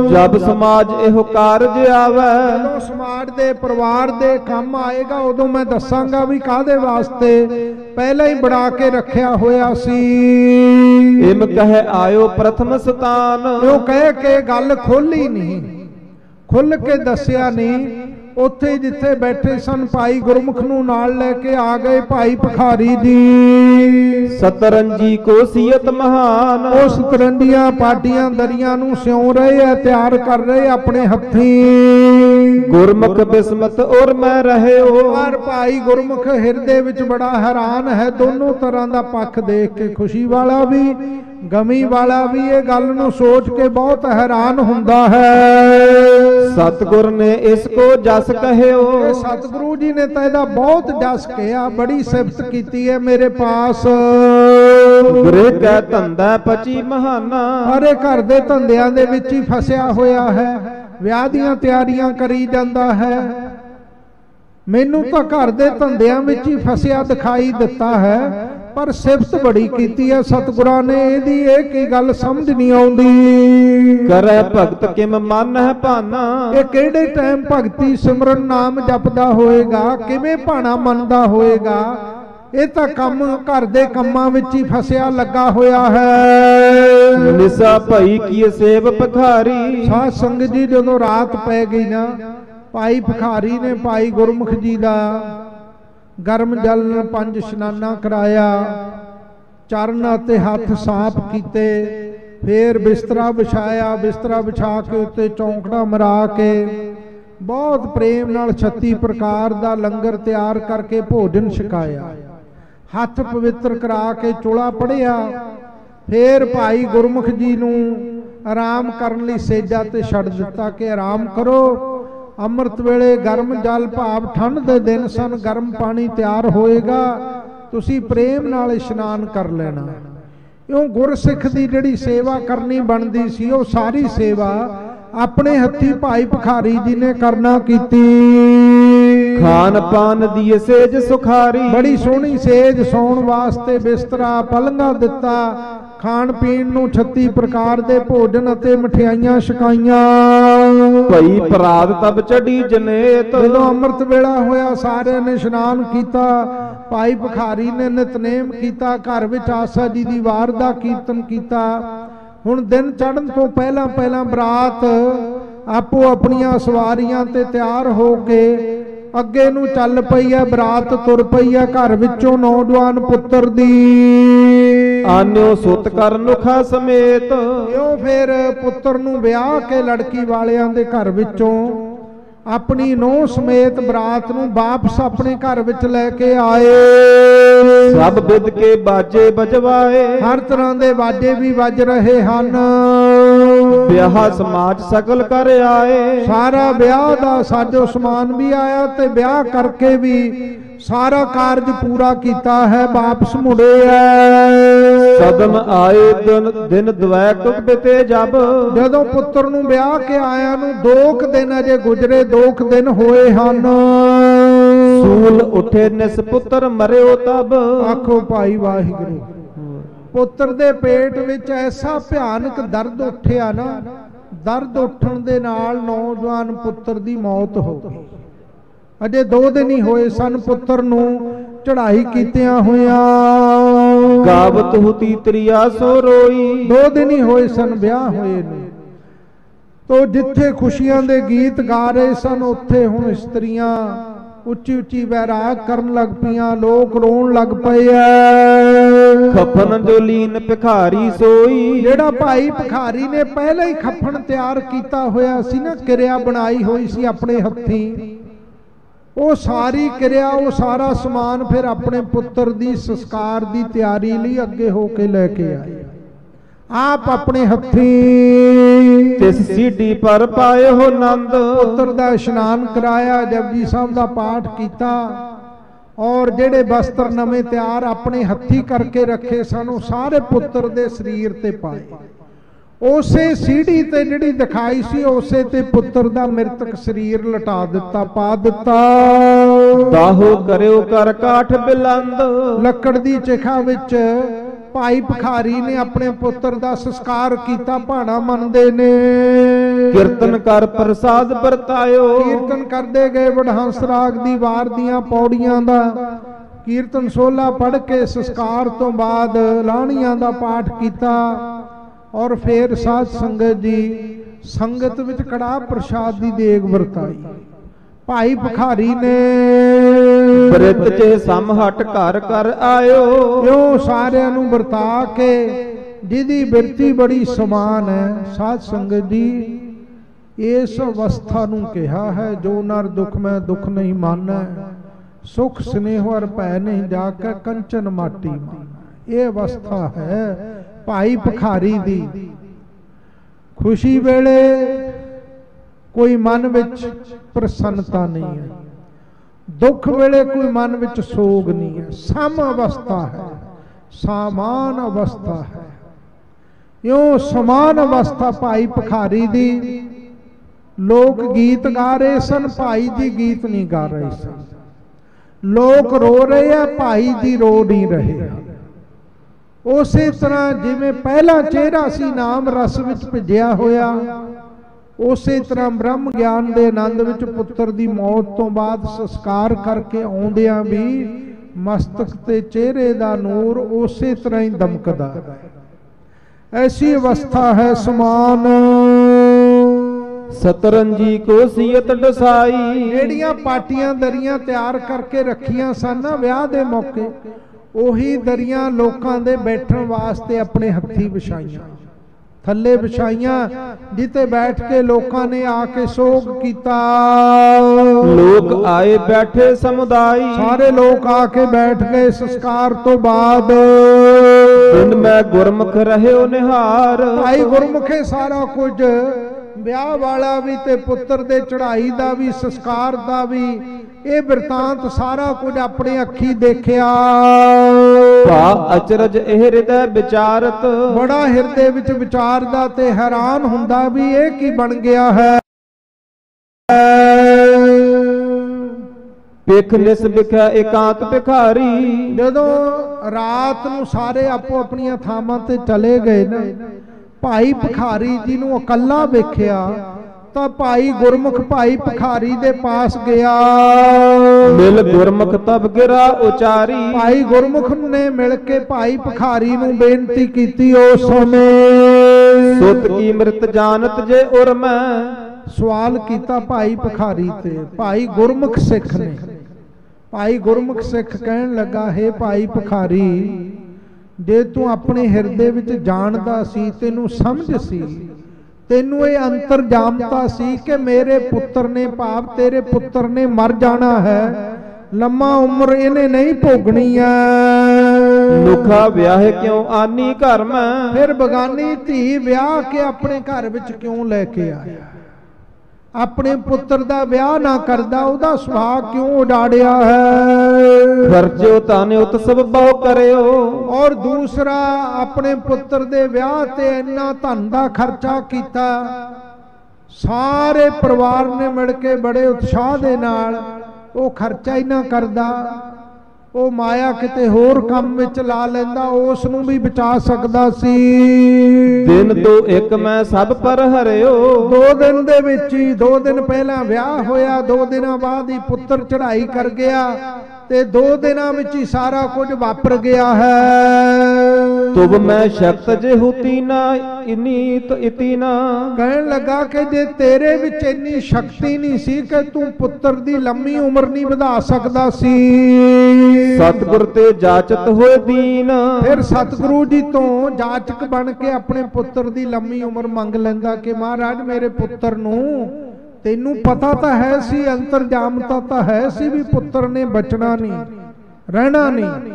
ਜਬ ਸਮਾਜ ਇਹੋ ਕਾਰਜ ਆਵੇ, ਜਦੋਂ ਸਮਾਜ ਦੇ ਪਰਿਵਾਰ ਦੇ ਕੰਮ ਆਏਗਾ ਉਦੋਂ ਮੈਂ ਦੱਸਾਂਗਾ ਵੀ ਕਾਹਦੇ ਵਾਸਤੇ ਪਹਿਲਾਂ ਹੀ ਬਣਾ ਕੇ ਰੱਖਿਆ ਹੋਇਆ ਸੀ। ਇਮ ਕਹੇ ਆਇਓ ਪ੍ਰਥਮ ਸਤਾਨ, ਉਹ ਕਹਿ ਕੇ ਗੱਲ ਖੋਲੀ ਨਹੀਂ, ਖੁੱਲ ਕੇ ਦੱਸਿਆ ਨਹੀਂ। ਉੱਥੇ ਜਿੱਥੇ ਬੈਠੇ ਸਨ ਭਾਈ ਗੁਰਮੁਖ ਨੂੰ ਨਾਲ ਲੈ ਕੇ ਆ ਗਏ ਭਾਈ ਭਿਖਾਰੀ ਜੀ। ਸਤਰੰਜੀ ਕੋ ਸੀਅਤ ਮਹਾਨ, ਉਹ ਸਤਰੰਜੀਆਂ ਪਾਟੀਆਂ ਦਰੀਆਂ ਨੂੰ ਸਿਉਂ ਰਹੇ ਆ, ਤਿਆਰ ਕਰ ਰਹੇ ਆਪਣੇ ਹੱਥੀਂ। ਗੁਰਮੁਖ ਬਿਸਮਤ ਔਰ ਮੈਂ ਰਹਿਓ, ਪਰ ਭਾਈ ਗੁਰਮੁਖ ਹਿਰਦੇ ਵਿੱਚ ਬੜਾ ਹੈਰਾਨ ਹੈ, ਦੋਨੋਂ ਤਰ੍ਹਾਂ ਦਾ ਪੱਖ ਦੇਖ ਕੇ, ਖੁਸ਼ੀ ਵਾਲਾ ਵੀ ਗਮੀ ਵਾਲਾ ਵੀ, ਇਹ ਗੱਲ ਨੂੰ ਸੋਚ ਕੇ ਬਹੁਤ ਹੈਰਾਨ ਹੁੰਦਾ ਹੈ। ਸਤਿਗੁਰ ਨੇ ਇਸ ਕੋ ਜਸ ਕਹਿਓ, ਸਤਿਗੁਰੂ ਜੀ ਨੇ ਤਾਂ ਇਹਦਾ ਬਹੁਤ ਜਸ ਕਿਹਾ, ਬੜੀ ਸਿਫਤ ਕੀਤੀ ਹੈ ਮੇਰੇ ਪਾਸ। ਗ੍ਰਹਿ ਕੈ ਧੰਦਾ ਪਚੀ ਮਹਾਨਾ, ਅਰੇ ਘਰ ਦੇ ਧੰਦਿਆਂ ਦੇ ਵਿੱਚ ਹੀ ਫਸਿਆ ਹੋਇਆ ਹੈ, ਵਿਆਹ ਦੀਆਂ ਤਿਆਰੀਆਂ ਕਰੀ ਜਾਂਦਾ ਹੈ। ਮੈਨੂੰ ਤਾਂ ਘਰ ਦੇ ਧੰਦਿਆਂ ਵਿੱਚ ਹੀ ਫਸਿਆ ਦਿਖਾਈ ਦਿੱਤਾ ਹੈ, ਪਰ ਸਿਫਤ ਬੜੀ ਕੀਤੀ ਹੈ ਸਤਿਗੁਰਾਂ ਨੇ ਇਹਦੀ, ਇਹ ਕੀ ਗੱਲ ਸਮਝ ਨਹੀਂ ਆਉਂਦੀ। ਕਰੈ ਭਗਤ ਕਿਮ ਮਨ ਹੈ ਭਾਨਾ, ਇਹ ਕਿਹੜੇ ਟਾਈਮ ਭਗਤੀ ਸਿਮਰਨ ਨਾਮ ਜਪਦਾ ਹੋਏਗਾ, ਕਿਵੇਂ ਭਾਣਾ ਮੰਨਦਾ ਹੋਏਗਾ। ਇਹ ਤਾਂ ਕੰਮ ਘਰ ਦੇ ਕੰਮਾਂ ਵਿੱਚ ਹੀ ਫਸਿਆ ਲੱਗਾ ਹੋਇਆ ਹੈ। ਨਿਸਾ ਭਈ ਕੀ ਸੇਵ ਭਿਖਾਰੀ, ਸਾਧ ਸੰਗਤ ਜੀ ਜਦੋਂ ਰਾਤ ਪੈ ਗਈ ਨਾ, ਭਾਈ ਭਿਖਾਰੀ ਨੇ ਭਾਈ ਗੁਰਮੁਖ ਜੀ ਦਾ ਗਰਮ ਜਲ ਨਾਲ 5 ਇਸ਼ਨਾਨਾ ਕਰਾਇਆ, ਚਰਨ ਅਤੇ ਹੱਥ ਸਾਫ਼ ਕੀਤੇ, फिर बिस्तरा बिछाया, बिस्तरा बिछा के उत्ते चौंकड़ा मरा के बहुत प्रेम नाल 36 प्रकार का लंगर तैयार करके भोजन छकाया, हथ पवित्र करा के चोला पढ़िया। फिर भाई गुरमुख जी नूं आराम करन लई सेजा ते छड्ड दिता कि आराम करो। अमृत वेले गर्म जल भाव ठंड दे दिन सन, गर्म पानी तैयार होएगा, तुसी प्रेम नाल इशनान कर लेना। इउं गुरसिख दी जिहड़ी सेवा करनी बनदी सी वो सारी सेवा अपने हत्थी भाई भखारी जी ने करना कीती। खान पान दी सेज सुखारी, बड़ी सोहनी सेज, सौण वास्ते बिस्तरा पलंगा दिता, खाण पीण नूं 36 प्रकार दे भोजन अते मठियाइयां छकाइयां। भई परात तब चढ़ी जनेत, जदों अमृत वेला होया सारे ने इशनान कीता, भाई भखारी ने नितनेम कीता, घर विच आसा जी दी वार दा कीर्तन कीता। हुण दिन चढ़न तो पहला पहला बरात आपो अपनियां सवारियां ते तैयार हो के अगे नूं चल पई है, बरात तुर पई है। घर विचों नौजवान पुत्र दी आन्यो सुत कर नुखा समेत, यो फिर पुत्र नूं ब्याह के लड़की वालियां दे घर विचों अपनी नूह समेत बरात नूं वापस अपने घर विच लैके आए। सब विद के बाजे बजवाए, हर तरह दे बाजे भी बज रहे हन। ब्याह समाज सकल कर आए, सारा ब्याह दा साजो समान भी आया ते ब्याह करके भी सारा कारज पूरा किया है, वापस मुड़े है। सदन आए दिन द्वैक बिते जब, जदों पुत्र नूं ब्याह के आया नूं 2 दिन अजे गुजरे, 2 दिन होए हन। सूल उठे निस पुत्र मरियो तब, आखो भाई वाहिगुरू। पुत्र दे पेट विच ऐसा भयानक दर्द उठिया ना, दर्द उठण दे नाल नौजवान पुत्र दी मौत हो गई। अजे 2 दिन ही होए सन पुत्र नूं चढ़ाई कीतियां होइयां। गावत हुती त्रिया सो रोई, 2 दिन ही होए सन ब्याह होए ने। तो जिथे खुशियां दे गीत गा रहे सन उत्थे हुण इस्त्रियां उच्ची उच्ची वैराग करन लग पियां, लोग रोण लग पए। खफन जो लीन भिखारी सोई, जेड़ा भाई भिखारी ने पहले ही खफन तैयार कीता होया सी ना, किरिया बनाई हुई सी अपने हत्थी, वो सारी किरिया वो सारा समान फिर अपने पुत्र दी संस्कार दी तैयारी लई अगे होके लेके आए। आप अपने हत्थी तिस सीढ़ी पर पाए हो नंद, पुत्र दा इशनान कराया, जपजी साहब दा पाठ कीता और जेड़े वस्त्र नवे तैयार अपने हत्थी करके रखे सन वो सारे पुत्र दे शरीर ते पाए। उसे सीढ़ी ते जिहड़ी दिखाई सी उसे ते पुत्र दा मृतक शरीर लटा दिता, पा दिता। दाहो करियो कर काठ बिलंद, लकड़ दी चिखा विच भाई भिखारी ने अपने पुत्र दा संस्कार कीता, भाणा मनदे ने। कीर्तन कर प्रसाद बरतायो, कीर्तन करदे गए वडहंस राग दी वार दियां पौड़ियां दा कीर्तन सोला पढ़ के संस्कार तो बाद लाणियां दा पाठ कीता और फिर साध संगत जी संगत विच कड़ा प्रसाद दी देग वरताई। भाई भिखारी ने बरित चे समहट घर कर आयो, यो सारियां नूं वरता के जिहदी बिरती बड़ी समान है। साध संगत जी इस अवस्था नूं कहा है, जो नर दुख में दुख नहीं माना, सुख स्नेह और भै नहीं जाके कंचन माटी माना। ये अवस्था है भाई भिखारी दी। खुशी वेले कोई मन विच प्रसन्नता नहीं है, दुख वेले कोई मन विच सोग नहीं है, सम अवस्था है, समान अवस्था है। यो समान अवस्था भाई भिखारी दी। लोग गीत गा रहे सन, भाई जी गीत नहीं गा रहे सन। लोग रो रहे हैं, भाई जी रो नहीं रहे। उसे तरह जिवें पहला चेहरा सी नाम रस विच भिजिया होया, उसे तरह ब्रह्म ज्ञान दे आनंद विच पुत्र दी मौत तो बाद संस्कार करके आउंदियां भी मस्तक ते चेहरे दा नूर उसे तरह ही दमकदा। ऐसी अवस्था है समान। सतरंजी को सीयत डसाई, जेड़ियां पाटियां दरियां तैयार करके रखियां सन ना विआह दे मौके, ओही दरियां लोकां दे बैठण वास्ते अपने हत्थी विछाइयां। ਥੱਲੇ ਵਿਛਾਈਆਂ, ਜਿੱਤੇ ਬੈਠ ਕੇ ਲੋਕਾਂ ਨੇ ਆ ਕੇ ਸੋਗ ਕੀਤਾ। ਲੋਕ ਆਏ ਬੈਠੇ ਸਮੁਦਾਈ, ਸਾਰੇ ਲੋਕ ਆ ਕੇ ਬੈਠ ਗਏ ਸੰਸਕਾਰ ਤੋਂ ਬਾਅਦ। ਬਿਨ ਮੈਂ ਗੁਰਮੁਖ ਰਹਿਓ ਨਿਹਾਰ। ਭਾਈ ਗੁਰਮੁਖੇ ਸਾਰਾ ਕੁਝ, ਵਿਆਹ ਵਾਲਾ ਵੀ ਤੇ ਪੁੱਤਰ ਦੇ ਚੜ੍ਹਾਈ ਦਾ ਵੀ, ਸੰਸਕਾਰ ਦਾ ਵੀ, ਇਹ ਬਿਰਤਾਂਤ ਸਾਰਾ ਕੁਝ ਆਪਣੇ ਅੱਖੀ ਦੇਖਿਆ। ਭਾ ਅਚਰਜ ਇਹ ਹਿਰਦੈ ਵਿਚਾਰਤ। ਬੜਾ ਹਿਰਦੇ ਵਿੱਚ ਵਿਚਾਰਦਾ ਤੇ ਹੈਰਾਨ ਹੁੰਦਾ ਵੀ ਇਹ ਕੀ ਬਣ ਗਿਆ ਹੈ। ਪਿਖ ਨਿਸ ਵਿਖੈ ਇਕਾਂਤ ਭਿਖਾਰੀ। ਜਦੋਂ ਰਾਤ ਨੂੰ ਸਾਰੇ ਆਪੋ ਆਪਣੀਆਂ ਥਾਵਾਂ ਤੇ ਚਲੇ ਗਏ ਨਾ, ਭਾਈ ਭਿਖਾਰੀ ਜੀ ਨੂੰ ਇਕੱਲਾ ਵੇਖਿਆ ਤਾਂ ਭਾਈ ਗੁਰਮੁਖ ਭਾਈ ਭਿਖਾਰੀ ਦੇ ਪਾਸ ਗਿਆ। ਮਿਲ ਗੁਰਮੁਖ ਤਬ ਗਿਰਾ ਉਚਾਰੀ। ਭਾਈ ਗੁਰਮੁਖ ਨੇ ਮਿਲ ਕੇ ਭਾਈ ਭਿਖਾਰੀ ਨੂੰ ਬੇਨਤੀ ਕੀਤੀ ਉਸ ਸਮੇਂ। ਸੁਤ ਕੀ ਮ੍ਰਿਤ ਜਾਣਤ ਜੇ ਉਰ ਮੈਂ। ਸਵਾਲ ਕੀਤਾ ਭਾਈ ਭਿਖਾਰੀ ਤੇ ਭਾਈ ਗੁਰਮੁਖ ਸਿੱਖ ਨੇ। ਭਾਈ ਗੁਰਮੁਖ ਸਿੱਖ ਕਹਿਣ ਲੱਗਾ, ਹੈ ਭਾਈ ਭਿਖਾਰੀ, ਜੇ ਤੂੰ ਆਪਣੇ ਹਿਰਦੇ ਵਿੱਚ ਜਾਣਦਾ ਸੀ, ਤੈਨੂੰ ਸਮਝ ਸੀ, ਤੈਨੂੰ ਇਹ ਅੰਤਰਜਾਮਤਾ ਸੀ ਕਿ ਮੇਰੇ ਪੁੱਤਰ ਨੇ, ਭਾਵ ਤੇਰੇ ਪੁੱਤਰ ਨੇ ਮਰ ਜਾਣਾ ਹੈ, ਲੰਮਾ ਉਮਰ ਇਹਨੇ ਨਹੀਂ ਭੋਗਣੀ ਹੈ। ਮੁਖਾ ਵਿਆਹ ਕਿਉਂ ਆਨੀ ਘਰ ਮੈਂ। ਫਿਰ ਬਗਾਨੀ ਧੀ ਵਿਆਹ ਕੇ ਆਪਣੇ ਘਰ ਵਿੱਚ ਕਿਉਂ ਲੈ ਕੇ ਆਇਆ। ਆਪਣੇ ਪੁੱਤਰ ਦਾ ਵਿਆਹ ਨਾ ਕਰਦਾ, ਉਹਦਾ ਸੁਭਾਅ ਕਿਉਂ ਉਡਾੜਿਆ ਹੈ। ਖਰਚੋ ਤਾਨੇ ਉਤਸਵ ਬਹੁ ਕਰਿਓ। ਔਰ ਦੂਸਰਾ, ਆਪਣੇ ਪੁੱਤਰ ਦੇ ਵਿਆਹ ਤੇ ਇੰਨਾ ਧਨ ਦਾ ਖਰਚਾ ਕੀਤਾ। ਸਾਰੇ ਪਰਿਵਾਰ ਨੇ ਮਿਲ ਕੇ ਬੜੇ ਉਤਸ਼ਾਹ ਦੇ ਨਾਲ ਉਹ ਖਰਚਾ ਹੀ ਨਾ ਕਰਦਾ। ਉਹ ਮਾਇਆ ਕਿਤੇ ਹੋਰ ਕੰਮ ਵਿੱਚ ਲਾ ਲੈਂਦਾ, ਉਸ ਨੂੰ ਵੀ ਬਚਾ ਸਕਦਾ ਸੀ। ਦਿਨ ਤੋਂ ਇੱਕ ਮੈਂ ਸਭ ਪਰ ਹਰਿਓ। 2 ਦਿਨ ਦੇ ਵਿੱਚ ਹੀ, 2 ਦਿਨ ਪਹਿਲਾਂ ਵਿਆਹ ਹੋਇਆ, 2 ਦਿਨਾਂ ਬਾਅਦ ਹੀ ਪੁੱਤਰ ਚੜ੍ਹਾਈ ਕਰ ਗਿਆ ਤੇ 2 ਦਿਨਾਂ ਵਿੱਚ ਹੀ ਸਾਰਾ ਕੁਝ ਵਾਪਰ ਗਿਆ ਹੈ। ਤੁਬ ਮੈਂ ਸ਼ਕਤ ਜੇ ਹੁਤੀ ਨਾ ਇਨੀਤ ਇਤੀ ਨਾ। ਕਹਿਣ ਲੱਗਾ ਕਿ ਜੇ ਤੇਰੇ ਵਿੱਚ ਇੰਨੀ ਸ਼ਕਤੀ ਨਹੀਂ ਸੀ ਕਿ ਤੂੰ ਪੁੱਤਰ ਦੀ ਲੰਮੀ ਉਮਰ ਨਹੀਂ ਵਧਾ ਸਕਦਾ ਸੀ। ਸਤਿਗੁਰ ਤੇ ਜਾਚਤ ਹੋਏ ਦੀਨ। ਫਿਰ ਸਤਿਗੁਰੂ ਜੀ ਤੋਂ ਜਾਚਕ ਬਣ ਕੇ ਆਪਣੇ ਪੁੱਤਰ ਦੀ ਲੰਮੀ ਉਮਰ ਮੰਗ ਲੈਂਦਾ ਕਿ ਮਹਾਰਾਜ, ਮੇਰੇ ਪੁੱਤਰ ਨੂੰ, ਤੈਨੂੰ ਪਤਾ ਤਾਂ ਹੈ ਸੀ, ਅੰਤਰਜਾਮਤਾ ਤਾਂ ਹੈ ਸੀ ਵੀ ਪੁੱਤਰ ਨੇ ਬਚਣਾ ਨਹੀਂ, ਰਹਿਣਾ ਨਹੀਂ,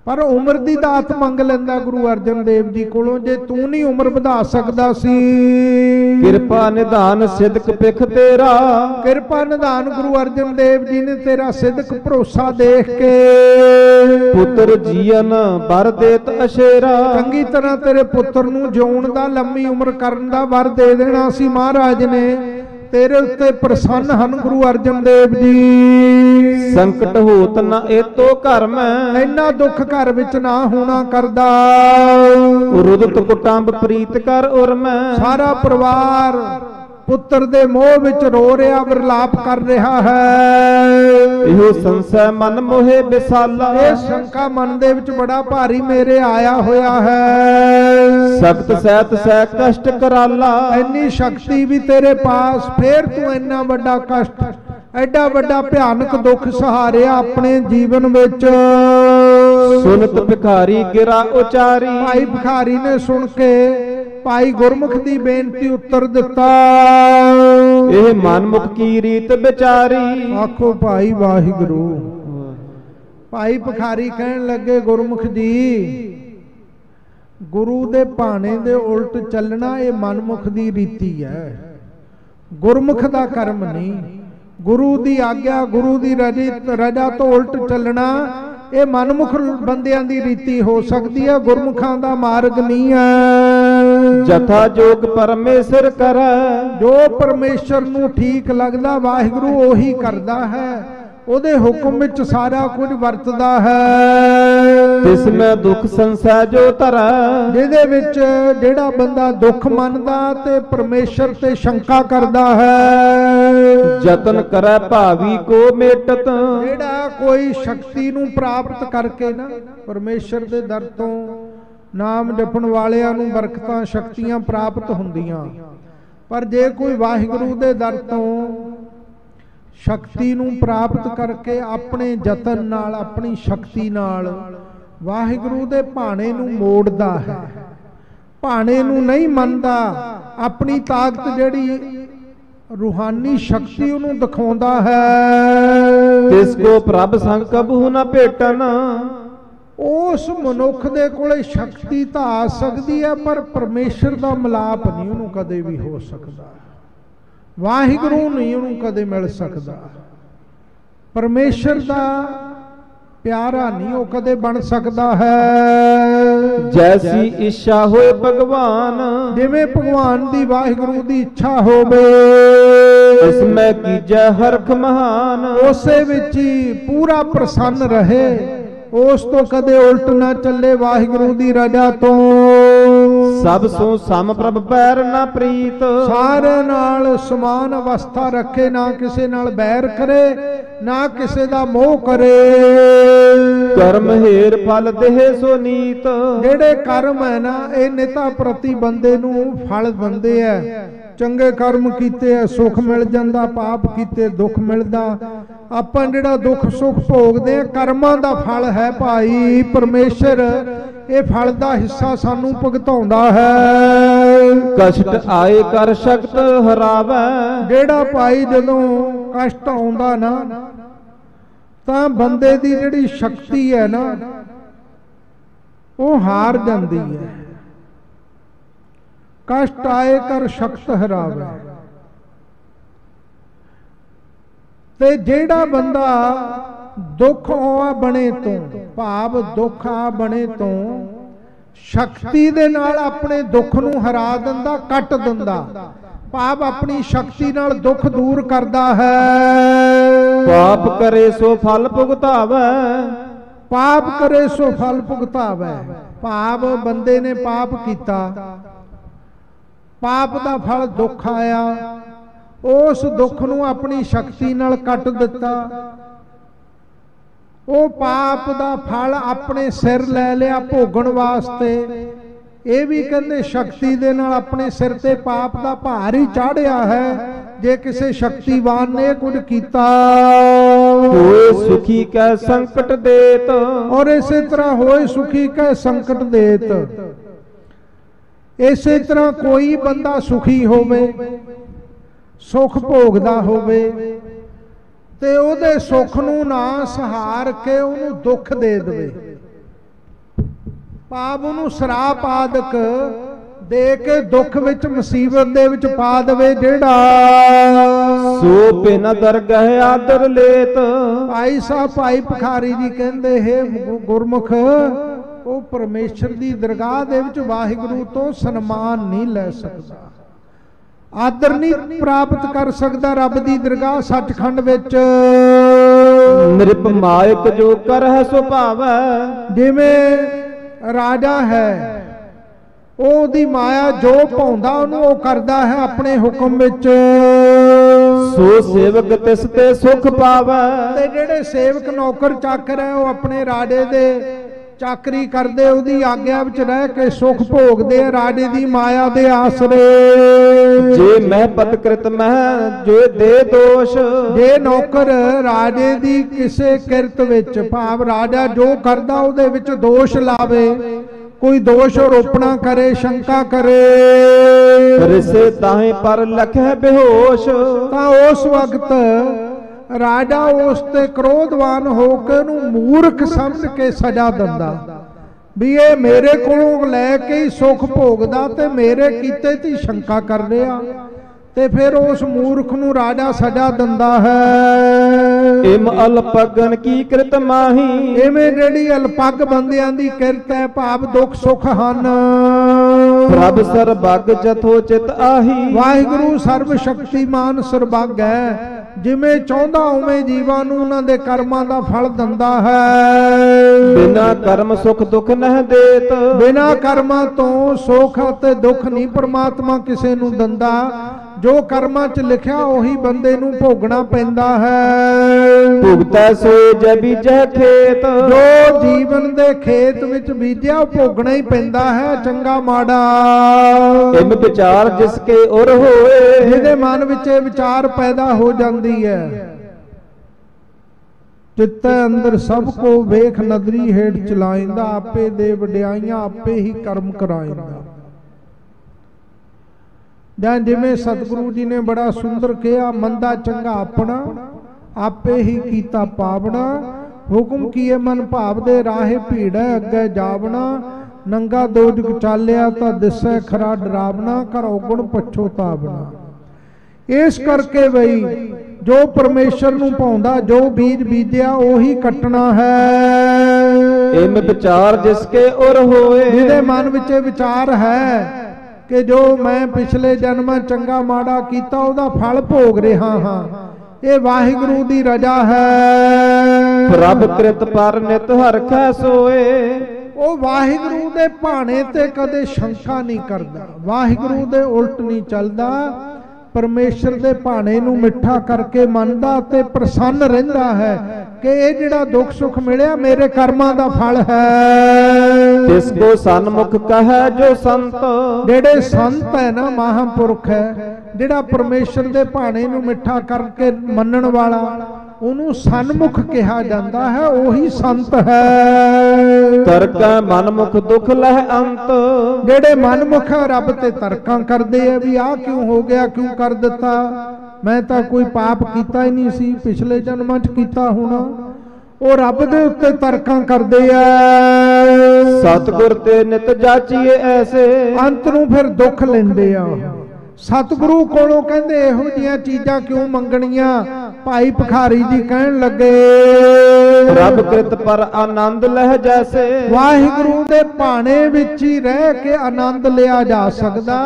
ਪਰ ਉਮਰ ਦੀ ਦਾਤ ਮੰਗ ਲੈਂਦਾ ਗੁਰੂ ਅਰਜਨ ਦੇਵ ਜੀ ਕੋਲੋਂ, ਜੇ ਤੂੰ ਨਹੀਂ ਉਮਰ ਵਧਾ ਸਕਦਾ ਸੀ। ਕਿਰਪਾ ਨਿਧਾਨ ਸਿਦਕ ਪਿਖ ਤੇਰਾ। ਕਿਰਪਾ ਨਿਧਾਨ ਗੁਰੂ ਅਰਜਨ ਦੇਵ ਜੀ ਨੇ ਤੇਰਾ ਸਿਦਕ ਭਰੋਸਾ ਦੇਖ ਕੇ ਪੁੱਤਰ ਜੀਵਨ ਵਰ ਦੇਤ ਅਸ਼ੇਰਾ। ਚੰਗੀ ਤਰ੍ਹਾਂ ਤੇਰੇ ਪੁੱਤਰ ਨੂੰ ਜਿਉਣ ਦਾ, ਲੰਮੀ ਉਮਰ ਕਰਨ ਦਾ ਵਰ ਦੇ ਦੇਣਾ ਸੀ। ਮਹਾਰਾਜ ਨੇ ਤੇਰੇ ਉੱਤੇ ਪ੍ਰਸੰਨ ਹਨ ਗੁਰੂ ਅਰਜਨ ਦੇਵ ਜੀ। ਸੰਕਟ ਹੋਤ ਨਾ ਏਤੋ ਘਰ ਮੈਂ। ਇੰਨਾ ਦੁੱਖ ਘਰ ਵਿੱਚ ਨਾ ਹੋਣਾ ਕਰਦਾ। ਰੁਦਤ ਕੁਟੰਬ ਪ੍ਰੀਤ ਕਰ ਉਰ ਮੈਂ। ਸਾਰਾ ਪਰਿਵਾਰ ਪੁੱਤਰ ਦੇ ਮੋਹ ਵਿੱਚ ਰੋ ਰਿਹਾ, ਵਿਰਲਾਪ ਕਰ ਰਿਹਾ ਹੈ। ਇਹੋ ਸੰਸੈ ਮਨ ਮੋਹੇ ਵਿਸਾਲਾ। ਇਹ ਸ਼ੰਕਾ ਮਨ ਦੇ ਵਿੱਚ ਬੜਾ ਭਾਰੀ ਮੇਰੇ ਆਇਆ ਹੋਇਆ ਹੈ। ਸਖਤ ਸਹਿਤ ਸਹਿ ਕਸ਼ਟ ਕਰਾਲਾ। ਇੰਨੀ ਸ਼ਕਤੀ ਵੀ ਤੇਰੇ ਪਾਸ, ਫੇਰ ਤੂੰ ਇੰਨਾ ਵੱਡਾ ਕਸ਼ਟ, ਐਡਾ ਵੱਡਾ ਭਿਆਨਕ ਦੁੱਖ ਸਹਾਰਿਆ ਆਪਣੇ ਜੀਵਨ ਵਿੱਚ। ਸੁਨਤ ਭਿਖਾਰੀ ਗਿਰਾ ਉਚਾਰੀ। ਭਾਈ ਭਿਖਾਰੀ ਨੇ ਸੁਣ ਕੇ ਭਾਈ ਗੁਰਮੁਖ ਦੀ ਬੇਨਤੀ ਉੱਤਰ ਦਿੱਤਾ। ਇਹ ਮਨਮੁਖ ਕੀ ਰੀਤ ਵਿਚਾਰੀ। ਆਖੋ ਭਾਈ ਵਾਹਿਗੁਰੂ। ਭਾਈ ਭਿਖਾਰੀ ਕਹਿਣ ਲੱਗੇ, ਗੁਰਮੁਖ ਜੀ, ਗੁਰੂ ਦੇ ਭਾਣੇ ਦੇ ਉਲਟ ਚੱਲਣਾ ਇਹ ਮਨਮੁਖ ਦੀ ਰੀਤੀ ਹੈ, ਗੁਰਮੁਖ ਦਾ ਕਰਮ ਨਹੀਂ। ਗੁਰੂ ਦੀ ਆਗਿਆ, ਗੁਰੂ ਦੀ ਰਜਾ ਤੋਂ ਉਲਟ ਚੱਲਣਾ ਇਹ ਮਨਮੁਖ ਬੰਦਿਆਂ ਦੀ ਰੀਤੀ ਹੋ ਸਕਦੀ ਹੈ, ਗੁਰਮੁਖਾਂ ਦਾ ਮਾਰਗ ਨਹੀਂ ਹੈ। ਜਥਾ ਜੋਗ ਪਰਮੇਸ਼ਰ ਕਰੈ। ਜੋ ਪਰਮੇਸ਼ਰ ਨੂੰ ਠੀਕ ਲੱਗਦਾ ਵਾਹਿਗੁਰੂ ਉਹੀ ਕਰਦਾ ਹੈ, ਉਹਦੇ ਹੁਕਮ ਵਿੱਚ ਸਾਰਾ ਕੁਝ ਵਰਤਦਾ ਹੈ। ਤਿਸ ਮੈਂ ਦੁੱਖ ਸੰਸੈ ਜੋ ਧਰੈ। ਜਿਹਦੇ ਵਿੱਚ ਜਿਹੜਾ ਬੰਦਾ ਦੁੱਖ ਮੰਨਦਾ ਤੇ ਪਰਮੇਸ਼ਰ ਤੇ ਸ਼ੰਕਾ ਕਰਦਾ ਹੈ। ਯਤਨ ਕਰੈ ਭਾਵੀ ਕੋ ਮੇਟਤ। ਜਿਹੜਾ ਕੋਈ ਸ਼ਕਤੀ ਨੂੰ ਪ੍ਰਾਪਤ ਕਰਕੇ ਨਾ, ਪਰਮੇਸ਼ਰ ਦੇ ਦਰ ਤੋਂ ਨਾਮ ਜਪਣ ਵਾਲਿਆਂ ਨੂੰ ਬਰਕਤਾਂ, ਸ਼ਕਤੀਆਂ ਪ੍ਰਾਪਤ ਹੁੰਦੀਆਂ, ਪਰ ਜੇ ਕੋਈ ਵਾਹਿਗੁਰੂ ਦੇ ਦਰ ਤੋਂ ਸ਼ਕਤੀ ਨੂੰ ਪ੍ਰਾਪਤ ਕਰਕੇ ਆਪਣੇ ਯਤਨ ਨਾਲ, ਆਪਣੀ ਸ਼ਕਤੀ ਨਾਲ ਵਾਹਿਗੁਰੂ ਦੇ ਭਾਣੇ ਨੂੰ ਮੋੜਦਾ ਹੈ, ਭਾਣੇ ਨੂੰ ਨਹੀਂ ਮੰਨਦਾ, ਆਪਣੀ ਤਾਕਤ ਜਿਹੜੀ रूहानी शक्ति उन्होंने दिखाता है। तिसको प्रभ संग कबहू ना भेटन, उस मनुख दे कोले शक्ति तो आ सकती है पर परमेश्वर का मिलाप नहीं उन्होंने कदे भी हो सकता, वाहिगुरू नहीं उन्होंने कदे मिल सकता, परमेश्वर का प्यारा नहीं वो कदे बन सकता है। जैसी इच्छा होए भगवान, जिवें भगवान दी वाहिगुरू दी इच्छा होवे, इसमें कीजै हरख महान, उसे विच ही पूरा प्रसन्न रहे, उस तो कदे उल्ट ना चले वाहिगुरू दी रजा तो। सब सो सम प्रभ बैर ना प्रीत, सारे नाल समान अवस्था रखे, ना किसे नाल बैर करे ना किसे दा मोह करे। कर्म हेर फल देह सो नीत, जेड़े कर्म है ना ये नेता प्रति बंदे नू फल दिंदे है। चंगे कर्म कीते सुख मिल जाता, पाप कीते दुख मिलता। आपां जिहड़ा दुख सुख भोगदे कर्मां दा फल है भाई, परमेश्वर ये फल दा हिस्सा सानू भुगताउंदा है। कष्ट आए कर शक्त हरावे, जेड़ा भाई जदों कष्ट आउंदा ना तां बंदे दी जिहड़ी शक्ति है ना वो हार जाती है। कष्ट आए कर शक्त हरावे, ते जेड़ा बंदा दुख आ बने तो भाव दुख आ बने तो शक्ति दे नाल अपने दुख नू हरा दिंदा, कट दिंदा, भाव अपनी शक्ति नाल दुख दूर करदा है। पाप करे सो फल भुगतावे, पाप करे सो फल भुगतावे, भाव बंदे ने पाप कीता, पाप दा फल दुख आया, उस दुख नू अपनी शक्ति नाल कट दिता, वो पाप दा फल अपने सिर ले लिया भोगण वास्ते। ये भी कहते शक्ति दे नाल अपने सिर ते पाप दा भार ही चाढ़िया है। जे किसी शक्तिवान ने कुछ कीता, होए सुखी कै संकट देत, और इसी तरह होए सुखी कै संकट देत। इसी तरह कोई बंदा सुखी होवे, सुख भोगदा होवे, ते ओदे सुख नू ना सहार के उन्होंने दुख दे दे, पाप उन्होंने शराप आदक दे के दुख विच मुसीबत दे विच पा देवे। जेड़ा सो बिना दरगाह आदर लेत, भाई साहब भाई भखारी जी कहंदे हे गुरमुख वो परमेश्वर दी दरगाह दे विच वाहिगुरू तो सन्मान नहीं ले सकता, आदर नहीं प्राप्त कर सकता रब दी दरगाह सचखंड विच। नृप मायक जो कर है सो भावै, जिवें राजा है ओदी माया जो पाउंदा ओनू ओ करदा है अपने हुक्म विच, सो सेवक तिस ते सुख पावै। ते जेड़े सेवक नौकर चाकर है वो अपने राजे दे चाकरी करदे, उदी आग्या विच रह के सुख भोगदे राजे दी माया दे आसरे। जे मैं पतकृत मह जो दे दोष, जे नौकर राजे दी किसे किरत विच भाव राजा जो करदा उहदे विच दोष लावे, कोई दोष आरोपणा करे शंका करे, रिसे ताहे पर लखै बेहोश, तां उस वक्त राजा उस ते क्रोधवान होकर मूर्ख समझ के सजा दिंदा भी ये मेरे कोलों लैके ही सुख भोगदा ते मेरे कीते ती शंका कर रहा, ते फिर उस मूर्ख नू राजा सजा दिंदा है। इम अल्पगन की कृत माही, इवें जेड़ी अल्पग बंदियां दी किरत है भाव दुख सुख हन। प्रभ सरबग जथोचित आही, वाहिगुरू सर्व शक्तिमान सरबग है, जिमें चाहता उवें जीवां नूं उन्हां दे कर्मां दा फल दिंदा है। बिना कर्म सुख दुख नह देत, बिना कर्मां तो सुख ते दुख नहीं परमात्मा किसे नूं दिंदा, जो कर्मां च लिखिया उही बंदे नूं भोगना पैंदा है। भुगतै सोए जै बीजै खेत, जो जीवन दे खेत विच बीजिया भोगना ही पैंदा है, चंगा माड़ा। इम विचार जिसके उर होए, जिहदे मन विच विचार पैदा हो जांदी है, चित्ते अंदर सब को वेख नदरी हेठ चलाइंदा, आपे दे वडियाइयां आपे ही कर्म कराइंदा। ਜਾਂ ਜਿਵੇਂ ਸਤਿਗੁਰੂ ਜੀ ਨੇ ਬੜਾ ਸੁੰਦਰ ਕਿਹਾ, ਮੰਦਾ ਚੰਗਾ ਆਪਣਾ ਆਪੇ ਹੀ ਕੀਤਾ ਪਾਵਣਾ, ਹੁਕਮ ਕੀਏ ਮਨ ਭਾਵ ਦੇ ਰਾਹੇ ਭੀੜੈ ਅੱਗੇ ਜਾਵਣਾ, ਨੰਗਾ ਦੋਜਕ ਚਾਲਿਆ ਤਾਂ ਦਿਸੈ ਖਰਾ ਡਰਾਵਣਾ, ਕਰ ਔਗਣ ਪਛੋਤਾਵਣਾ। ਇਸ ਕਰਕੇ ਬਈ ਜੋ ਪਰਮੇਸ਼ਰ ਨੂੰ ਭਾਉਂਦਾ, ਜੋ ਬੀਜ ਬੀਜਿਆ ਉਹੀ ਕੱਟਣਾ ਹੈ। ਇਮ ਵਿਚਾਰ ਜਿਸਕੇ ਉਰ ਹੋਏ, ਜਿਹਦੇ ਮਨ ਵਿੱਚ ਇਹ ਵਿਚਾਰ ਹੈ ਕਿ ਜੋ ਮੈਂ ਪਿਛਲੇ ਜਨਮਾਂ ਚੰਗਾ ਮਾੜਾ ਕੀਤਾ ਉਹਦਾ ਫਲ ਭੋਗ ਰਿਹਾ ਹਾਂ, ਇਹ ਵਾਹਿਗੁਰੂ ਦੀ ਰਜ਼ਾ ਹੈ। ਪ੍ਰਭ ਕ੍ਰਿਤ ਪਰ ਨਿਤ ਹਰਖੈ ਸੋਏ, ਉਹ ਵਾਹਿਗੁਰੂ ਦੇ ਭਾਣੇ ਤੇ ਕਦੇ ਸ਼ੰਕਾ ਨਹੀਂ ਕਰਦਾ, ਵਾਹਿਗੁਰੂ ਦੇ ਉਲਟ ਨਹੀਂ ਚੱਲਦਾ, ਪਰਮੇਸ਼ਰ ਦੇ ਭਾਣੇ ਨੂੰ ਮਿੱਠਾ ਕਰਕੇ ਮੰਨਦਾ ਤੇ ਪ੍ਰਸੰਨ ਰਹਿੰਦਾ ਹੈ ਕਿ ਇਹ ਜਿਹੜਾ ਦੁੱਖ ਸੁੱਖ ਮਿਲਿਆ ਮੇਰੇ ਕਰਮਾਂ ਦਾ ਫਲ ਹੈ। ਤਿਸ ਕੋ ਸਨਮੁਖ ਕਹੈ ਜੋ ਸੰਤ, ਜਿਹੜੇ ਸੰਤ ਹੈ ਨਾ, ਮਹਾਂਪੁਰਖ ਹੈ, ਜਿਹੜਾ ਪਰਮੇਸ਼ਰ ਦੇ ਭਾਣੇ ਨੂੰ ਮਿੱਠਾ ਕਰਕੇ ਮੰਨਣ ਵਾਲਾ, ਉਹਨੂੰ ਸਨਮੁਖ ਕਿਹਾ ਜਾਂਦਾ ਹੈ, ਉਹੀ ਸੰਤ ਹੈ। ਤਰਕੈ ਮਨਮੁਖ ਦੁਖ ਲਹਿ ਅੰਤ, ਜਿਹੜੇ ਮਨਮੁਖ ਰੱਬ ਤੇ ਤਰਕਾਂ ਕਰਦੇ ਆ ਵੀ ਆਹ ਕਿਉਂ ਹੋ ਗਿਆ, ਕਿਉਂ ਕਰ ਦਿੱਤਾ, ਮੈਂ ਤਾਂ ਕੋਈ ਪਾਪ ਕੀਤਾ ਹੀ ਨਹੀਂ ਸੀ, ਪਿਛਲੇ ਜਨਮਾਂ 'ਚ ਕੀਤਾ ਹੋਣਾ, ਉਹ ਰੱਬ ਦੇ ਉੱਤੇ ਤਰਕਾਂ ਕਰਦੇ ਆ। ਸਤਿਗੁਰ ਤੇ ਨਿਤ ਜਾਚੀਏ ਐਸੇ, ਅੰਤ ਨੂੰ ਫਿਰ ਦੁੱਖ ਲੈਂਦੇ ਆ। ਸਤਿਗੁਰੂ ਕੋਲੋਂ ਕਹਿੰਦੇ ਇਹੋ ਜਿਹੀਆਂ ਚੀਜ਼ਾਂ ਕਿਉਂ ਮੰਗਣੀਆਂ। ਭਾਈ ਭਿਖਾਰੀ ਜੀ ਕਹਿਣ ਲੱਗੇ, ਰੱਬ ਕ੍ਰਿਤ ਪਰ ਆਨੰਦ ਲਹਿ ਜੈਸੇ, ਵਾਹਿਗੁਰੂ ਦੇ ਭਾਣੇ ਵਿੱਚ ਹੀ ਰਹਿ ਕੇ ਆਨੰਦ ਲਿਆ ਜਾ ਸਕਦਾ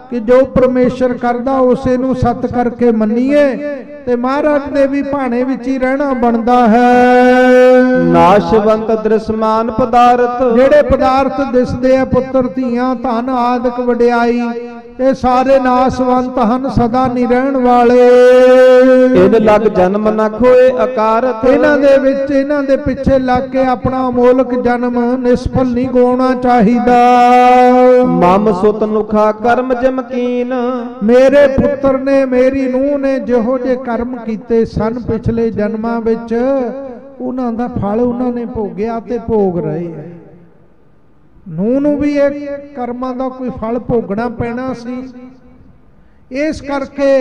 ਕਿ ਜੋ ਪਰਮੇਸ਼ਰ ਕਰਦਾ ਉਸੇ ਨੂੰ ਸਤ ਕਰਕੇ ਮੰਨੀਏ ਤੇ ਮਹਾਰਾਜ ਦੇ ਵੀ ਭਾਣੇ ਵਿੱਚ ਹੀ ਰਹਿਣਾ ਬਣਦਾ ਹੈ। ਨਾਸ਼ਵੰਤ ਦ੍ਰਿਸ਼ਮਾਨ ਪਦਾਰਥ, ਜਿਹੜੇ ਪਦਾਰਥ ਦਿਸਦੇ ਆ, ਪੁੱਤਰ ਧੀਆਂ ਧਨ ਆਦਿਕ ਵਡਿਆਈ, ਇਹ ਸਾਰੇ ਨਾਸਵੰਤ ਹਨ, ਸਦਾ ਨਹੀਂ ਰਹਿਣ ਵਾਲੇ। ਇਨ ਲਗ ਜਨਮ ਨਾ ਖੋਏ ਅਕਾਰਤ, ਇਹਨਾਂ ਦੇ ਵਿੱਚ ਇਹਨਾਂ ਦੇ ਪਿੱਛੇ ਲੱਗ ਕੇ ਆਪਣਾ ਅਮੋਲਕ ਜਨਮ ਨਿਸਫਲ ਨਹੀਂ ਗਵਾਉਣਾ ਚਾਹੀਦਾ। ਮਮ ਸੁਤ ਨੁਖਾ ਕਰਮ ਜਮਕੀਨ, ਮੇਰੇ ਪੁੱਤਰ ਨੇ, ਮੇਰੀ ਨੂੰਹ ਨੇ ਜਿਹੋ ਜੇ ਕਰਮ ਕੀਤੇ ਸਨ ਪਿਛਲੇ ਜਨਮਾਂ ਵਿੱਚ, ਉਹਨਾਂ ਦਾ ਫਲ ਉਹਨਾਂ ਨੇ ਭੋਗਿਆ ਤੇ ਭੋਗ ਰਹੇ ਹੈ। ਨੂੰਹ ਨੂੰ ਵੀ ਇਹ ਕਰਮਾਂ ਦਾ ਕੋਈ ਫਲ ਭੋਗਣਾ ਪੈਣਾ ਸੀ, ਇਸ ਕਰਕੇ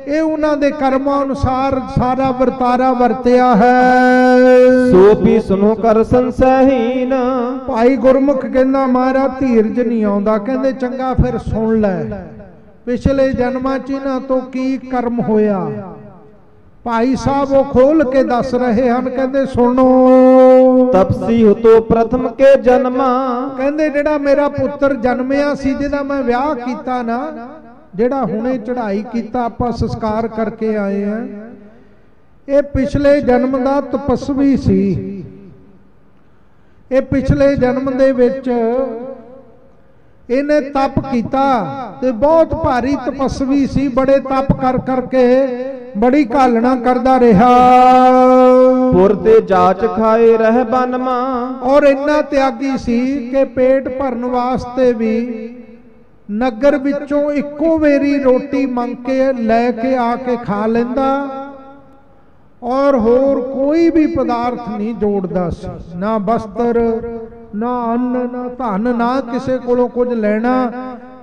ਇਹ ਉਹਨਾਂ ਦੇ ਕਰਮਾਂ ਅਨੁਸਾਰ ਸਾਰਾ ਵਰਤਾਰਾ ਵਰਤਿਆ ਹੈ। ਸੋ ਵੀ ਸੁਨੋ ਕਰ ਸੰਸਹੀਨ, ਭਾਈ ਗੁਰਮੁਖ ਕਹਿੰਦਾ ਮਹਾਰਾਜ ਧੀਰਜ ਨਹੀਂ ਆਉਂਦਾ, ਕਹਿੰਦੇ ਚੰਗਾ ਫਿਰ ਸੁਣ ਲੈ ਪਿਛਲੇ ਜਨਮਾਂ 'ਚ ਇਹਨਾਂ ਤੋਂ ਕੀ ਕਰਮ ਹੋਇਆ। ਭਾਈ ਸਾਹਿਬ ਉਹ ਖੋਲ ਕੇ ਦੱਸ ਰਹੇ ਹਨ, ਕਹਿੰਦੇ ਸੁਣੋ। ਤਪਸੀ ਹੁਤੋ ਪ੍ਰਥਮ ਕੇ ਜਨਮਾ, ਕਹਿੰਦੇ ਜਿਹੜਾ ਮੇਰਾ ਪੁੱਤਰ ਜਨਮਿਆ ਸੀ, ਜਿਹਦਾ ਮੈਂ ਵਿਆਹ ਕੀਤਾ ਨਾ, ਜਿਹੜਾ ਹੁਣੇ ਚੜ੍ਹਾਈ ਕੀਤਾ ਆਪਾਂ ਸੰਸਕਾਰ ਕਰਕੇ ਆਏ ਆ, ਇਹ ਪਿਛਲੇ ਜਨਮ ਦਾ ਤਪਸਵੀ ਸੀ। ਇਹ ਪਿਛਲੇ ਜਨਮ ਦੇ ਵਿੱਚ ਇਹਨੇ ਤਪ ਕੀਤਾ ਤੇ ਬਹੁਤ ਭਾਰੀ ਤਪਸਵੀ ਸੀ, ਬੜੇ ਤਪ ਕਰ ਕਰਕੇ ਬੜੀ ਘਾਲਣਾ ਕਰਦਾ ਰਿਹਾ। ਪੁਰ ਤੇ ਜਾਚ ਖਾਏ ਰਹਿ ਬਨਮਾ, ਔਰ ਇੰਨਾ ਤਿਆਗੀ ਸੀ ਕਿ ਪੇਟ ਭਰਨ ਵਾਸਤੇ ਵੀ ਨਗਰ ਵਿੱਚੋਂ ਇੱਕੋ ਵੇਰੀ ਰੋਟੀ ਮੰਗ ਕੇ ਲੈ ਕੇ ਆ ਕੇ ਖਾ ਲੈਂਦਾ, ਔਰ ਹੋਰ ਕੋਈ ਵੀ ਪਦਾਰਥ ਨਹੀਂ ਜੋੜਦਾ ਸੀ, ਨਾ ਬਸਤਰ, ਨਾ ਅੰਨ, ਨਾ ਧਨ, ਨਾ ਕਿਸੇ ਕੋਲੋਂ ਕੁਝ ਲੈਣਾ,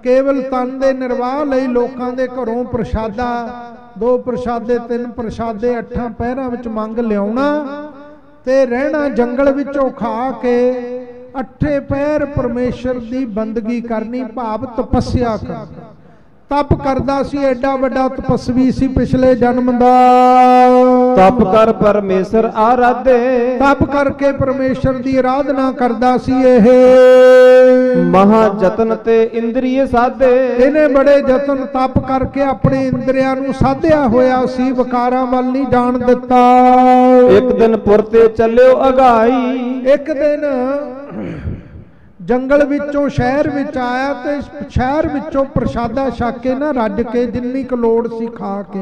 ਕੇਵਲ ਤਨ ਦੇ ਨਿਰਵਾਹ ਲਈ ਲੋਕਾਂ ਦੇ ਘਰੋਂ ਪ੍ਰਸ਼ਾਦਾ, 2 ਪ੍ਰਸ਼ਾਦੇ 3 ਪ੍ਰਸ਼ਾਦੇ 8 ਪਹਿਰਾਂ ਵਿੱਚ ਮੰਗ ਲਿਆਉਣਾ ਤੇ ਰਹਿਣਾ ਜੰਗਲ ਵਿੱਚੋਂ ਖਾ ਕੇ 8 ਪਹਿਰ ਪਰਮੇਸ਼ਰ ਦੀ ਬੰਦਗੀ ਕਰਨੀ, ਭਾਵ ਤਪੱਸਿਆ ਕਰਨੀ। ਤਪ ਕਰਦਾ ਸੀ, ਐਡਾ ਵੱਡਾ ਤਪਸਵੀ ਸੀ ਪਿਛਲੇ ਜਨਮ ਦਾ। ਤਪ ਕਰ ਪਰਮੇਸ਼ਰ ਆਰਾਧੇ, ਤਪ ਕਰਕੇ ਪਰਮੇਸ਼ਰ ਦੀ ਆਰਾਧਨਾ ਕਰਦਾ ਸੀ। ਇਹ ਮਹਾ ਜਤਨ ਤੇ ਇੰਦਰੀਏ ਸਾਧੇ, ਇਹਨੇ ਬੜੇ ਯਤਨ ਤਪ ਕਰਕੇ ਆਪਣੇ ਇੰਦਰੀਆਂ ਨੂੰ ਸਾਧਿਆ ਹੋਇਆ ਸੀ, ਵਿਕਾਰਾਂ ਵੱਲ ਨਹੀਂ ਜਾਣ ਦਿੱਤਾ। ਇੱਕ ਦਿਨ ਪੁਰ ਤੇ ਚੱਲਿਓ ਅਗਾਈ, ਇੱਕ ਦਿਨ ਜੰਗਲ ਵਿੱਚੋਂ ਸ਼ਹਿਰ ਵਿੱਚ ਆਇਆ ਤੇ ਸ਼ਹਿਰ ਵਿੱਚੋਂ ਪ੍ਰਸ਼ਾਦਾ ਛਕ ਕੇ ਨਾ ਰੱਜ ਕੇ ਜਿੰਨੀ ਕੁ ਲੋੜ ਸੀ ਖਾ ਕੇ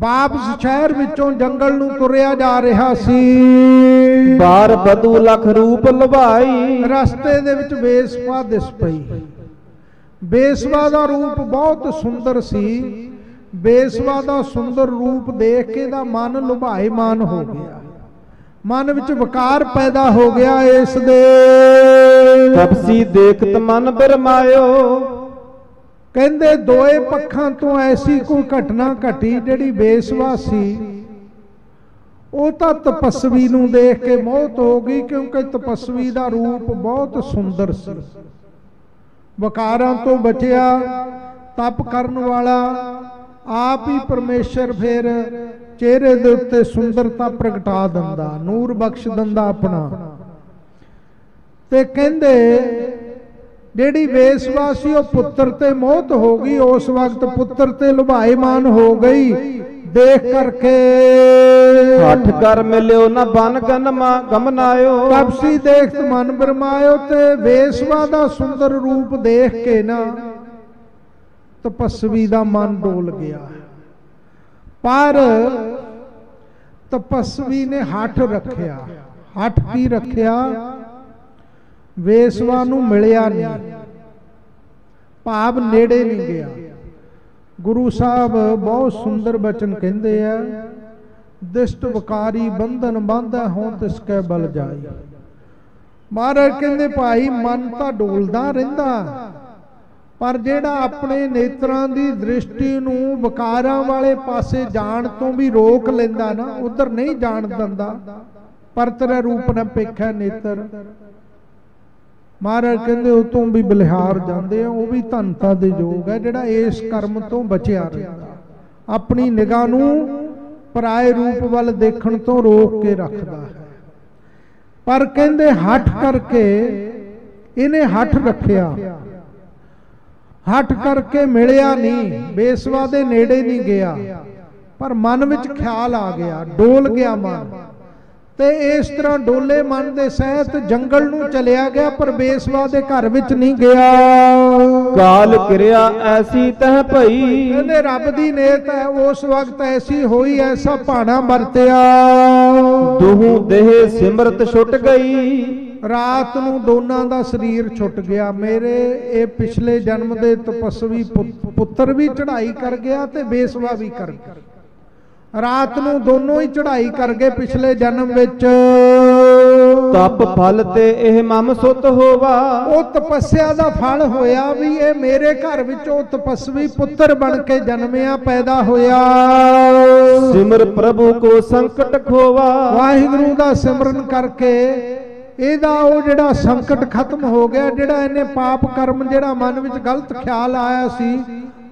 ਵਾਪਸ ਸ਼ਹਿਰ ਵਿੱਚੋਂ ਜੰਗਲ ਨੂੰ ਤੁਰਿਆ ਜਾ ਰਿਹਾ ਸੀ। ਬਾਰ ਬਦੂ ਲਖ ਰੂਪ ਲਵਾਈ, ਰਸਤੇ ਦੇ ਵਿੱਚ ਬੇਸਵਾ ਦਿਸ ਪਈ। ਬੇਸਵਾ ਦਾ ਰੂਪ ਬਹੁਤ ਸੁੰਦਰ ਸੀ। ਬੇਸਵਾ ਦਾ ਸੁੰਦਰ ਰੂਪ ਦੇਖ ਕੇ ਦਾ ਮਨ ਲੁਭਾਇਮਾਨ ਹੋ ਗਿਆ, ਮਨ ਵਿੱਚ ਵਿਕਾਰ ਪੈਦਾ ਹੋ ਗਿਆ ਇਸ ਦੇ। ਤਪਸੀ ਦੇਖਤ ਮਨ ਬਰਮਾਇਓ, ਕਹਿੰਦੇ ਦੋਏ ਪੱਖਾਂ ਤੋਂ ਐਸੀ ਕੋਈ ਘਟਨਾ ਘਟੀ ਜਿਹੜੀ ਬੇਸਵਾ ਸੀ ਉਹ ਤਾਂ ਤਪਸਵੀ ਨੂੰ ਦੇਖ ਕੇ ਮੋਹਿਤ ਹੋ ਗਈ, ਕਿਉਂਕਿ ਤਪਸਵੀ ਦਾ ਰੂਪ ਬਹੁਤ ਸੁੰਦਰ ਸੀ, ਵਿਕਾਰਾਂ ਤੋਂ ਬਚਿਆ, ਤਪ ਕਰਨ ਵਾਲਾ, ਆਪ ਹੀ ਪਰਮੇਸ਼ਰ ਫਿਰ ਚਿਹਰੇ ਦੇ ਉੱਤੇ ਸੁੰਦਰਤਾ ਪ੍ਰਗਟਾ ਦਿੰਦਾ, ਨੂਰ ਬਖਸ਼ ਦਿੰਦਾ ਆਪਣਾ। ਤੇ ਕਹਿੰਦੇ ਜਿਹੜੀ ਬੇਸਵਾ ਸੀ ਉਹ ਪੁੱਤਰ ਤੇ ਮੋਹਿਤ ਹੋ ਗਈ, ਉਸ ਵਕਤ ਪੁੱਤਰ ਤੇ ਲੁਭਾਇਮਾਨ ਹੋ ਗਈ, ਦੇਖ ਕਰਕੇ ਹੱਠ ਕਰ ਮਿਲਿਓ ਨਾ ਬਨ ਗਮਨਾਇਓ। ਤਪਸੀ ਦੇਖਤ ਮਨ ਬਰਮਾਇਓ। ਤੇ ਬੇਸਵਾ ਦਾ ਸੁੰਦਰ ਰੂਪ ਦੇਖ ਕੇ ਨਾ ਤਪਸਵੀ ਦਾ ਮਨ ਡੋਲ ਗਿਆ, ਪਰ ਤਪਸਵੀ ਨੇ ਹੱਠ ਰੱਖਿਆ। ਹੱਠ ਕੀ ਰੱਖਿਆ? ਬੇਸਵਾ ਨੂੰ ਮਿਲਿਆ ਨਹੀਂ, ਭਾਵ ਨੇੜੇ ਨਹੀਂ ਗਿਆ। ਗੁਰੂ ਸਾਹਿਬ ਬਹੁਤ ਸੁੰਦਰ ਬਚਨ ਕਹਿੰਦੇ ਆ, ਦਿਸ਼ਟ ਵਿਕਾਰੀ ਬੰਧਨ ਬਾਂਧੈ ਹੋਂ ਤਿਸ ਕੈ ਬਲ ਜਾਈ। ਮਹਾਰਾਜ ਕਹਿੰਦੇ ਭਾਈ ਮਨ ਤਾਂ ਡੋਲਦਾ ਰਹਿੰਦਾ, ਪਰ ਜਿਹੜਾ ਆਪਣੇ ਨੇਤਰਾਂ ਦੀ ਦ੍ਰਿਸ਼ਟੀ ਨੂੰ ਵਿਕਾਰਾਂ ਵਾਲੇ ਪਾਸੇ ਜਾਣ ਤੋਂ ਵੀ ਰੋਕ ਲੈਂਦਾ ਨਾ, ਉਧਰ ਨਹੀਂ ਜਾਣ ਦਿੰਦਾ। ਪਰ ਤੇਰਾ ਰੂਪ ਨਾ ਪੇਖੈ ਨੇਤਰ। ਮਹਾਰਾਜ ਕਹਿੰਦੇ ਉਹ ਤੋਂ ਵੀ ਬਲਿਹਾਰ ਜਾਂਦੇ ਆ, ਉਹ ਵੀ ਧਨਤਾ ਦੇ ਯੋਗ ਹੈ ਜਿਹੜਾ ਇਸ ਕਰਮ ਤੋਂ ਬਚਿਆ ਰਹਿੰਦਾ, ਆਪਣੀ ਨਿਗਾਹ ਨੂੰ ਪਰਾਏ ਰੂਪ ਵੱਲ ਦੇਖਣ ਤੋਂ ਰੋਕ ਕੇ ਰੱਖਦਾ ਹੈ। ਪਰ ਕਹਿੰਦੇ ਹੱਠ ਕਰਕੇ ਇਹਨੇ ਹੱਠ ਰੱਖਿਆ, ਹੱਠ ਕਰਕੇ ਮਿਲਿਆ ਨਹੀਂ, ਬੇਸਵਾ ਦੇ ਨੇੜੇ ਨਹੀਂ ਗਿਆ, ਪਰ ਮਨ ਵਿੱਚ ਖਿਆਲ ਆ ਗਿਆ, ਡੋਲ ਗਿਆ ਮਨ। ਤੇ ਇਸ ਤਰ੍ਹਾਂ ਡੋਲੇ ਮਨ ਦੇ ਸਹਿਤ ਜੰਗਲ ਨੂੰ ਚਲਿਆ ਗਿਆ, ਪਰ ਬੇਸਵਾ ਦੇ ਘਰ ਵਿੱਚ ਨਹੀਂ ਗਿਆ। ਕਾਲ ਕਿਰਿਆ ਐਸੀ ਤਹ ਭਈ। ਕਹਿੰਦੇ ਰੱਬ ਦੀ ਨੇਤ ਹੈ, ਉਸ ਵਕਤ ਐਸੀ ਹੋਈ, ਐਸਾ ਭਾਣਾ ਵਰਤਿਆ। ਦੁਹੂ ਦੇਹ ਸਿਮਰਤ ਛੁੱਟ ਗਈ। ਰਾਤ ਨੂੰ ਦੋਨਾਂ ਦਾ ਸਰੀਰ ਛੁੱਟ ਗਿਆ। ਮੇਰੇ ਇਹ ਪਿਛਲੇ ਜਨਮ ਦੇ ਤਪਸਵੀ ਪੁੱਤਰ ਵੀ ਚੜ੍ਹਾਈ ਕਰ ਗਿਆ ਤੇ ਬੇਸਵਾ ਵੀ ਕਰ ਗਿਆ। ਰਾਤ ਨੂੰ ਦੋਨੋਂ ਹੀ ਚੜ੍ਹਾਈ ਕਰ ਗਏ ਪਿਛਲੇ ਜਨਮ ਵਿੱਚ। ਤਪ ਫਲ ਤੇ ਇਹ ਮਮ ਸੁਤ ਹੋਵਾ। ਉਹ ਤਪੱਸਿਆ ਦਾ ਫਲ ਹੋਇਆ ਵੀ ਇਹ ਮੇਰੇ ਘਰ ਵਿੱਚ ਉਹ ਤਪਸਵੀ ਪੁੱਤਰ ਬਣ ਕੇ ਜਨਮਿਆ, ਪੈਦਾ ਹੋਇਆ। ਸਿਮਰ ਪ੍ਰਭੂ ਕੋ ਸੰਕਟ ਖੋਵਾ। ਵਾਹਿਗੁਰੂ ਦਾ ਸਿਮਰਨ ਕਰਕੇ ਇਹਦਾ ਉਹ ਜਿਹੜਾ ਸੰਕਟ ਖਤਮ ਹੋ ਗਿਆ, ਜਿਹੜਾ ਇਹਨੇ ਪਾਪ ਕਰਮ, ਜਿਹੜਾ ਮਨ ਵਿੱਚ ਗਲਤ ਖਿਆਲ ਆਇਆ ਸੀ,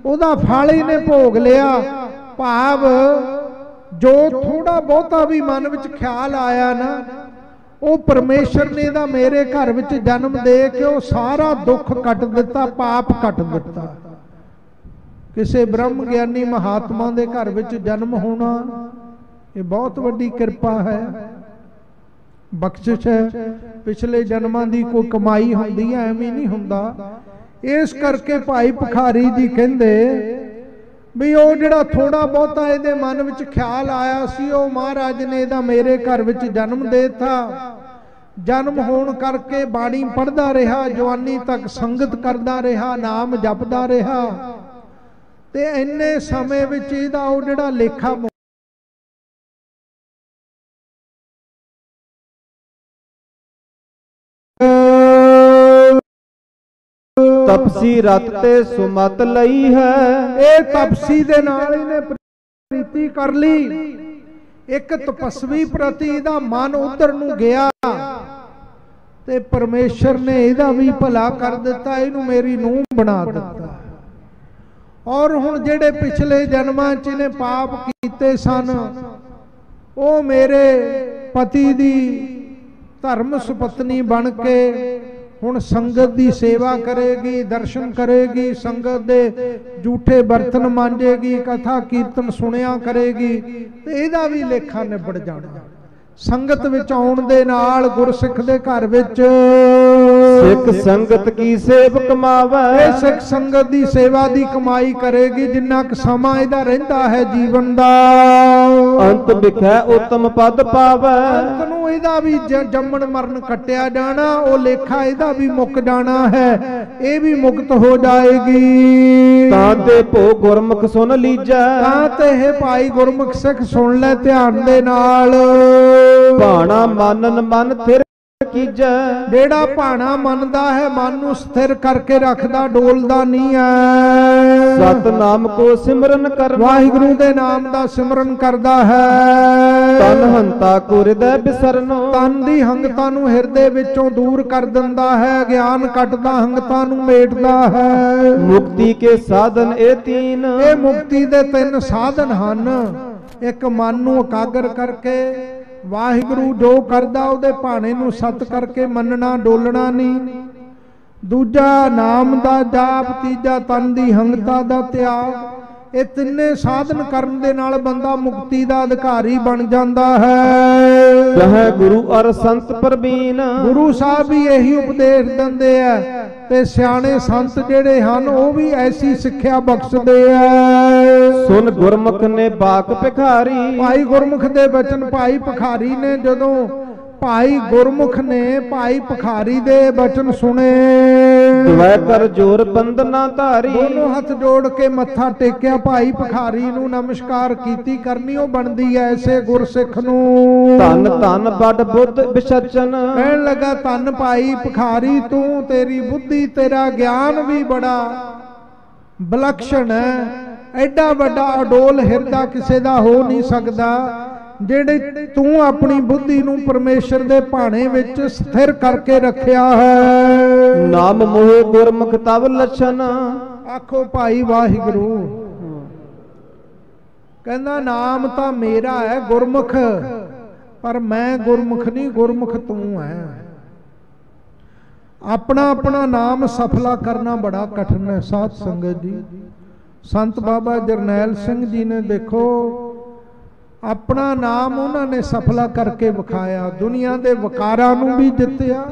ਉਹਦਾ ਫਲ ਇਹਨੇ ਭੋਗ ਲਿਆ। ਭਾਵ ਜੋ ਥੋੜਾ ਬਹੁਤਾ ਵੀ ਮਨ ਵਿੱਚ ਖਿਆਲ ਆਇਆ ਨਾ, ਉਹ ਪਰਮੇਸ਼ਰ ਨੇ ਇਹਦਾ ਮੇਰੇ ਘਰ ਵਿੱਚ ਜਨਮ ਦੇ ਕੇ ਉਹ ਸਾਰਾ ਦੁੱਖ ਕੱਟ ਦਿੱਤਾ, ਪਾਪ ਕੱਟ ਦਿੱਤਾ। ਕਿਸੇ ਬ੍ਰਹਮ ਗਿਆਨੀ ਮਹਾਤਮਾ ਦੇ ਘਰ ਵਿੱਚ ਜਨਮ ਹੋਣਾ ਇਹ ਬਹੁਤ ਵੱਡੀ ਕਿਰਪਾ ਹੈ, ਬਖਸ਼ਿਸ਼ ਹੈ। ਪਿਛਲੇ ਜਨਮਾਂ ਦੀ ਕੋਈ ਕਮਾਈ ਹੁੰਦੀ ਹੈ, ਐਵੇਂ ਨਹੀਂ ਹੁੰਦਾ। ਇਸ ਕਰਕੇ ਭਾਈ ਭਿਖਾਰੀ ਜੀ ਕਹਿੰਦੇ ਵੀ ਉਹ ਜਿਹੜਾ ਥੋੜਾ ਬਹੁਤਾ ਇਹਦੇ ਮਨ ਵਿੱਚ ਖਿਆਲ ਆਇਆ ਸੀ, ਉਹ ਮਹਾਰਾਜ ਨੇ ਇਹਦਾ ਮੇਰੇ ਘਰ ਵਿੱਚ ਜਨਮ ਦੇਤਾ। ਜਨਮ ਹੋਣ ਕਰਕੇ ਬਾਣੀ ਪੜ੍ਹਦਾ ਰਿਹਾ, ਜਵਾਨੀ ਤੱਕ ਸੰਗਤ ਕਰਦਾ ਰਿਹਾ, ਨਾਮ ਜਪਦਾ ਰਿਹਾ, ਤੇ ਇੰਨੇ ਸਮੇਂ ਵਿੱਚ ਇਹਦਾ ਉਹ ਜਿਹੜਾ ਲੇਖਾ ਤਪਸੀ ਰਤ ਤੇ ਸੁਮਤ ਲਈ ਹੈ। ਇਹ ਤਪਸੀ ਦੇ ਨਾਲ ਇਹਨੇ ਪ੍ਰੀਤੀ ਕਰ ਲਈ। ਇੱਕ ਤਪਸਵੀ ਪ੍ਰਤੀ ਦਾ ਮਨ ਉਧਰ ਨੂੰ ਗਿਆ ਤੇ ਪਰਮੇਸ਼ਰ ਨੇ ਇਹਦਾ ਵੀ ਭਲਾ ਕਰ ਦਿੱਤਾ, ਇਹਨੂੰ ਮੇਰੀ ਨੂੰਹ ਬਣਾ ਦਿੱਤਾ। ਔਰ ਹੁਣ ਜਿਹੜੇ ਪਿਛਲੇ ਜਨਮਾਂ 'ਚ ਇਹਨੇ ਪਾਪ ਕੀਤੇ ਸਨ, ਉਹ ਮੇਰੇ ਪਤੀ ਦੀ ਧਰਮ ਸੁਪਤਨੀ ਬਣ ਕੇ ਹੁਣ ਸੰਗਤ ਦੀ ਸੇਵਾ ਕਰੇਗੀ, ਦਰਸ਼ਨ ਕਰੇਗੀ, ਸੰਗਤ ਦੇ ਝੂਠੇ ਬਰਤਨ ਮਾਂਜੇਗੀ, ਕਥਾ ਕੀਰਤਨ ਸੁਣਿਆ ਕਰੇਗੀ, ਤੇ ਇਹਦਾ ਵੀ ਲੇਖਾ ਨਿਬੜ ਜਾਣਾ। ਸੰਗਤ ਵਿੱਚ ਆਉਣ ਦੇ ਨਾਲ ਗੁਰਸਿੱਖ ਦੇ ਘਰ ਵਿੱਚ ਸਿੱਖ ਸੰਗਤ ਕੀ ਸੇਵ ਕਮਾਵੇ। ਇਹ ਸਿੱਖ ਸੰਗਤ ਦੀ ਸੇਵਾ ਦੀ ਕਮਾਈ ਕਰੇਗੀ, ਜਿੰਨਾ ਕੁ ਸਮਾਂ ਇਹਦਾ ਰਹਿੰਦਾ ਹੈ ਜੀਵਨ ਦਾ। ਅੰਤ ਵਿਖੈ ਉਤਮ ਪਦ ਪਾਵੇ। ਅੰਤ ਨੂੰ ਇਹਦਾ ਵੀ ਜੰਮਣ ਮਰਨ ਕੱਟਿਆ ਜਾਣਾ, ਉਹ ਲੇਖਾ ਇਹਦਾ ਵੀ ਮੁੱਕ ਜਾਣਾ ਹੈ, ਇਹ ਵੀ ਮੁਕਤ ਹੋ ਜਾਏਗੀ। ਤਾਂ ਤੇ ਭੋ ਗੁਰਮੁਖ ਸੁਣ ਲੀਜੈ। ਤਾਂ ਤੇ ਇਹ ਭਾਈ ਗੁਰਮੁਖ ਸਿੱਖ ਸੁਣ ਲੈ ਧਿਆਨ ਦੇ ਨਾਲ। ਭਾਣਾ ਮਾਨਨ ਮਨ ਥਿਰ ਕੀਜੈ। ਜਿਹੜਾ ਭਾਣਾ ਮੰਨਦਾ ਹੈ ਮਨ ਨੂੰ ਸਥਿਰ ਕਰਕੇ ਰੱਖਦਾ, ਡੋਲਦਾ ਨਹੀਂ ਹੈ। ਸਤਨਾਮ ਕੋ ਸਿਮਰਨ ਕਰਨਾ, ਵਾਹਿਗੁਰੂ ਦੇ ਨਾਮ ਦਾ ਸਿਮਰਨ ਕਰਦਾ ਹੈ। ਤਨ ਹੰਤਾ ਕੋ ਹਿਰਦੈ ਬਿਸਰਨੋ, ਤਨ ਦੀ ਹੰਗਤਾ ਨੂੰ ਹਿਰਦੇ ਵਿੱਚੋਂ ਦੂਰ ਕਰ ਦਿੰਦਾ ਹੈ। ਗਿਆਨ ਕੱਟਦਾ ਹੰਗਤਾ ਨੂੰ ਮੇਟਦਾ ਹੈ। ਮੁਕਤੀ ਕੇ ਸਾਧਨ ਇਹ ਤੀਨ, ਇਹ ਮੁਕਤੀ ਦੇ 3 ਸਾਧਨ ਹਨ। ਇੱਕ ਮਨ ਨੂੰ ਇਕਾਗਰ ਕਰਕੇ ਵਾਹਿਗੁਰੂ ਜੋ ਕਰਦਾ ਉਹਦੇ ਭਾਣੇ ਨੂੰ ਸਤ ਕਰਕੇ ਮੰਨਣਾ, ਡੋਲਣਾ ਨਹੀਂ। ਦੂਜਾ ਨਾਮ ਦਾ ਜਾਪ, ਤੀਜਾ ਤਨ ਦੀ ਹੰਗਤਾ ਦਾ ਤਿਆਗ। ਇਹ ਤਿੰਨੇ ਸਾਧਨ ਕਰਨ ਦੇ ਨਾਲ ਬੰਦਾ ਮੁਕਤੀ ਦਾ ਅਧਿਕਾਰੀ ਬਣ ਜਾਂਦਾ ਹੈ। ਕਹੈ ਗੁਰੂ ਅਰ ਸੰਤ ਪ੍ਰਬੀਨ, ਗੁਰੂ ਸਾਹਿਬ ਵੀ ਇਹੀ ਉਪਦੇਸ਼ ਦਿੰਦੇ ਆ ਤੇ ਸਿਆਣੇ ਸੰਤ ਜਿਹੜੇ ਹਨ ਉਹ ਵੀ ਐਸੀ ਸਿੱਖਿਆ ਬਖਸ਼ਦੇ ਆ। ਸੁਨ ਗੁਰਮੁਖ ਨੇ ਬਾਕ ਭਿਖਾਰੀ, ਭਾਈ ਗੁਰਮੁਖ ਦੇ ਬਚਨ ਭਾਈ ਭਿਖਾਰੀ ਨੇ ਜਦੋਂ ਭਾਈ ਗੁਰਮੁਖ ਨੇ ਭਾਈ ਭਿਖਾਰੀ ਦੇ ਬਚਨ ਸੁਣੇ, ਦੁਆ ਕਰ ਜੋਰ ਬੰਦਨਾ ਧਾਰੀ। ਦੋਨੋਂ ਹੱਥ ਜੋੜ ਕੇ ਮੱਥਾ ਟੇਕਿਆ, ਭਾਈ ਭਿਖਾਰੀ ਨੂੰ ਨਮਸਕਾਰ ਕੀਤੀ। ਕਰਨੀ ਉਹ ਬਣਦੀ ਐ ਐਸੇ ਗੁਰਸਿੱਖ ਨੂੰ। ਧੰਨ ਧੰਨ ਬੜ ਬੁੱਧ ਵਿਸਚਨ, ਕਹਿਣ ਲੱਗਾ ਧੰਨ ਭਾਈ ਭਿਖਾਰੀ ਤੂੰ, ਤੇਰੀ ਬੁੱਧੀ ਤੇਰਾ ਗਿਆਨ ਵੀ ਬੜਾ ਵਿਲੱਖਣ ਹੈ। ਐਡਾ ਵੱਡਾ ਅਡੋਲ ਹਿਰਦਾ ਕਿਸੇ ਦਾ ਹੋ ਨਹੀਂ ਸਕਦਾ ਜਿਹੜੇ ਤੂੰ ਆਪਣੀ ਬੁੱਧੀ ਨੂੰ ਪਰਮੇਸ਼ਰ ਦੇ ਭਾਣੇ ਵਿੱਚ ਸਥਿਰ ਕਰਕੇ ਰੱਖਿਆ ਹੈ। ਨਾਮ ਮੋਹਿ ਗੁਰਮੁਖ ਤਵ ਲੱਛਣ, ਆਖੋ ਭਾਈ ਵਾਹਿਗੁਰੂ। ਕਹਿੰਦਾ ਨਾਮ ਤਾਂ ਮੇਰਾ ਹੈ ਗੁਰਮੁਖ, ਪਰ ਮੈਂ ਗੁਰਮੁਖ ਨਹੀਂ, ਗੁਰਮੁਖ ਤੂੰ ਹੈ। ਆਪਣਾ ਆਪਣਾ ਨਾਮ ਸਫਲਾ ਕਰਨਾ ਬੜਾ ਕਠਿਨ ਹੈ ਸਾਧ ਸੰਗਤ ਜੀ। ਸੰਤ ਬਾਬਾ ਜਰਨੈਲ ਸਿੰਘ ਜੀ ਨੇ ਦੇਖੋ ਆਪਣਾ ਨਾਮ ਉਹਨਾਂ ਨੇ ਸਫਲਾ ਕਰਕੇ ਵਿਖਾਇਆ। ਦੁਨੀਆ ਦੇ ਵਕਾਰਾਂ ਨੂੰ ਵੀ ਜਿੱਤਿਆ,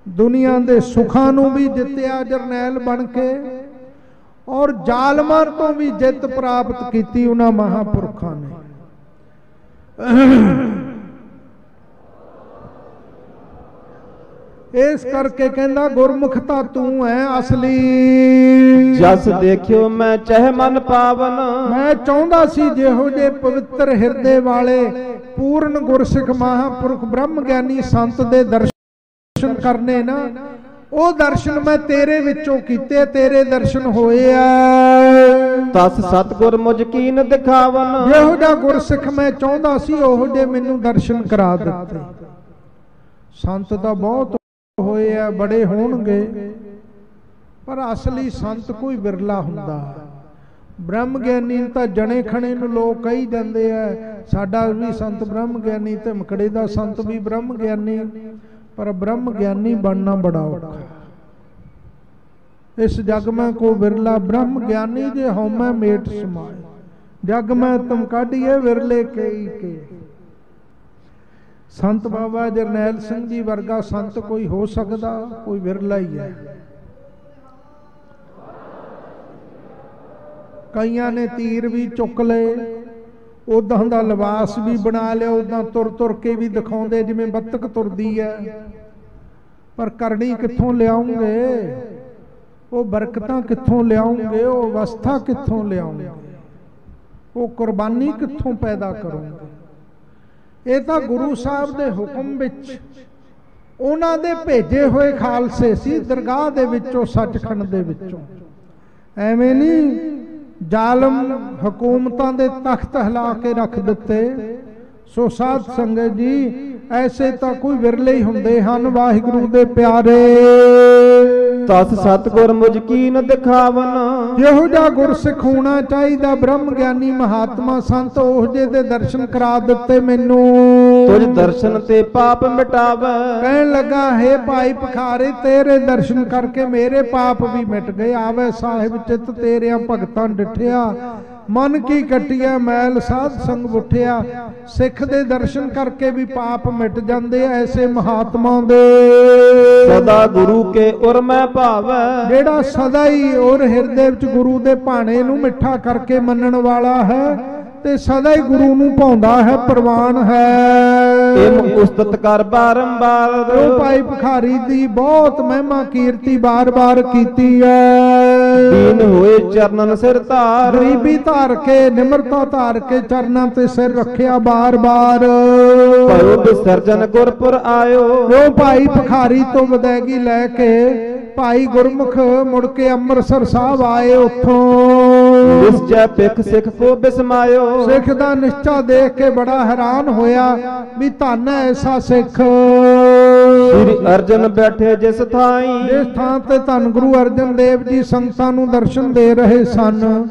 ਦੁਨੀਆ ਦੇ ਸੁੱਖਾਂ ਨੂੰ ਵੀ ਜਿੱਤਿਆ ਜਰਨੈਲ ਬਣ ਕੇ, ਔਰ ਜ਼ਾਲਮਾਂ ਤੋਂ ਵੀ ਜਿੱਤ ਪ੍ਰਾਪਤ ਕੀਤੀ ਉਹਨਾਂ ਮਹਾਂਪੁਰਖਾਂ ਨੇ। ਇਸ ਕਰਕੇ ਕਹਿੰਦਾ ਗੁਰਮੁਖ ਤਾਂ ਤੂੰ ਹੈ ਅਸਲੀ। ਜਸ ਦੇਖਿਓ ਮੈਂ ਚਹਿ ਮਨ ਪਾਵਨ, ਮੈਂ ਚਾਹੁੰਦਾ ਸੀ ਜਿਹੋ ਜੇ ਪਵਿੱਤਰ ਹਿਰਦੇ ਵਾਲੇ ਪੂਰਨ ਗੁਰਸਿੱਖ ਮਹਾਂਪੁਰਖ ਬ੍ਰਹਮ ਗਿਆਨੀ ਸੰਤ ਦੇ ਦਰਸ਼ਨ ਕਰਨੇ ਨਾ, ਉਹ ਦਰਸ਼ਨ ਮੈਂ ਤੇਰੇ ਵਿੱਚੋਂ ਕੀਤੇ, ਤੇਰੇ ਦਰਸ਼ਨ ਹੋਏ ਆ। ਤਸ ਸਤਿਗੁਰ ਮੁਝ ਕੀਨ ਦਿਖਾਵਨ, ਜਿਹੋ ਜਿਹਾ ਗੁਰਸਿੱਖ ਮੈਂ ਚਾਹੁੰਦਾ ਸੀ ਉਹੋ ਜੇ ਮੈਨੂੰ ਦਰਸ਼ਨ ਕਰਾ ਦਿੱਤੇ। ਸੰਤ ਤਾਂ ਬਹੁਤ ਹੋਏ ਆ, ਬੜੇ ਹੋਣਗੇ, ਪਰ ਅਸਲੀ ਸੰਤ ਕੋਈ ਵਿਰਲਾ ਹੁੰਦਾ। ਬ੍ਰਹਮ ਗਿਆਨੀ ਤਾਂ ਜਣੇ ਖਣੇ ਨੂੰ ਲੋਕ ਕਹੀ ਜਾਂਦੇ ਆ ਸਾਡਾ ਵੀ ਸੰਤ ਬ੍ਰਹਮ ਗਿਆਨੀ, ਤੇ ਮਕੜੇ ਦਾ ਸੰਤ ਵੀ ਬ੍ਰਹਮ ਗਿਆਨੀ, ਪਰ ਬ੍ਰਹਮ ਗਿਆਨੀ ਬਣਨਾ ਬੜਾ ਔਖਾ। ਇਸ ਜਗ ਮੈਂ ਕੋ ਵਿਰਲਾ ਬ੍ਰਹਮ ਗਿਆਨੀ, ਜੇ ਹਉਮੈ ਮੇਟ ਸਮਾਏ। ਜਗ ਮੈਂ ਤੁਮ ਕਾਢੀਏ ਵਿਰਲੇ ਕਈ ਕੇ। ਸੰਤ ਬਾਬਾ ਜਰਨੈਲ ਸਿੰਘ ਜੀ ਵਰਗਾ ਸੰਤ ਕੋਈ ਹੋ ਸਕਦਾ? ਕੋਈ ਵਿਰਲਾ ਹੀ ਹੈ। ਕਈਆਂ ਨੇ ਤੀਰ ਵੀ ਚੁੱਕ ਲਏ, ਉਦਾਂ ਦਾ ਲਿਬਾਸ ਵੀ ਬਣਾ ਲਿਆ, ਉਦਾਂ ਤੁਰ ਤੁਰ ਕੇ ਵੀ ਦਿਖਾਉਂਦੇ ਜਿਵੇਂ ਬੱਤਕ ਤੁਰਦੀ ਹੈ। ਪਰ ਕਰਨੀ ਕਿੱਥੋਂ ਲਿਆਉਂਗੇ? ਉਹ ਬਰਕਤਾਂ ਕਿੱਥੋਂ ਲਿਆਉਂਗੇ? ਉਹ ਅਵਸਥਾ ਕਿੱਥੋਂ ਲਿਆਉਂਗੇ? ਉਹ ਕੁਰਬਾਨੀ ਕਿੱਥੋਂ ਪੈਦਾ ਕਰੋਗੇ? ਇਹ ਤਾਂ ਗੁਰੂ ਸਾਹਿਬ ਦੇ ਹੁਕਮ ਵਿੱਚ ਉਹਨਾਂ ਦੇ ਭੇਜੇ ਹੋਏ ਖਾਲਸੇ ਸੀ, ਦਰਗਾਹ ਦੇ ਵਿੱਚੋਂ, ਸੱਚਖੰਡ ਦੇ ਵਿੱਚੋਂ। ਐਵੇਂ ਨਹੀਂ ਜ਼ਾਲਮ ਹਕੂਮਤਾਂ ਦੇ ਤਖਤ ਹਿਲਾ ਕੇ ਰੱਖ ਦਿੱਤੇ। ਸੋ ਸਾਧ ਸੰਗਤ ਜੀ ਐਸੇ ਤਾਂ ਕੋਈ ਵਿਰਲੇ ਹੀ ਹੁੰਦੇ ਹਨ ਵਾਹਿਗੁਰੂ ਦੇ ਪਿਆਰੇ। ਤਸ ਸਤਿਗੁਰ ਮੁਝ ਕੀਨ ਦਿਖਾਵਨ, ਜਿਹੋ ਜਿਹਾ ਗੁਰਸਿੱਖ ਹੋਣਾ ਚਾਹੀਦਾ ਬ੍ਰਹਮ ਗਿਆਨੀ ਮਹਾਤਮਾ ਸੰਤ, ਉਹ ਜਿਹੇ ਦੇ ਦਰਸ਼ਨ ਕਰਾ ਦਿੱਤੇ ਮੈਨੂੰ। ਤੁਝ ਦਰਸ਼ਨ ਤੇ ਪਾਪ ਮਿਟਾਵੇ। ਕਹਿਣ ਲੱਗਾ ਹੈ ਭਾਈ ਭਿਖਾਰੀ ਤੇਰੇ ਦਰਸ਼ਨ ਕਰਕੇ ਮੇਰੇ ਪਾਪ ਵੀ ਮਿਟ ਗਏ। ਆਵੇ ਸਾਹਿਬ ਚਿੱਤ ਤੇਰਿਆਂ ਭਗਤਾਂ ਡਿਠਿਆ, ਮਨ ਕੀ ਕੱਟਿਆ ਮੈਲ ਸਾਧ ਸੰਗ ਉੱਠਿਆ। ਸਿੱਖ ਦੇ ਦਰਸ਼ਨ ਕਰਕੇ ਵੀ ਪਾਪ ਮਿਟ ਜਾਂਦੇ ਐਸੇ ਮਹਾਤਮਾ ਦੇ। ਸਦਾ ਗੁਰੂ ਕੇ ਉਰ ਮੈਂ ਭਾਵੈ, ਜਿਹੜਾ ਸਦਾ ਹੀ ਔਰ ਹਿਰਦੇ ਵਿੱਚ ਗੁਰੂ ਦੇ ਭਾਣੇ ਨੂੰ ਮਿੱਠਾ ਕਰਕੇ ਮੰਨਣ ਵਾਲਾ ਹੈ, ਤੇ ਸਦਾ ਹੀ ਗੁਰੂ ਨੂੰ ਭਾਉਂਦਾ ਹੈ, ਪ੍ਰਵਾਨ ਹੈ। ਇਮ ਉਸਤਤ ਕਰ ਬਾਰੰਬਾਰ, ਉਹ ਭਾਈ ਭਿਖਾਰੀ ਦੀ ਬਹੁਤ ਮਹਿਮਾ ਕੀਰਤੀ ਬਾਰ-ਬਾਰ ਕੀਤੀ ਹੈ। ਦੀਨ ਹੋਏ ਚਰਨਨ ਸਿਰ ਧਾਰ, ਗਰੀਬੀ ਧਾਰ ਕੇ, ਨਿਮਰਤਾ ਧਾਰ ਕੇ ਚਰਨਾਂ ਤੇ ਸਿਰ ਰੱਖਿਆ ਬਾਰ-ਬਾਰ। ਭਇਓ ਵਿਸਰਜਨ ਗੁਰਪੁਰ ਆਇਓ, ਉਹ ਭਾਈ ਭਿਖਾਰੀ ਤੋਂ ਵਿਦਾਇਗੀ ਲੈ ਕੇ ਭਾਈ ਗੁਰਮੁਖ ਮੁੜ ਕੇ ਅੰਮ੍ਰਿਤਸਰ ਸਾਹਿਬ ਆਏ। ਉੱਥੋਂ ਨਿਸ਼ਚੈ ਪਿਖ ਸਿੱਖ ਕੋ ਬਿਸਮਾਇਓ, ਸਿੱਖ ਦਾ ਨਿਸ਼ਚਾ ਦੇਖ ਕੇ ਬੜਾ ਹੈਰਾਨ ਹੋਇਆ ਵੀ ਧੰਨ ਐਸਾ ਸਿੱਖ। ਸ੍ਰੀ ਅਰਜਨ ਬੈਠੇ ਜਿਸ ਥਾਈ, ਜਿਸ ਥਾਂ ਤੇ ਧੰਨ ਗੁਰੂ ਅਰਜਨ ਦੇਵ ਜੀ ਸੰਗਤਾਂ ਨੂੰ ਦਰਸ਼ਨ ਦੇ ਰਹੇ ਸਨ,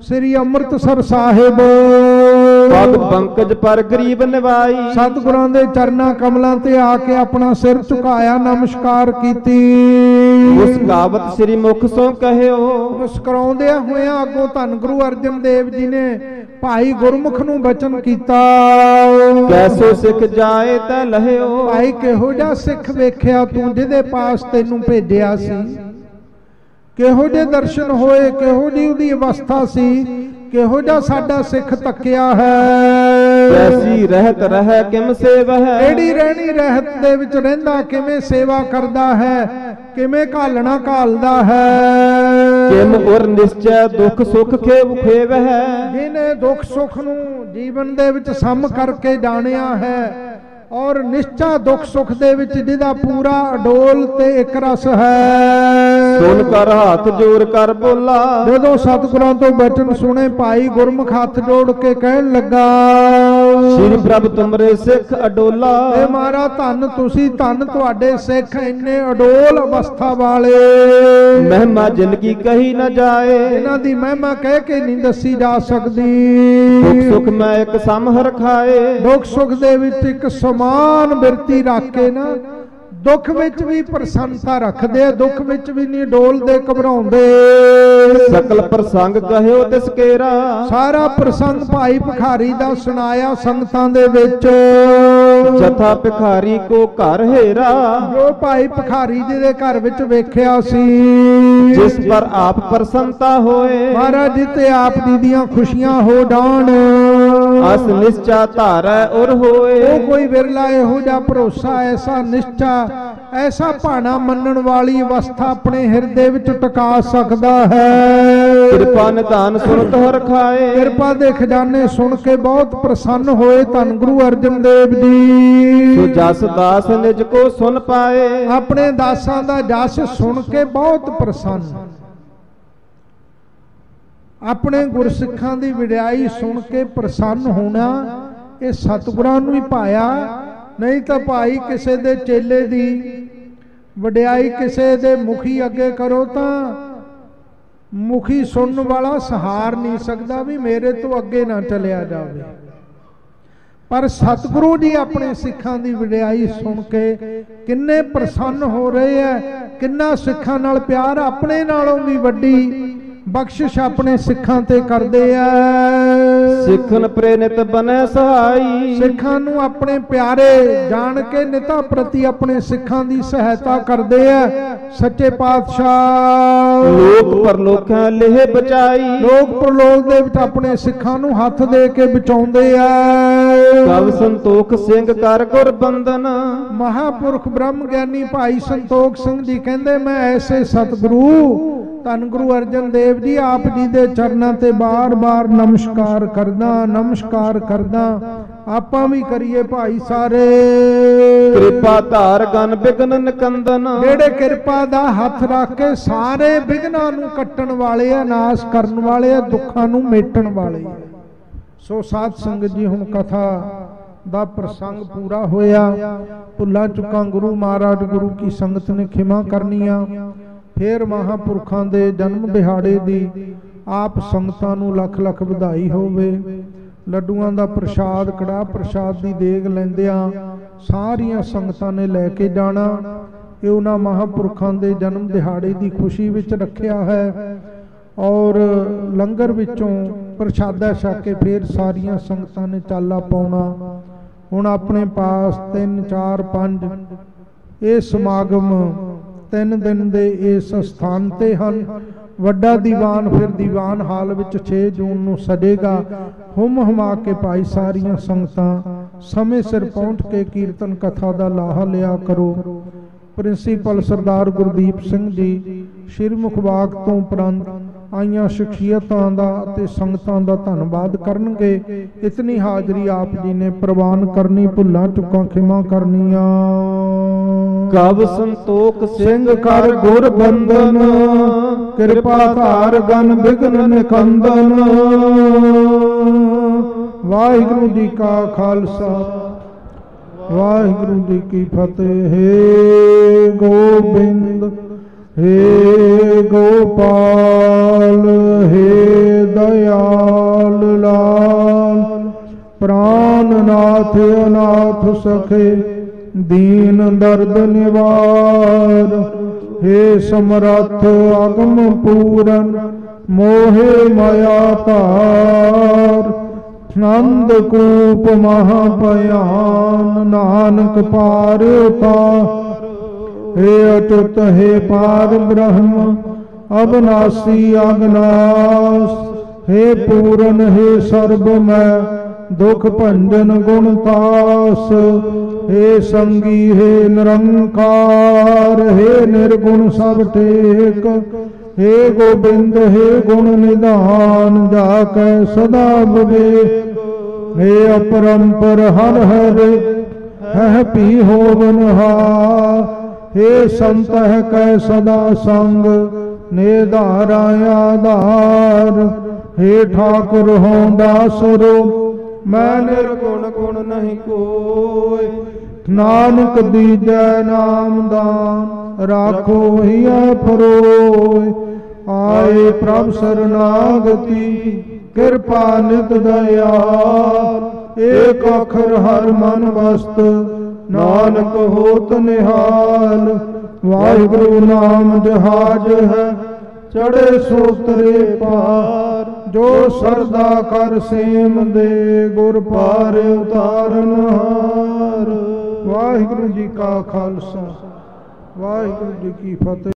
ਸ੍ਰੀ ਅੰਮ੍ਰਿਤਸਰ ਸਾਹਿਬ। ਪਗ ਪੰਕਜ ਪਰ ਗਰੀਬ ਨਿਵਾਈ, ਸਤਿਗੁਰਾਂ ਦੇ ਚਰਨਾਂ ਕਮਲਾਂ ਤੇ ਆ ਕੇ ਆਪਣਾ ਸਿਰ ਝੁਕਾਇਆ, ਨਮਸਕਾਰ ਕੀਤੀ। ਮੁਸਕਾਵਤ ਸ੍ਰੀ ਮੁਖ ਸੋ ਕਹਿਓ, ਮੁਸਕਰਾਉਂਦਿਆਂ ਹੋਇਆਂ ਅੱਗੋਂ ਧੰਨ ਗੁਰੂ ਅਰਜਨ ਦੇਵ ਜੀ ਨੇ ਭਾਈ ਗੁਰਮੁਖ ਨੂੰ ਬਚਨ ਕੀਤਾ, ਕੈਸੋ ਸਿੱਖ ਜਾਏ ਤੈ ਲਹਿਓ। ਭਾਈ ਕਿਹੋ ਜਿਹਾ ਸਿੱਖ ਵੇਖਿਆ ਤੂੰ ਜਿਹਦੇ ਪਾਸ ਤੈਨੂੰ ਭੇਜਿਆ ਸੀ? ਕਿਹੋ ਜਿਹੇ ਦਰਸ਼ਨ ਹੋਏ, ਕਿਹੋ ਜਿਹੀ ਉਹਦੀ ਅਵਸਥਾ ਸੀ, ਕਿਹੋ ਜਿਹਾ ਸਾਡਾ ਸਿੱਖ ਤੱਕਿਆ ਹੈ। ਕੈਸੀ ਰਹਿਤ ਰਹਿ ਕਿਮ ਸੇਵਹਿ, ਕਿਹੜੀ ਰਹਿਣੀ ਰਹਿਤ ਦੇ ਵਿੱਚ ਰਹਿੰਦਾ, ਕਿਵੇਂ ਸੇਵਾ ਕਰਦਾ ਹੈ, ਕਿਵੇਂ ਘਾਲਣਾ ਘਾਲਦਾ ਹੈ। ਕਿਮ ਉਰ ਨਿਸ਼ਚੈ ਦੁਖ ਸੁਖ ਖੇਵ ਖੇਵਹਿ, ਜਿਹਨੇ ਦੁੱਖ ਸੁੱਖ ਨੂੰ ਜੀਵਨ ਦੇ ਵਿੱਚ ਸਮ ਕਰਕੇ ਜਾਣਿਆ ਹੈ, ਔਰ ਨਿਸ਼ਚਾ ਦੁੱਖ ਸੁੱਖ ਦੇ ਵਿੱਚ ਜਿਹਦਾ ਪੂਰਾ ਅਡੋਲ ਤੇ ਇੱਕ ਰਸ ਹੈ। ਸੁਣ ਕਰ ਹੱਥ ਜੋੜ ਕਰ ਬੋਲਾ, ਜਦੋਂ ਸਤਿਗੁਰਾਂ ਤੋਂ ਬਚਨ ਸੁਣੇ ਭਾਈ ਗੁਰਮੁਖ ਹੱਥ ਜੋੜ ਕੇ ਕਹਿਣ ਲੱਗਾ, ਸ੍ਰੀ ਪ੍ਰਭ ਤੁਮਰੇ ਸਿੱਖ ਅਡੋਲਾ। ਇਹ ਮਹਾਰਾਜ ਧੰਨ ਤੁਸੀਂ, ਧੰਨ ਤੁਹਾਡੇ ਸਿੱਖ ਇੰਨੇ ਅਡੋਲ ਅਵਸਥਾ ਵਾਲੇ। ਮਹਿਮਾ ਜ਼ਿੰਦਗੀ ਕਹੀ ਨਾ ਜਾਏ, ਇਹਨਾਂ ਦੀ ਮਹਿਮਾ ਕਹਿ ਕੇ ਨਹੀਂ ਦੱਸੀ ਜਾ ਸਕਦੀ। ਦੁੱਖ ਸੁਖ ਮੈਂ ਇੱਕ ਸਮ ਰਖਾਏ, ਦੁੱਖ ਸੁਖ ਦੇ ਵਿੱਚ ਇੱਕ ਸਮਾਨ ਬਿਰਤੀ ਰੱਖ ਕੇ ਨਾ, ਦੁੱਖ ਵਿੱਚ ਵੀ ਪ੍ਰਸੰਨਤਾ ਰੱਖਦੇ ਆ, ਦੁੱਖ ਵਿੱਚ ਵੀ ਨਹੀਂ ਡੋਲਦੇ ਘਬਰਾਉਂਦੇ। ਸਕਲ ਪ੍ਰਸੰਗ ਕਹਿਓ ਤਿਸ ਕੇਰਾ, ਸਾਰਾ ਪ੍ਰਸੰਗ ਭਾਈ ਭਿਖਾਰੀ ਦਾ ਸੁਣਾਇਆ ਸੰਗਤਾਂ ਦੇ ਵਿੱਚ। ਜਥਾ ਭਿਖਾਰੀ ਕੋ ਘਰ ਹੇਰਾ, ਜੋ ਭਾਈ ਭਿਖਾਰੀ ਜੀ ਦੇ ਘਰ ਵਿੱਚ ਵੇਖਿਆ ਸੀ, ਜਿਸ ਪਰ ਆਪ ਪ੍ਰਸੰਨਤਾ ਹੋਏ। ਮਹਾਰਾਜ ਜੀ ਤੇ ਆਪ ਜੀ ਦੀਆਂ ਖੁਸ਼ੀਆਂ ਹੋ ਜਾਣ। ਅਸ ਨਿਸ਼ਚਾ ਧਾਰੈ ਉਰ ਹੋਏ, ਉਹ ਕੋਈ ਵਿਰਲਾ ਇਹੋ ਜਿਹਾ ਭਰੋਸਾ, ਐਸਾ ਨਿਸ਼ਚਾ, ਐਸਾ ਭਾਣਾ ਮੰਨਣ ਵਾਲੀ ਅਵਸਥਾ ਆਪਣੇ ਹਿਰਦੇ ਵਿੱਚ ਟਿਕਾ ਸਕਦਾ ਹੈ। ਕਿਰਪਾ ਨਿਧਾਨ ਸੁਣਤ ਰਖਾਏ, ਕਿਰਪਾ ਦੇ ਖਜ਼ਾਨੇ ਸੁਣ ਕੇ ਬਹੁਤ ਪ੍ਰਸੰਨ ਹੋਏ ਧੰਨ ਗੁਰੂ ਅਰਜਨ ਦੇਵ ਜੀ। ਸੋ ਜਸ ਦਾਸ ਨਿਜ ਕੋ ਸੁਨ ਪਾਏ, ਆਪਣੇ ਦਾਸਾਂ ਦਾ ਜਸ ਸੁਣ ਕੇ ਬਹੁਤ ਪ੍ਰਸੰਨ। ਆਪਣੇ ਗੁਰਸਿੱਖਾਂ ਦੀ ਵਡਿਆਈ ਸੁਣ ਕੇ ਪ੍ਰਸੰਨ ਹੋਣਾ, ਇਹ ਸਤਿਗੁਰਾਂ ਨੂੰ ਹੀ ਪਾਇਆ। ਨਹੀਂ ਤਾਂ ਭਾਈ ਕਿਸੇ ਦੇ ਚੇਲੇ ਦੀ ਵਡਿਆਈ ਕਿਸੇ ਦੇ ਮੁਖੀ ਅੱਗੇ ਕਰੋ ਤਾਂ ਮੁਖੀ ਸੁਣਨ ਵਾਲਾ ਸਹਾਰ ਨਹੀਂ ਸਕਦਾ ਵੀ ਮੇਰੇ ਤੋਂ ਅੱਗੇ ਨਾ ਚਲਿਆ ਜਾਵੇ। ਪਰ ਸਤਿਗੁਰੂ ਜੀ ਆਪਣੇ ਸਿੱਖਾਂ ਦੀ ਵਡਿਆਈ ਸੁਣ ਕੇ ਕਿੰਨੇ ਪ੍ਰਸੰਨ ਹੋ ਰਹੇ ਹੈ, ਕਿੰਨਾ ਸਿੱਖਾਂ ਨਾਲ ਪਿਆਰ, ਆਪਣੇ ਨਾਲੋਂ ਵੀ ਵੱਡੀ ਬਖਸ਼ਿਸ਼ ਆਪਣੇ ਸਿੱਖਾਂ ਤੇ ਕਰਦੇ ਆ। ਸਿੱਖਨ ਪ੍ਰੇਰਿਤ ਬਨੈ ਸਹਾਈ, ਸਿੱਖਾਂ ਨੂੰ ਆਪਣੇ ਪਿਆਰੇ ਜਾਣ ਕੇ ਨਿਤਾ ਪ੍ਰਤੀ ਆਪਣੇ ਸਿੱਖਾਂ ਦੀ ਸਹਾਇਤਾ ਕਰਦੇ ਆ। ਸੱਚੇ ਪਾਤਸ਼ਾਹ ਲੋਕ ਪਰਲੋਕਾਂ ਲਿਹ ਬਚਾਈ, ਲੋਕ ਪਰਲੋਕ ਦੇ ਵਿੱਚ ਆਪਣੇ ਸਿੱਖਾਂ ਨੂੰ ਹੱਥ ਦੇ ਕੇ ਬਚਾਉਂਦੇ ਆ। ਕਵ ਸੰਤੋਖ ਸਿੰਘ ਕਰ ਗੁਰ ਬੰਦਨ, ਮਹਾਪੁਰਖ ਬ੍ਰਹਮ ਗਿਆਨੀ ਭਾਈ ਸੰਤੋਖ ਸਿੰਘ ਜੀ ਕਹਿੰਦੇ, ਮੈਂ ਐਸੇ ਸਤਿਗੁਰੂ ਧੰਨ ਗੁਰੂ ਅਰਜਨ ਦੇਵ ਜੀ ਆਪ ਜੀ ਦੇ ਚਰਨਾਂ ਤੇ ਬਾਰ-ਬਾਰ ਨਮਸਕਾਰ ਕਰਦਾ, ਨਮਸਕਾਰ ਕਰਦਾ। ਆਪਾਂ ਵੀ ਕਰੀਏ ਭਾਈ ਸਾਰੇ। ਕਿਰਪਾ ਧਾਰ ਗਨ ਬਿਗਨ ਨਿਕੰਦਨ, ਜਿਹੜੇ ਕਿਰਪਾ ਦਾ ਹੱਥ ਰੱਖ ਕੇ ਸਾਰੇ ਵਿਘਨਾਂ ਨੂੰ ਕੱਟਣ ਵਾਲੇ ਆ, ਨਾਸ਼ ਕਰਨ ਵਾਲੇ ਆ, ਦੁੱਖਾਂ ਨੂੰ ਮੇਟਣ ਵਾਲੇ ਆ। ਸੋ ਸਾਧ ਸੰਗਤ ਜੀ, ਹੁਣ ਕਥਾ ਦਾ ਪ੍ਰਸੰਗ ਪੂਰਾ ਹੋਇਆ। ਭੁੱਲਾਂ ਚੁੱਕਾਂ ਗੁਰੂ ਮਹਾਰਾਜ ਗੁਰੂ ਕੀ ਸੰਗਤ ਨੇ ਖਿਮਾ ਕਰਨੀਆਂ। ਫੇਰ ਮਹਾਂਪੁਰਖਾਂ ਦੇ ਜਨਮ ਦਿਹਾੜੇ ਦੀ ਆਪ ਸੰਗਤਾਂ ਨੂੰ ਲੱਖ ਲੱਖ ਵਧਾਈ ਹੋਵੇ। ਲੱਡੂਆਂ ਦਾ ਪ੍ਰਸ਼ਾਦ, ਕੜਾਹ ਪ੍ਰਸ਼ਾਦ ਦੀ ਦੇਗ ਲੈਂਦਿਆਂ ਸਾਰੀਆਂ ਸੰਗਤਾਂ ਨੇ ਲੈ ਕੇ ਜਾਣਾ। ਇਹ ਉਹਨਾਂ ਮਹਾਂਪੁਰਖਾਂ ਦੇ ਜਨਮ ਦਿਹਾੜੇ ਦੀ ਖੁਸ਼ੀ ਵਿੱਚ ਰੱਖਿਆ ਹੈ। ਔਰ ਲੰਗਰ ਵਿੱਚੋਂ ਪ੍ਰਸ਼ਾਦਾ ਛਕ ਕੇ ਫੇਰ ਸਾਰੀਆਂ ਸੰਗਤਾਂ ਨੇ ਚਾਲਾ ਪਾਉਣਾ। ਹੁਣ ਆਪਣੇ ਪਾਸ 3, 4, 5 ਇਹ ਸਮਾਗਮ 3 दिन ਦੇ ਇਸ ਸਥਾਨ ਤੇ ਹਨ। ਵੱਡਾ ਦੀਵਾਨ ਫਿਰ ਦੀਵਾਨ ਹਾਲ ਵਿੱਚ 6 ਜੂਨ ਨੂੰ ਸਜੇਗਾ। ਹੁਮ ਹੁਮਾ ਕੇ ਭਾਈ ਸਾਰੀਆਂ ਸੰਗਤਾਂ ਸਮੇਂ ਸਿਰ ਪਹੁੰਚ ਕੇ ਕੀਰਤਨ ਕਥਾ ਦਾ ਲਾਹਾ ਲਿਆ ਕਰੋ। ਪ੍ਰਿੰਸੀਪਲ ਸਰਦਾਰ ਗੁਰਦੀਪ ਸਿੰਘ ਜੀ ਸ਼੍ਰੀ ਮੁਖਵਾਕ ਤੋਂ ਉਪਰੰਤ ਆਈਆਂ ਸ਼ਖਸੀਅਤਾਂ ਦਾ ਅਤੇ ਸੰਗਤਾਂ ਦਾ ਧੰਨਵਾਦ ਕਰਨਗੇ। ਇਤਨੀ ਹਾਜ਼ਰੀ ਆਪ ਜੀ ਨੇ ਪ੍ਰਵਾਨ ਕਰਨੀ, ਭੁੱਲਾਂ ਚੁੱਕਾਂ ਖਿਮਾ ਕਰਨੀਆਂ। ਕਬ ਸੰਤੋਖ ਸਿੰਘ ਕਰ ਗੁਰ ਬੰਦਨ, ਕਿਰਪਾ ਧਾਰ ਗਨ ਬਿਗਨ ਨਿਕੰਦਨ। ਵਾਹਿਗੁਰੂ ਜੀ ਕਾ ਖਾਲਸਾ, ਵਾਹਿਗੁਰੂ ਜੀ ਕੀ ਫਤਿਹ। ਹੇ ਗੋਬਿੰਦ, हे गोपाल, हे दयाल लाल, प्राणनाथ अनाथ सखे, दीन दर्द निवार। हे समरथ अगम पूरन, मोहे माया तार। नंद कूप महाभयान, नानक पार उतार। हे अच्युत हे पार ब्रह्म, अविनाशी अगनाश। हे पूरन हे सर्वमय, दुख भंजन गुणतास। हे संगी हे निरंकार, हे निर्गुण सब टेक। हे गोबिंद हे गुण निधान, जाकै सदा विवेक। हे अपरंपर हर हर, है पी होवन हार। हे संत है कै सदा संग, निधारा आधार। हे ठाकुर हों दासरो, मैं निर्गुण गुण नहीं कोय। नानक दीजै नाम दान, राखो हिया परोय। आए प्रभ शरणागति, कृपा नित दयाल। एक अखर हर मन वस्त, नानक होत निहाल। वाहिगुरु नाम जहाज है, चढ़े सोतरे पार। जो सरदा कर सेम दे, गुर पार उतारनहार। वाहिगुरु जी का खालसा, वाहिगुरु जी की फतेह।